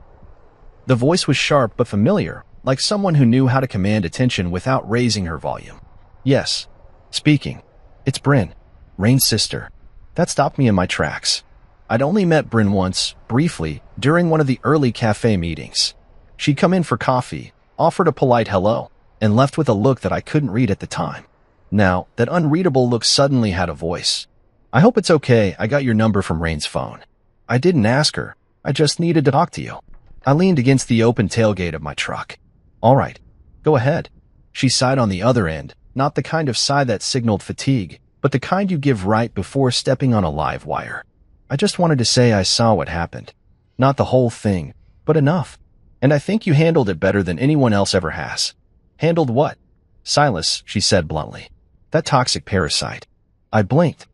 The voice was sharp but familiar, like someone who knew how to command attention without raising her volume. Yes. Speaking. It's Bryn, Rain's sister. That stopped me in my tracks. I'd only met Bryn once, briefly, during one of the early cafe meetings. She'd come in for coffee, offered a polite hello, and left with a look that I couldn't read at the time. Now, that unreadable look suddenly had a voice. I hope it's okay, I got your number from Rain's phone. I didn't ask her, I just needed to talk to you. I leaned against the open tailgate of my truck. All right, go ahead. She sighed on the other end. Not the kind of sigh that signaled fatigue, but the kind you give right before stepping on a live wire. I just wanted to say I saw what happened. Not the whole thing, but enough. And I think you handled it better than anyone else ever has. Handled what? Silas, she said bluntly. That toxic parasite. I blinked.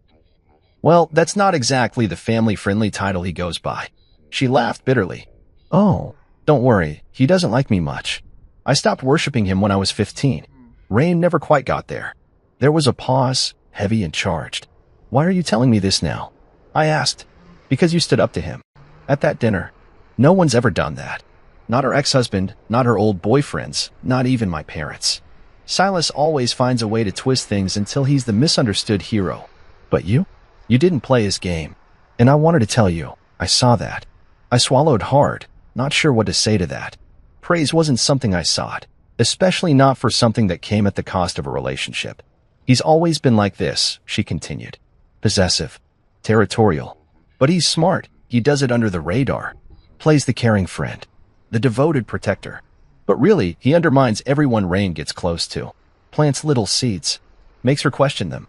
Well, that's not exactly the family-friendly title he goes by. She laughed bitterly. Oh, don't worry, he doesn't like me much. I stopped worshiping him when I was 15. Rain never quite got there. There was a pause, heavy and charged. Why are you telling me this now? I asked. Because you stood up to him. At that dinner. No one's ever done that. Not her ex-husband, not her old boyfriends, not even my parents. Silas always finds a way to twist things until he's the misunderstood hero. But you? You didn't play his game. And I wanted to tell you, I saw that. I swallowed hard, not sure what to say to that. Praise wasn't something I sought, especially not for something that came at the cost of a relationship. He's always been like this, she continued. Possessive. Territorial. But he's smart. He does it under the radar. Plays the caring friend. The devoted protector. But really, he undermines everyone Rain gets close to. Plants little seeds. Makes her question them.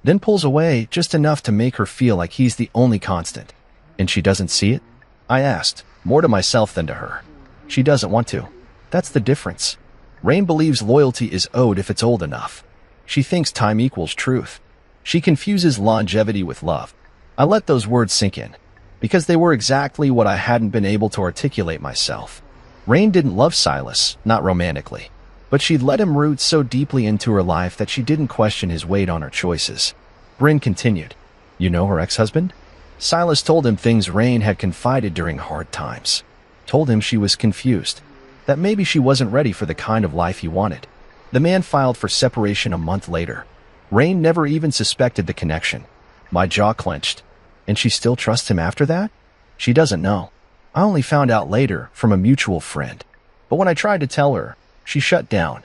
Then pulls away just enough to make her feel like he's the only constant. And she doesn't see it? I asked, more to myself than to her. She doesn't want to. That's the difference. Rain believes loyalty is owed if it's old enough. She thinks time equals truth. She confuses longevity with love. I let those words sink in, because they were exactly what I hadn't been able to articulate myself. Rain didn't love Silas, not romantically, but she'd let him root so deeply into her life that she didn't question his weight on her choices. Bryn continued, You know her ex-husband? Silas told him things Rain had confided during hard times. Told him she was confused, that maybe she wasn't ready for the kind of life he wanted. The man filed for separation a month later. Rain never even suspected the connection. My jaw clenched. And she still trusts him after that? She doesn't know. I only found out later from a mutual friend. But when I tried to tell her, she shut down.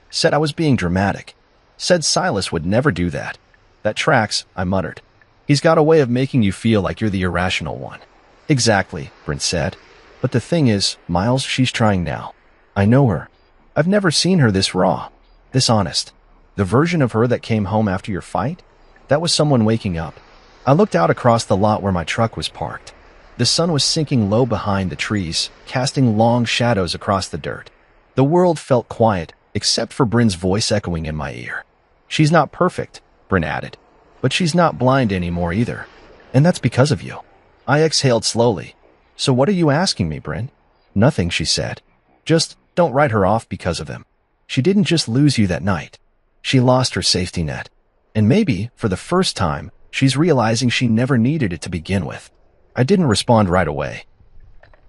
Said I was being dramatic. Said Silas would never do that. That tracks, I muttered. He's got a way of making you feel like you're the irrational one. Exactly, Bryn said. But the thing is, Miles, she's trying now. I know her. I've never seen her this raw, this honest. The version of her that came home after your fight? That was someone waking up. I looked out across the lot where my truck was parked. The sun was sinking low behind the trees, casting long shadows across the dirt. The world felt quiet, except for Bryn's voice echoing in my ear. She's not perfect, Bryn added, but she's not blind anymore either. And that's because of you. I exhaled slowly. So what are you asking me, Bryn? Nothing, she said. Just don't write her off because of him. She didn't just lose you that night. She lost her safety net. And maybe, for the first time, she's realizing she never needed it to begin with. I didn't respond right away.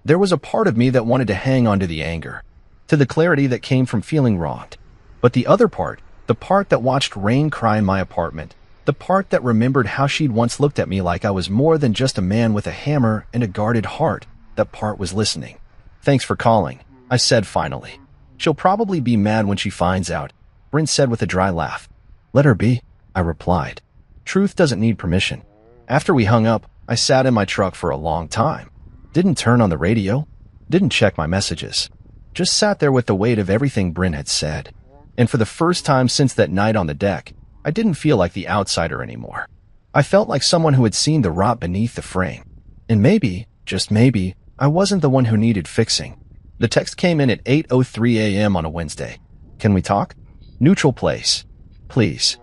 There was a part of me that wanted to hang on to the anger, to the clarity that came from feeling wronged. But the other part, the part that watched Rain cry in my apartment, the part that remembered how she'd once looked at me like I was more than just a man with a hammer and a guarded heart, that part was listening. Thanks for calling, I said finally. She'll probably be mad when she finds out, Bryn said with a dry laugh. Let her be, I replied. Truth doesn't need permission. After we hung up, I sat in my truck for a long time. Didn't turn on the radio. Didn't check my messages. Just sat there with the weight of everything Bryn had said. And for the first time since that night on the deck, I didn't feel like the outsider anymore. I felt like someone who had seen the rot beneath the frame. And maybe, just maybe, I wasn't the one who needed fixing. The text came in at 8:03 a.m. on a Wednesday. Can we talk? Neutral place. Please.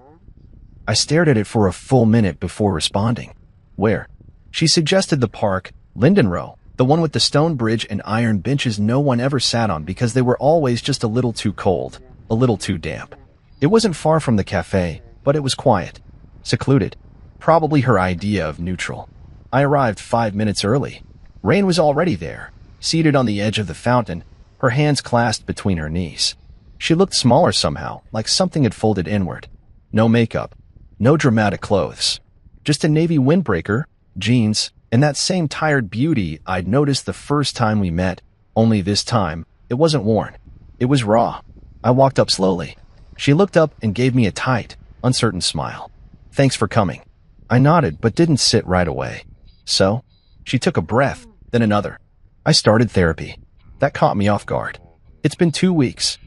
I stared at it for a full minute before responding. Where? She suggested the park, Linden Row, the one with the stone bridge and iron benches no one ever sat on because they were always just a little too cold, a little too damp. It wasn't far from the cafe, but it was quiet, secluded. Probably her idea of neutral. I arrived 5 minutes early. Rain was already there, seated on the edge of the fountain, her hands clasped between her knees. She looked smaller somehow, like something had folded inward. No makeup, no dramatic clothes. Just a navy windbreaker, jeans, and that same tired beauty I'd noticed the first time we met, only this time, it wasn't worn. It was raw. I walked up slowly. She looked up and gave me a tight, uncertain smile. Thanks for coming. I nodded but didn't sit right away. So? She took a breath, then another. I started therapy. That caught me off guard. It's been 2 weeks.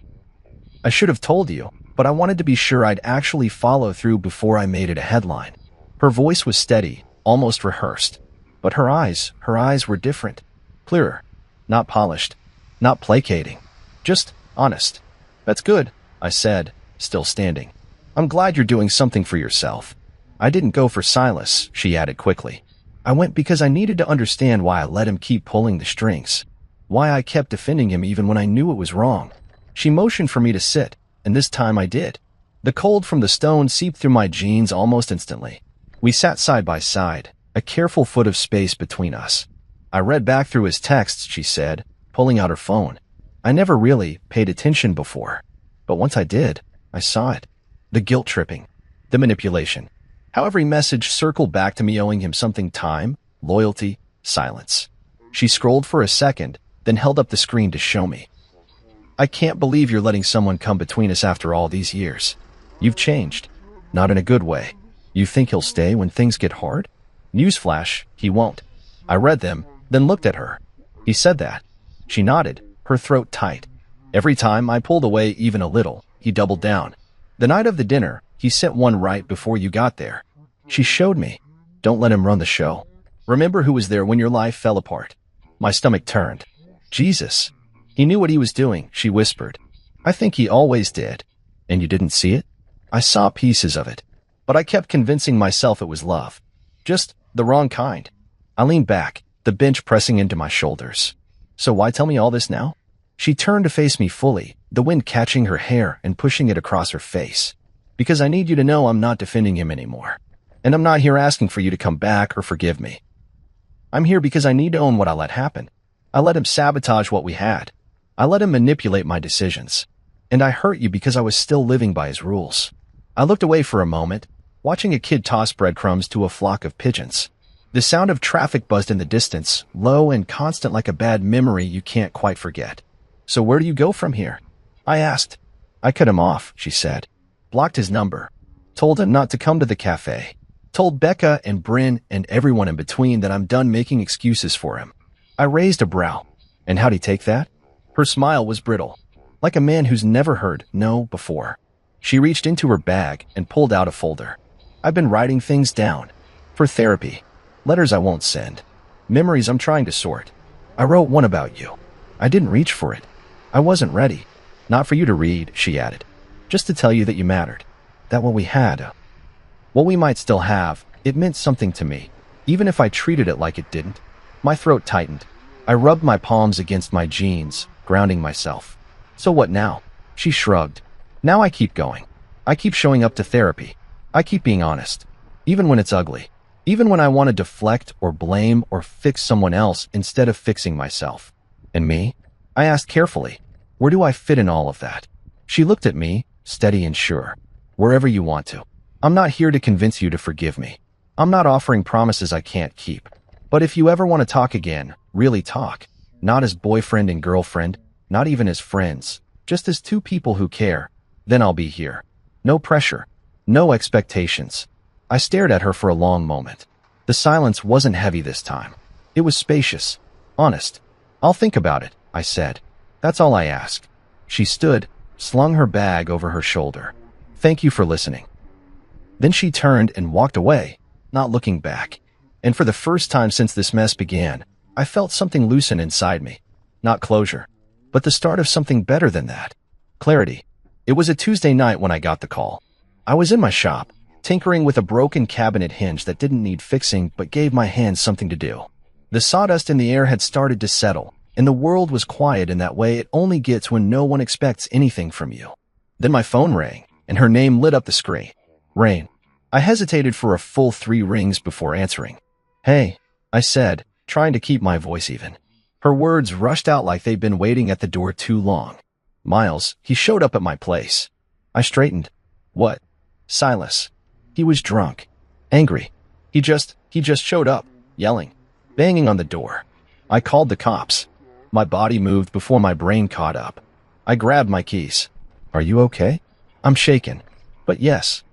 I should have told you, but I wanted to be sure I'd actually follow through before I made it a headline. Her voice was steady, almost rehearsed. But her eyes were different. Clearer. Not polished. Not placating. Just honest. That's good, I said, still standing. I'm glad you're doing something for yourself. I didn't go for Silas, she added quickly. I went because I needed to understand why I let him keep pulling the strings. Why I kept defending him even when I knew it was wrong. She motioned for me to sit, and this time I did. The cold from the stone seeped through my jeans almost instantly. We sat side by side, a careful foot of space between us. I read back through his texts, she said, pulling out her phone. I never really paid attention before. But once I did, I saw it. The guilt tripping. The manipulation. How every message circled back to me owing him something: time, loyalty, silence. She scrolled for a second, then held up the screen to show me. I can't believe you're letting someone come between us after all these years. You've changed. Not in a good way. You think he'll stay when things get hard? Newsflash, he won't. I read them, then looked at her. He said that. She nodded, her throat tight. Every time I pulled away even a little, he doubled down. The night of the dinner, he sent one right before you got there. She showed me. Don't let him run the show. Remember who was there when your life fell apart. My stomach turned. Jesus. He knew what he was doing, she whispered. I think he always did. And you didn't see it? I saw pieces of it. But I kept convincing myself it was love. Just the wrong kind. I leaned back, the bench pressing into my shoulders. So why tell me all this now? She turned to face me fully, the wind catching her hair and pushing it across her face. Because I need you to know I'm not defending him anymore. And I'm not here asking for you to come back or forgive me. I'm here because I need to own what I let happen. I let him sabotage what we had. I let him manipulate my decisions. And I hurt you because I was still living by his rules. I looked away for a moment, watching a kid toss breadcrumbs to a flock of pigeons. The sound of traffic buzzed in the distance, low and constant like a bad memory you can't quite forget. So where do you go from here? I asked. I cut him off, she said. Blocked his number. Told him not to come to the cafe. Told Becca and Bryn and everyone in between that I'm done making excuses for him. I raised a brow. And how'd he take that? Her smile was brittle, like a man who's never heard no before. She reached into her bag and pulled out a folder. I've been writing things down. For therapy. Letters I won't send. Memories I'm trying to sort. I wrote one about you. I didn't reach for it. I wasn't ready. Not for you to read, she added. Just to tell you that you mattered. That what we had, what we might still have, it meant something to me, even if I treated it like it didn't. My throat tightened. I rubbed my palms against my jeans, grounding myself. So what now? She shrugged. Now I keep going. I keep showing up to therapy. I keep being honest. Even when it's ugly. Even when I want to deflect or blame or fix someone else instead of fixing myself. And me? I asked carefully. Where do I fit in all of that? She looked at me, steady and sure. Wherever you want to. I'm not here to convince you to forgive me. I'm not offering promises I can't keep. But if you ever want to talk again, really talk. Not as boyfriend and girlfriend, not even as friends, just as two people who care, then I'll be here. No pressure. No expectations. I stared at her for a long moment. The silence wasn't heavy this time. It was spacious. Honest. I'll think about it, I said. That's all I ask. She stood, slung her bag over her shoulder. Thank you for listening. Then she turned and walked away, not looking back. And for the first time since this mess began, I felt something loosen inside me. Not closure, but the start of something better than that. Clarity. It was a Tuesday night when I got the call. I was in my shop, tinkering with a broken cabinet hinge that didn't need fixing but gave my hands something to do. The sawdust in the air had started to settle, and the world was quiet in that way it only gets when no one expects anything from you. Then my phone rang, and her name lit up the screen. Rain. I hesitated for a full 3 rings before answering. Hey, I said, trying to keep my voice even. Her words rushed out like they'd been waiting at the door too long. Miles, he showed up at my place. I straightened. What? Silas. He was drunk. Angry. He just showed up, yelling, banging on the door. I called the cops. My body moved before my brain caught up. I grabbed my keys. Are you okay? I'm shaken. But yes.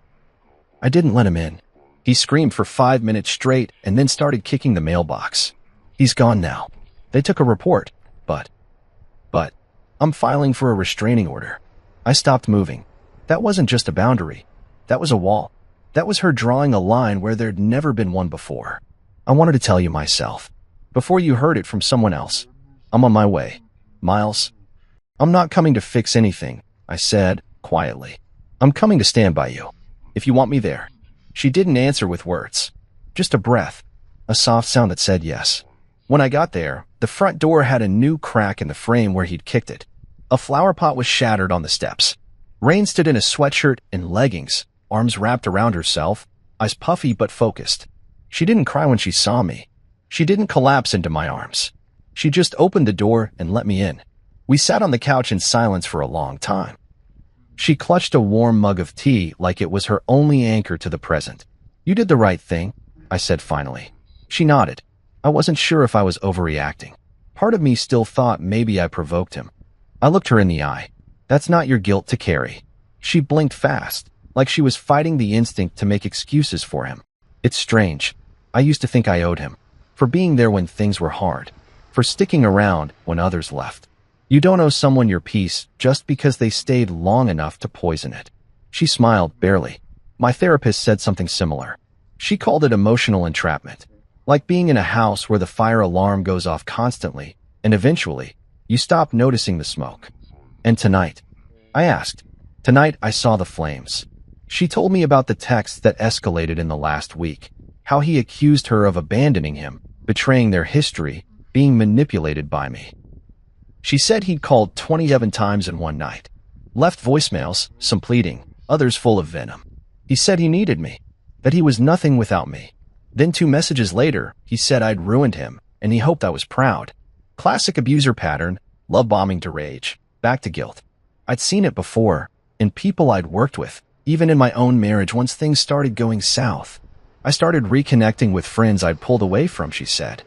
I didn't let him in. He screamed for 5 minutes straight and then started kicking the mailbox. He's gone now. They took a report, but I'm filing for a restraining order. I stopped moving. That wasn't just a boundary. That was a wall. That was her drawing a line where there'd never been one before. I wanted to tell you myself. Before you heard it from someone else. I'm on my way. Miles. I'm not coming to fix anything, I said, quietly. I'm coming to stand by you. If you want me there. She didn't answer with words. Just a breath. A soft sound that said yes. When I got there, the front door had a new crack in the frame where he'd kicked it. A flower pot was shattered on the steps. Rain stood in a sweatshirt and leggings, arms wrapped around herself, eyes puffy but focused. She didn't cry when she saw me. She didn't collapse into my arms. She just opened the door and let me in. We sat on the couch in silence for a long time. She clutched a warm mug of tea like it was her only anchor to the present. "You did the right thing," I said finally. She nodded. I wasn't sure if I was overreacting. Part of me still thought maybe I provoked him. I looked her in the eye. "That's not your guilt to carry." She blinked fast, like she was fighting the instinct to make excuses for him. "It's strange. I used to think I owed him. For being there when things were hard. For sticking around when others left. You don't owe someone your peace just because they stayed long enough to poison it." She smiled, barely. My therapist said something similar. She called it emotional entrapment. Like being in a house where the fire alarm goes off constantly, and eventually, you stop noticing the smoke. "And tonight?" I asked. "Tonight I saw the flames." She told me about the texts that escalated in the last week, how he accused her of abandoning him, betraying their history, being manipulated by me. She said he'd called 27 times in one night. Left voicemails, some pleading, others full of venom. He said he needed me, that he was nothing without me. Then 2 messages later, he said I'd ruined him, and he hoped I was proud. Classic abuser pattern, love bombing to rage, back to guilt. I'd seen it before, in people I'd worked with, even in my own marriage once things started going south. I started reconnecting with friends I'd pulled away from, she said.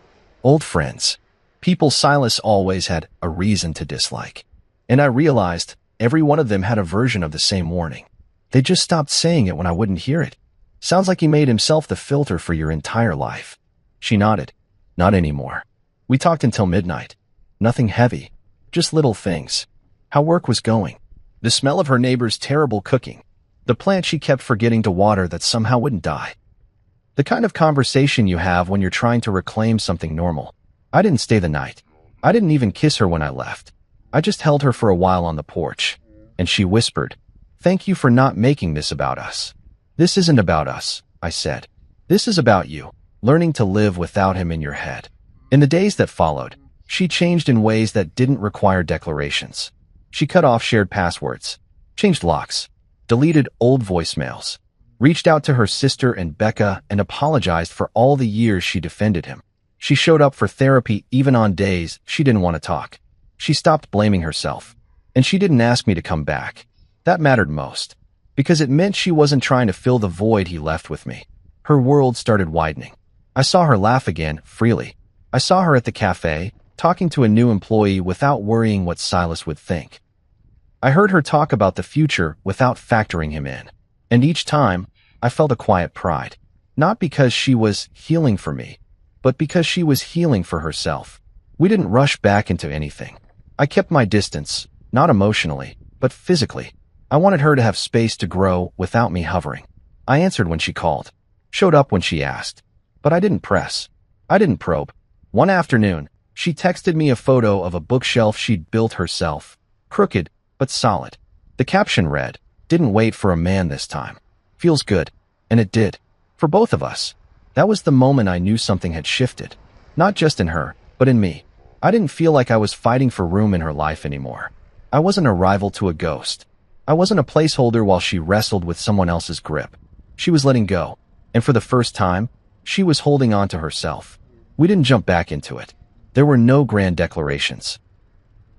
Old friends. People Silas always had a reason to dislike. And I realized every one of them had a version of the same warning. They just stopped saying it when I wouldn't hear it. Sounds like he made himself the filter for your entire life. She nodded. Not anymore. We talked until midnight. Nothing heavy. Just little things. How work was going. The smell of her neighbor's terrible cooking. The plant she kept forgetting to water that somehow wouldn't die. The kind of conversation you have when you're trying to reclaim something normal. I didn't stay the night. I didn't even kiss her when I left. I just held her for a while on the porch. And she whispered, "Thank you for not making this about us." "This isn't about us," I said. "This is about you, learning to live without him in your head." In the days that followed, she changed in ways that didn't require declarations. She cut off shared passwords, changed locks, deleted old voicemails, reached out to her sister and Becca and apologized for all the years she defended him. She showed up for therapy even on days she didn't want to talk. She stopped blaming herself. And she didn't ask me to come back. That mattered most. Because it meant she wasn't trying to fill the void he left with me. Her world started widening. I saw her laugh again, freely. I saw her at the cafe, talking to a new employee without worrying what Silas would think. I heard her talk about the future without factoring him in. And each time, I felt a quiet pride. Not because she was healing for me, but because she was healing for herself. We didn't rush back into anything. I kept my distance, not emotionally, but physically. I wanted her to have space to grow without me hovering. I answered when she called, showed up when she asked. But I didn't press. I didn't probe. One afternoon, she texted me a photo of a bookshelf she'd built herself, crooked but solid. The caption read, "Didn't wait for a man this time. Feels good." And it did. For both of us. That was the moment I knew something had shifted. Not just in her, but in me. I didn't feel like I was fighting for room in her life anymore. I wasn't a rival to a ghost. I wasn't a placeholder while she wrestled with someone else's grip. She was letting go. And for the first time, she was holding on to herself. We didn't jump back into it. There were no grand declarations.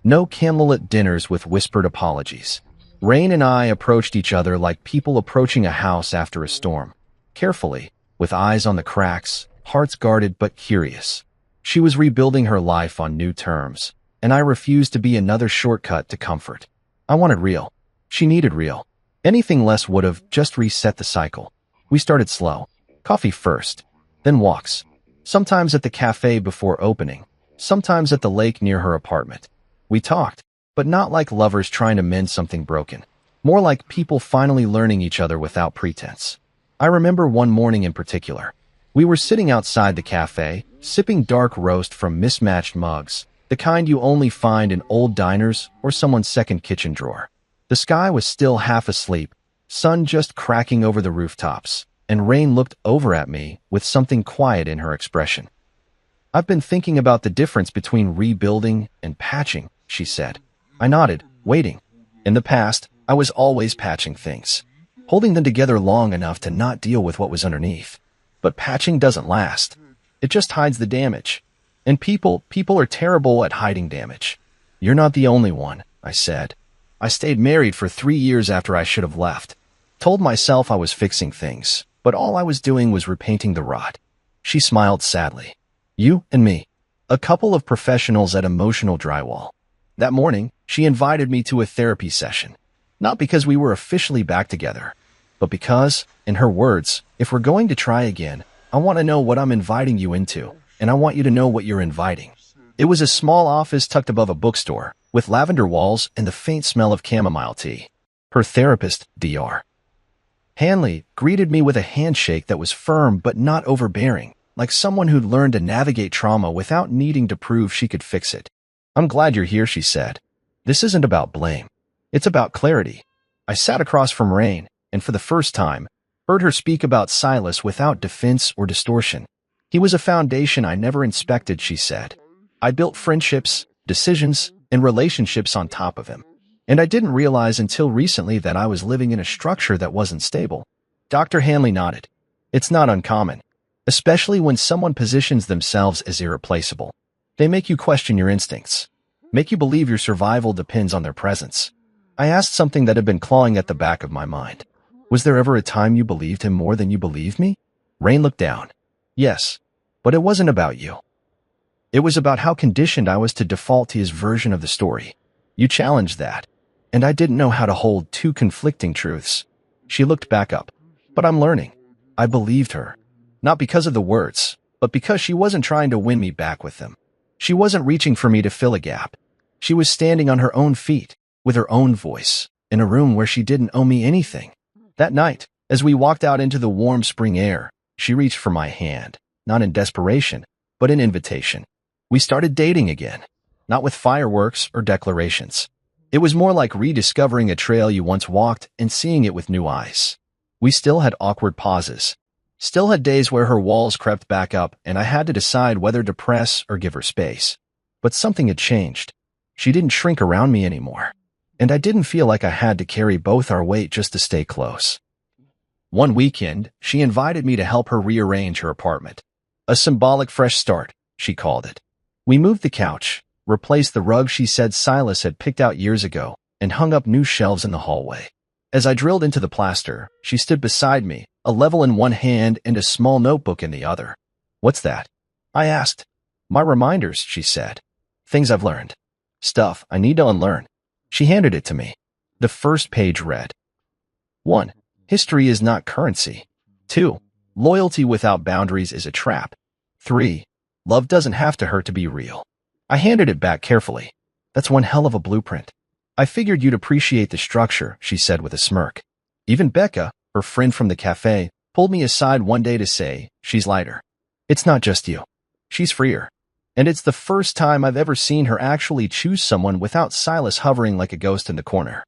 No candlelit dinners with whispered apologies. Rain and I approached each other like people approaching a house after a storm. Carefully, with eyes on the cracks, hearts guarded but curious. She was rebuilding her life on new terms, and I refused to be another shortcut to comfort. I wanted real. She needed real. Anything less would have just reset the cycle. We started slow. Coffee first, then walks. Sometimes at the cafe before opening, sometimes at the lake near her apartment. We talked, but not like lovers trying to mend something broken. More like people finally learning each other without pretense. I remember one morning in particular. We were sitting outside the cafe, sipping dark roast from mismatched mugs, the kind you only find in old diners or someone's second kitchen drawer. The sky was still half asleep, sun just cracking over the rooftops, and Rain looked over at me with something quiet in her expression. "I've been thinking about the difference between rebuilding and patching," she said. I nodded, waiting. In the past, I was always patching things, holding them together long enough to not deal with what was underneath. But patching doesn't last. It just hides the damage. And people are terrible at hiding damage. You're not the only one, I said. I stayed married for 3 years after I should have left. Told myself I was fixing things, but all I was doing was repainting the rot. She smiled sadly. You and me. A couple of professionals at Emotional Drywall. That morning, she invited me to a therapy session. Not because we were officially back together, but because, in her words, if we're going to try again, I want to know what I'm inviting you into, and I want you to know what you're inviting. It was a small office tucked above a bookstore, with lavender walls and the faint smell of chamomile tea. Her therapist, Dr. Hanley, greeted me with a handshake that was firm but not overbearing, like someone who'd learned to navigate trauma without needing to prove she could fix it. I'm glad you're here, she said. This isn't about blame. It's about clarity. I sat across from Rain, and for the first time, heard her speak about Silas without defense or distortion. He was a foundation I never inspected, she said. I built friendships, decisions, and relationships on top of him. And I didn't realize until recently that I was living in a structure that wasn't stable. Dr. Hanley nodded. It's not uncommon, especially when someone positions themselves as irreplaceable. They make you question your instincts, make you believe your survival depends on their presence. I asked something that had been clawing at the back of my mind. Was there ever a time you believed him more than you believed me? Rain looked down. Yes, but it wasn't about you. It was about how conditioned I was to default to his version of the story. You challenged that, and I didn't know how to hold two conflicting truths. She looked back up. But I'm learning. I believed her. Not because of the words, but because she wasn't trying to win me back with them. She wasn't reaching for me to fill a gap. She was standing on her own feet, with her own voice, in a room where she didn't owe me anything. That night, as we walked out into the warm spring air, she reached for my hand, not in desperation, but in invitation. We started dating again, not with fireworks or declarations. It was more like rediscovering a trail you once walked and seeing it with new eyes. We still had awkward pauses, still had days where her walls crept back up and I had to decide whether to press or give her space. But something had changed. She didn't shrink around me anymore, and I didn't feel like I had to carry both our weight just to stay close. One weekend, she invited me to help her rearrange her apartment. A symbolic fresh start, she called it. We moved the couch, replaced the rug she said Silas had picked out years ago, and hung up new shelves in the hallway. As I drilled into the plaster, she stood beside me, a level in one hand and a small notebook in the other. What's that? I asked. My reminders, she said. Things I've learned. Stuff I need to unlearn. She handed it to me. The first page read. 1. History is not currency. 2. Loyalty without boundaries is a trap. 3. Love doesn't have to hurt to be real. I handed it back carefully. That's one hell of a blueprint. I figured you'd appreciate the structure, she said with a smirk. Even Becca, her friend from the cafe, pulled me aside one day to say, she's lighter. It's not just you. She's freer. And it's the first time I've ever seen her actually choose someone without Silas hovering like a ghost in the corner.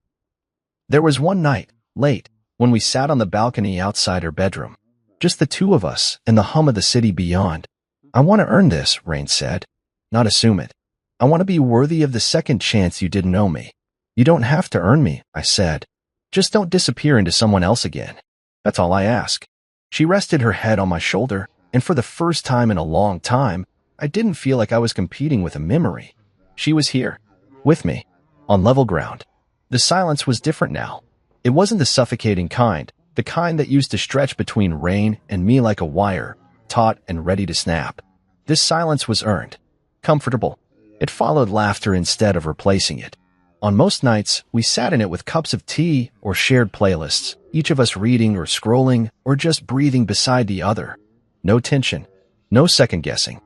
There was one night, late, when we sat on the balcony outside her bedroom. Just the two of us and the hum of the city beyond. I want to earn this, Rain said. Not assume it. I want to be worthy of the second chance you didn't know me. You don't have to earn me, I said. Just don't disappear into someone else again. That's all I ask. She rested her head on my shoulder, and for the first time in a long time, I didn't feel like I was competing with a memory. She was here, with me, on level ground. The silence was different now. It wasn't the suffocating kind, the kind that used to stretch between Rain and me like a wire, taut and ready to snap. This silence was earned, comfortable. It followed laughter instead of replacing it. On most nights, we sat in it with cups of tea or shared playlists, each of us reading or scrolling or just breathing beside the other. No tension, no second-guessing.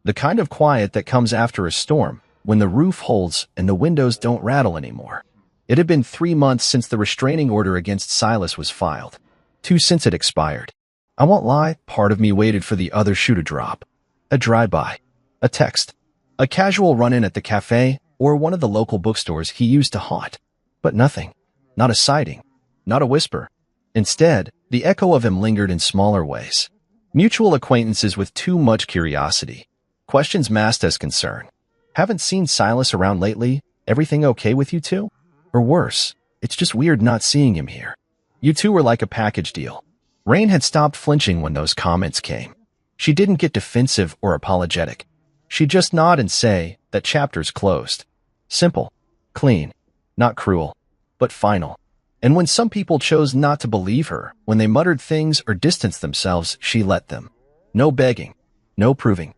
The kind of quiet that comes after a storm, when the roof holds and the windows don't rattle anymore. It had been 3 months since the restraining order against Silas was filed. 2 since it expired. I won't lie, part of me waited for the other shoe to drop. A drive-by, a text, a casual run-in at the cafe, or one of the local bookstores he used to haunt. But nothing. Not a sighting. Not a whisper. Instead, the echo of him lingered in smaller ways. Mutual acquaintances with too much curiosity. Questions masked as concern. Haven't seen Silas around lately. Everything okay with you two? Or worse, it's just weird not seeing him here. You two were like a package deal. Rain had stopped flinching when those comments came. She didn't get defensive or apologetic. She'd just nod and say, that chapter's closed. Simple, clean, not cruel, but final. And when some people chose not to believe her, when they muttered things or distanced themselves, she let them. No begging, no proving,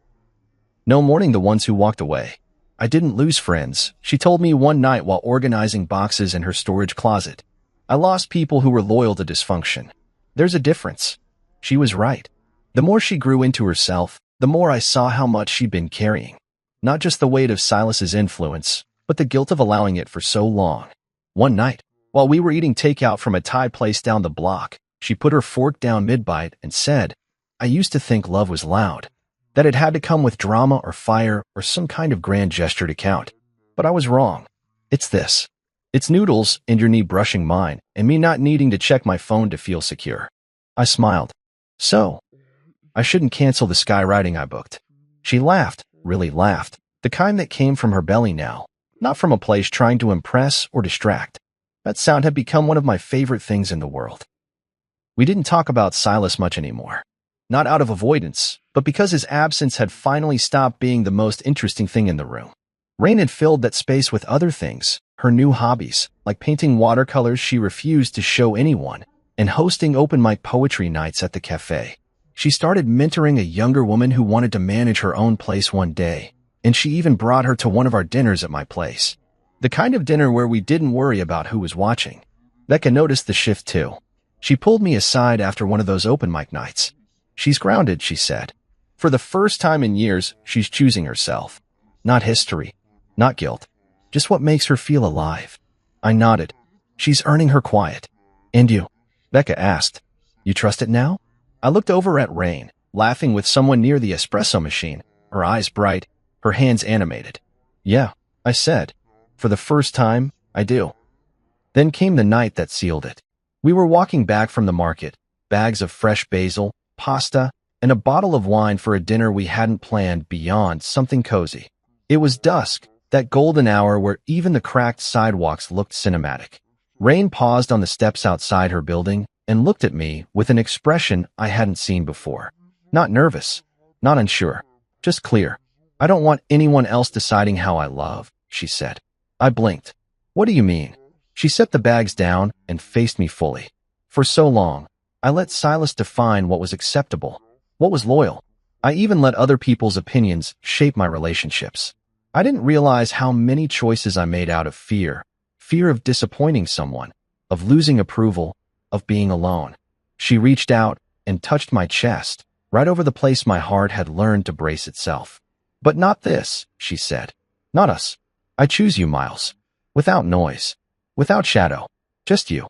no mourning the ones who walked away. I didn't lose friends, she told me one night while organizing boxes in her storage closet. I lost people who were loyal to dysfunction. There's a difference. She was right. The more she grew into herself, the more I saw how much she'd been carrying. Not just the weight of Silas's influence, but the guilt of allowing it for so long. One night, while we were eating takeout from a Thai place down the block, she put her fork down mid-bite and said, I used to think love was loud, that it had to come with drama or fire or some kind of grand gesture to count. But I was wrong. It's this. It's noodles and your knee brushing mine and me not needing to check my phone to feel secure. I smiled. So, I shouldn't cancel the skywriting I booked. She laughed, really laughed, the kind that came from her belly now, not from a place trying to impress or distract. That sound had become one of my favorite things in the world. We didn't talk about Silas much anymore. Not out of avoidance, but because his absence had finally stopped being the most interesting thing in the room. Rain had filled that space with other things, her new hobbies, like painting watercolors she refused to show anyone, and hosting open mic poetry nights at the cafe. She started mentoring a younger woman who wanted to manage her own place one day, and she even brought her to one of our dinners at my place. The kind of dinner where we didn't worry about who was watching. Becca noticed the shift too. She pulled me aside after one of those open mic nights. She's grounded, she said. For the first time in years, she's choosing herself. Not history, not guilt, just what makes her feel alive. I nodded. She's earning her quiet. And you? Becca asked. You trust it now? I looked over at Rain, laughing with someone near the espresso machine, her eyes bright, her hands animated. Yeah, I said. For the first time, I do. Then came the night that sealed it. We were walking back from the market, bags of fresh basil, pasta, and a bottle of wine for a dinner we hadn't planned beyond something cozy. It was dusk, that golden hour where even the cracked sidewalks looked cinematic. Rain paused on the steps outside her building and looked at me with an expression I hadn't seen before. Not nervous, not unsure, just clear. I don't want anyone else deciding how I love, she said. I blinked. What do you mean? She set the bags down and faced me fully. For so long, I let Silas define what was acceptable, what was loyal. I even let other people's opinions shape my relationships. I didn't realize how many choices I made out of fear. Fear of disappointing someone, of losing approval, of being alone. She reached out and touched my chest, right over the place my heart had learned to brace itself. But not this, she said. Not us. I choose you, Miles. Without noise. Without shadow. Just you.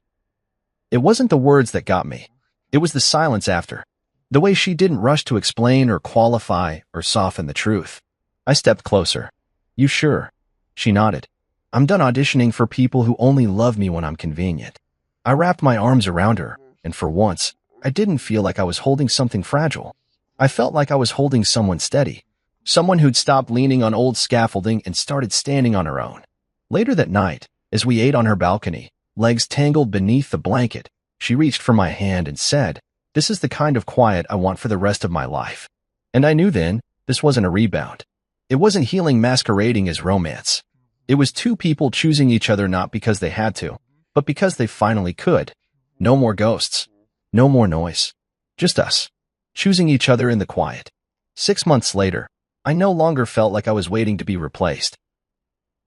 It wasn't the words that got me. It was the silence after. The way she didn't rush to explain or qualify or soften the truth. I stepped closer. You sure? She nodded. I'm done auditioning for people who only love me when I'm convenient. I wrapped my arms around her, and for once, I didn't feel like I was holding something fragile. I felt like I was holding someone steady. Someone who'd stopped leaning on old scaffolding and started standing on her own. Later that night, as we ate on her balcony, legs tangled beneath the blanket, she reached for my hand and said, This is the kind of quiet I want for the rest of my life. And I knew then, this wasn't a rebound. It wasn't healing masquerading as romance. It was two people choosing each other not because they had to, but because they finally could. No more ghosts. No more noise. Just us. Choosing each other in the quiet. 6 months later, I no longer felt like I was waiting to be replaced.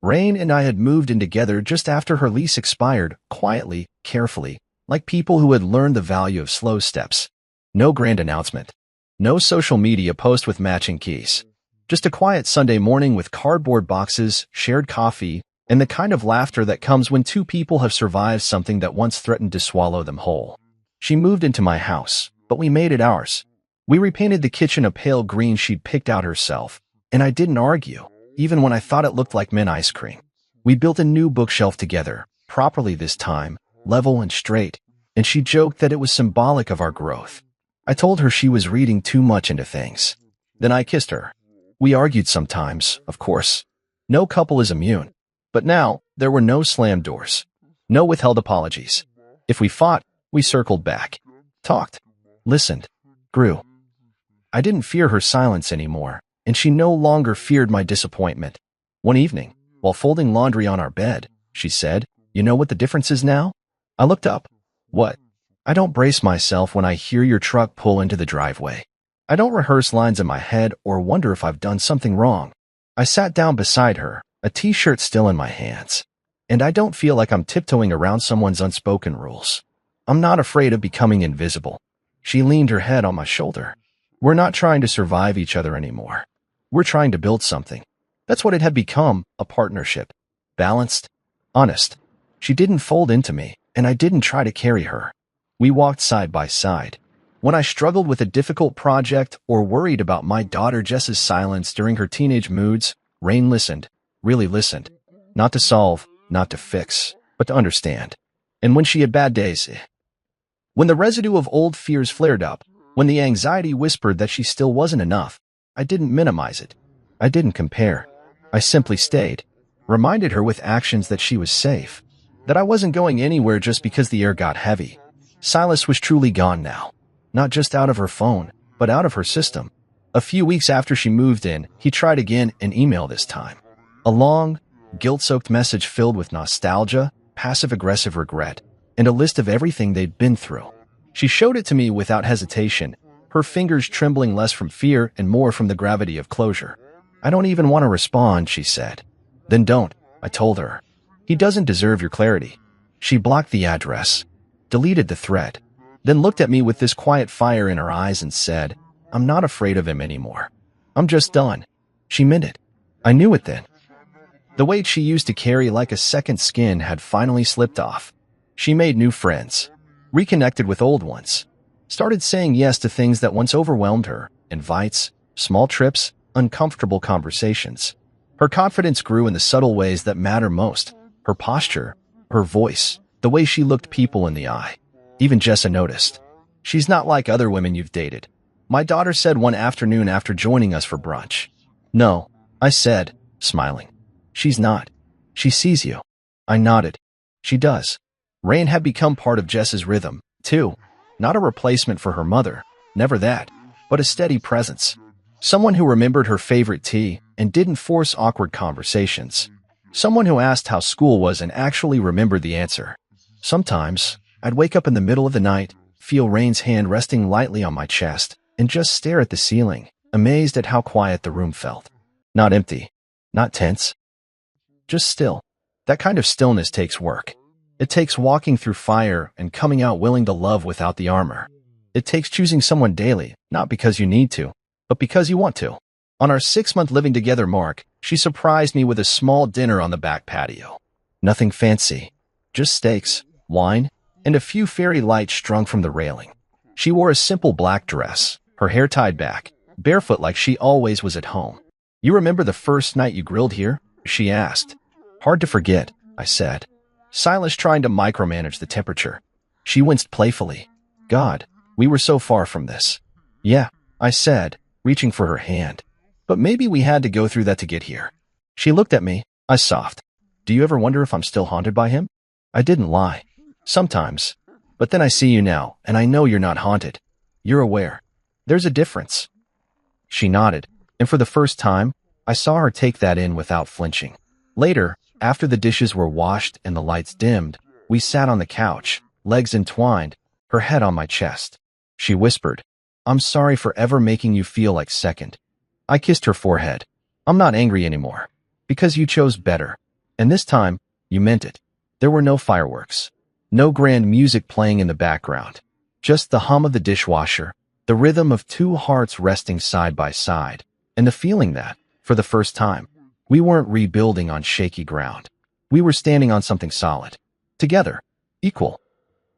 Rain and I had moved in together just after her lease expired, quietly, carefully, like people who had learned the value of slow steps. No grand announcement. No social media post with matching keys. Just a quiet Sunday morning with cardboard boxes, shared coffee, and the kind of laughter that comes when two people have survived something that once threatened to swallow them whole. She moved into my house, but we made it ours. We repainted the kitchen a pale green she'd picked out herself, and I didn't argue, even when I thought it looked like mint ice cream. We built a new bookshelf together, properly this time, level and straight, and she joked that it was symbolic of our growth. I told her she was reading too much into things. Then I kissed her. We argued sometimes, of course. No couple is immune. But now, there were no slammed doors. No withheld apologies. If we fought, we circled back. Talked. Listened. Grew. I didn't fear her silence anymore. and she no longer feared my disappointment. One evening, while folding laundry on our bed, she said, "You know what the difference is now?" I looked up. "What?" "I don't brace myself when I hear your truck pull into the driveway. I don't rehearse lines in my head or wonder if I've done something wrong." I sat down beside her, a t-shirt still in my hands. "And I don't feel like I'm tiptoeing around someone's unspoken rules. I'm not afraid of becoming invisible." She leaned her head on my shoulder. "We're not trying to survive each other anymore. We're trying to build something." That's what it had become, a partnership. Balanced, honest. She didn't fold into me, and I didn't try to carry her. We walked side by side. When I struggled with a difficult project or worried about my daughter Jess's silence during her teenage moods, Rain listened, really listened. Not to solve, not to fix, but to understand. And when she had bad days, when the residue of old fears flared up, when the anxiety whispered that she still wasn't enough, I didn't minimize it. I didn't compare. I simply stayed, reminded her with actions that she was safe, that I wasn't going anywhere just because the air got heavy. Silas was truly gone now, not just out of her phone, but out of her system. A few weeks after she moved in, he tried again, an email this time. A long, guilt-soaked message filled with nostalgia, passive-aggressive regret, and a list of everything they'd been through. She showed it to me without hesitation, her fingers trembling less from fear and more from the gravity of closure. "I don't even want to respond," she said. "Then don't," I told her. "He doesn't deserve your clarity." She blocked the address, deleted the thread, then looked at me with this quiet fire in her eyes and said, "I'm not afraid of him anymore. I'm just done." She meant it. I knew it then. The weight she used to carry like a second skin had finally slipped off. She made new friends, reconnected with old ones, started saying yes to things that once overwhelmed her, invites, small trips, uncomfortable conversations. Her confidence grew in the subtle ways that matter most. Her posture, her voice, the way she looked people in the eye. Even Jessa noticed. "She's not like other women you've dated," my daughter said one afternoon after joining us for brunch. "No," I said, smiling. "She's not. She sees you." I nodded. "She does." Rain had become part of Jess's rhythm, too. Not a replacement for her mother, never that, but a steady presence. Someone who remembered her favorite tea and didn't force awkward conversations. Someone who asked how school was and actually remembered the answer. Sometimes, I'd wake up in the middle of the night, feel Rain's hand resting lightly on my chest, and just stare at the ceiling, amazed at how quiet the room felt. Not empty, not tense, just still. That kind of stillness takes work. It takes walking through fire and coming out willing to love without the armor. It takes choosing someone daily, not because you need to, but because you want to. On our 6-month living together mark, she surprised me with a small dinner on the back patio. Nothing fancy, just steaks, wine, and a few fairy lights strung from the railing. She wore a simple black dress, her hair tied back, barefoot like she always was at home. "You remember the first night you grilled here?" she asked. "Hard to forget," I said. Silas trying to micromanage the temperature. She winced playfully. "God, we were so far from this." "Yeah," I said, reaching for her hand. "But maybe we had to go through that to get here." She looked at me, eyes soft. "Do you ever wonder if I'm still haunted by him?" I didn't lie. "Sometimes. But then I see you now, and I know you're not haunted. You're aware. There's a difference." She nodded, and for the first time, I saw her take that in without flinching. Later, after the dishes were washed and the lights dimmed, we sat on the couch, legs entwined, her head on my chest. She whispered, "I'm sorry for ever making you feel like second." I kissed her forehead. "I'm not angry anymore. Because you chose better. And this time, you meant it." There were no fireworks. No grand music playing in the background. Just the hum of the dishwasher, the rhythm of two hearts resting side by side, and the feeling that, for the first time, we weren't rebuilding on shaky ground. We were standing on something solid. Together. Equal.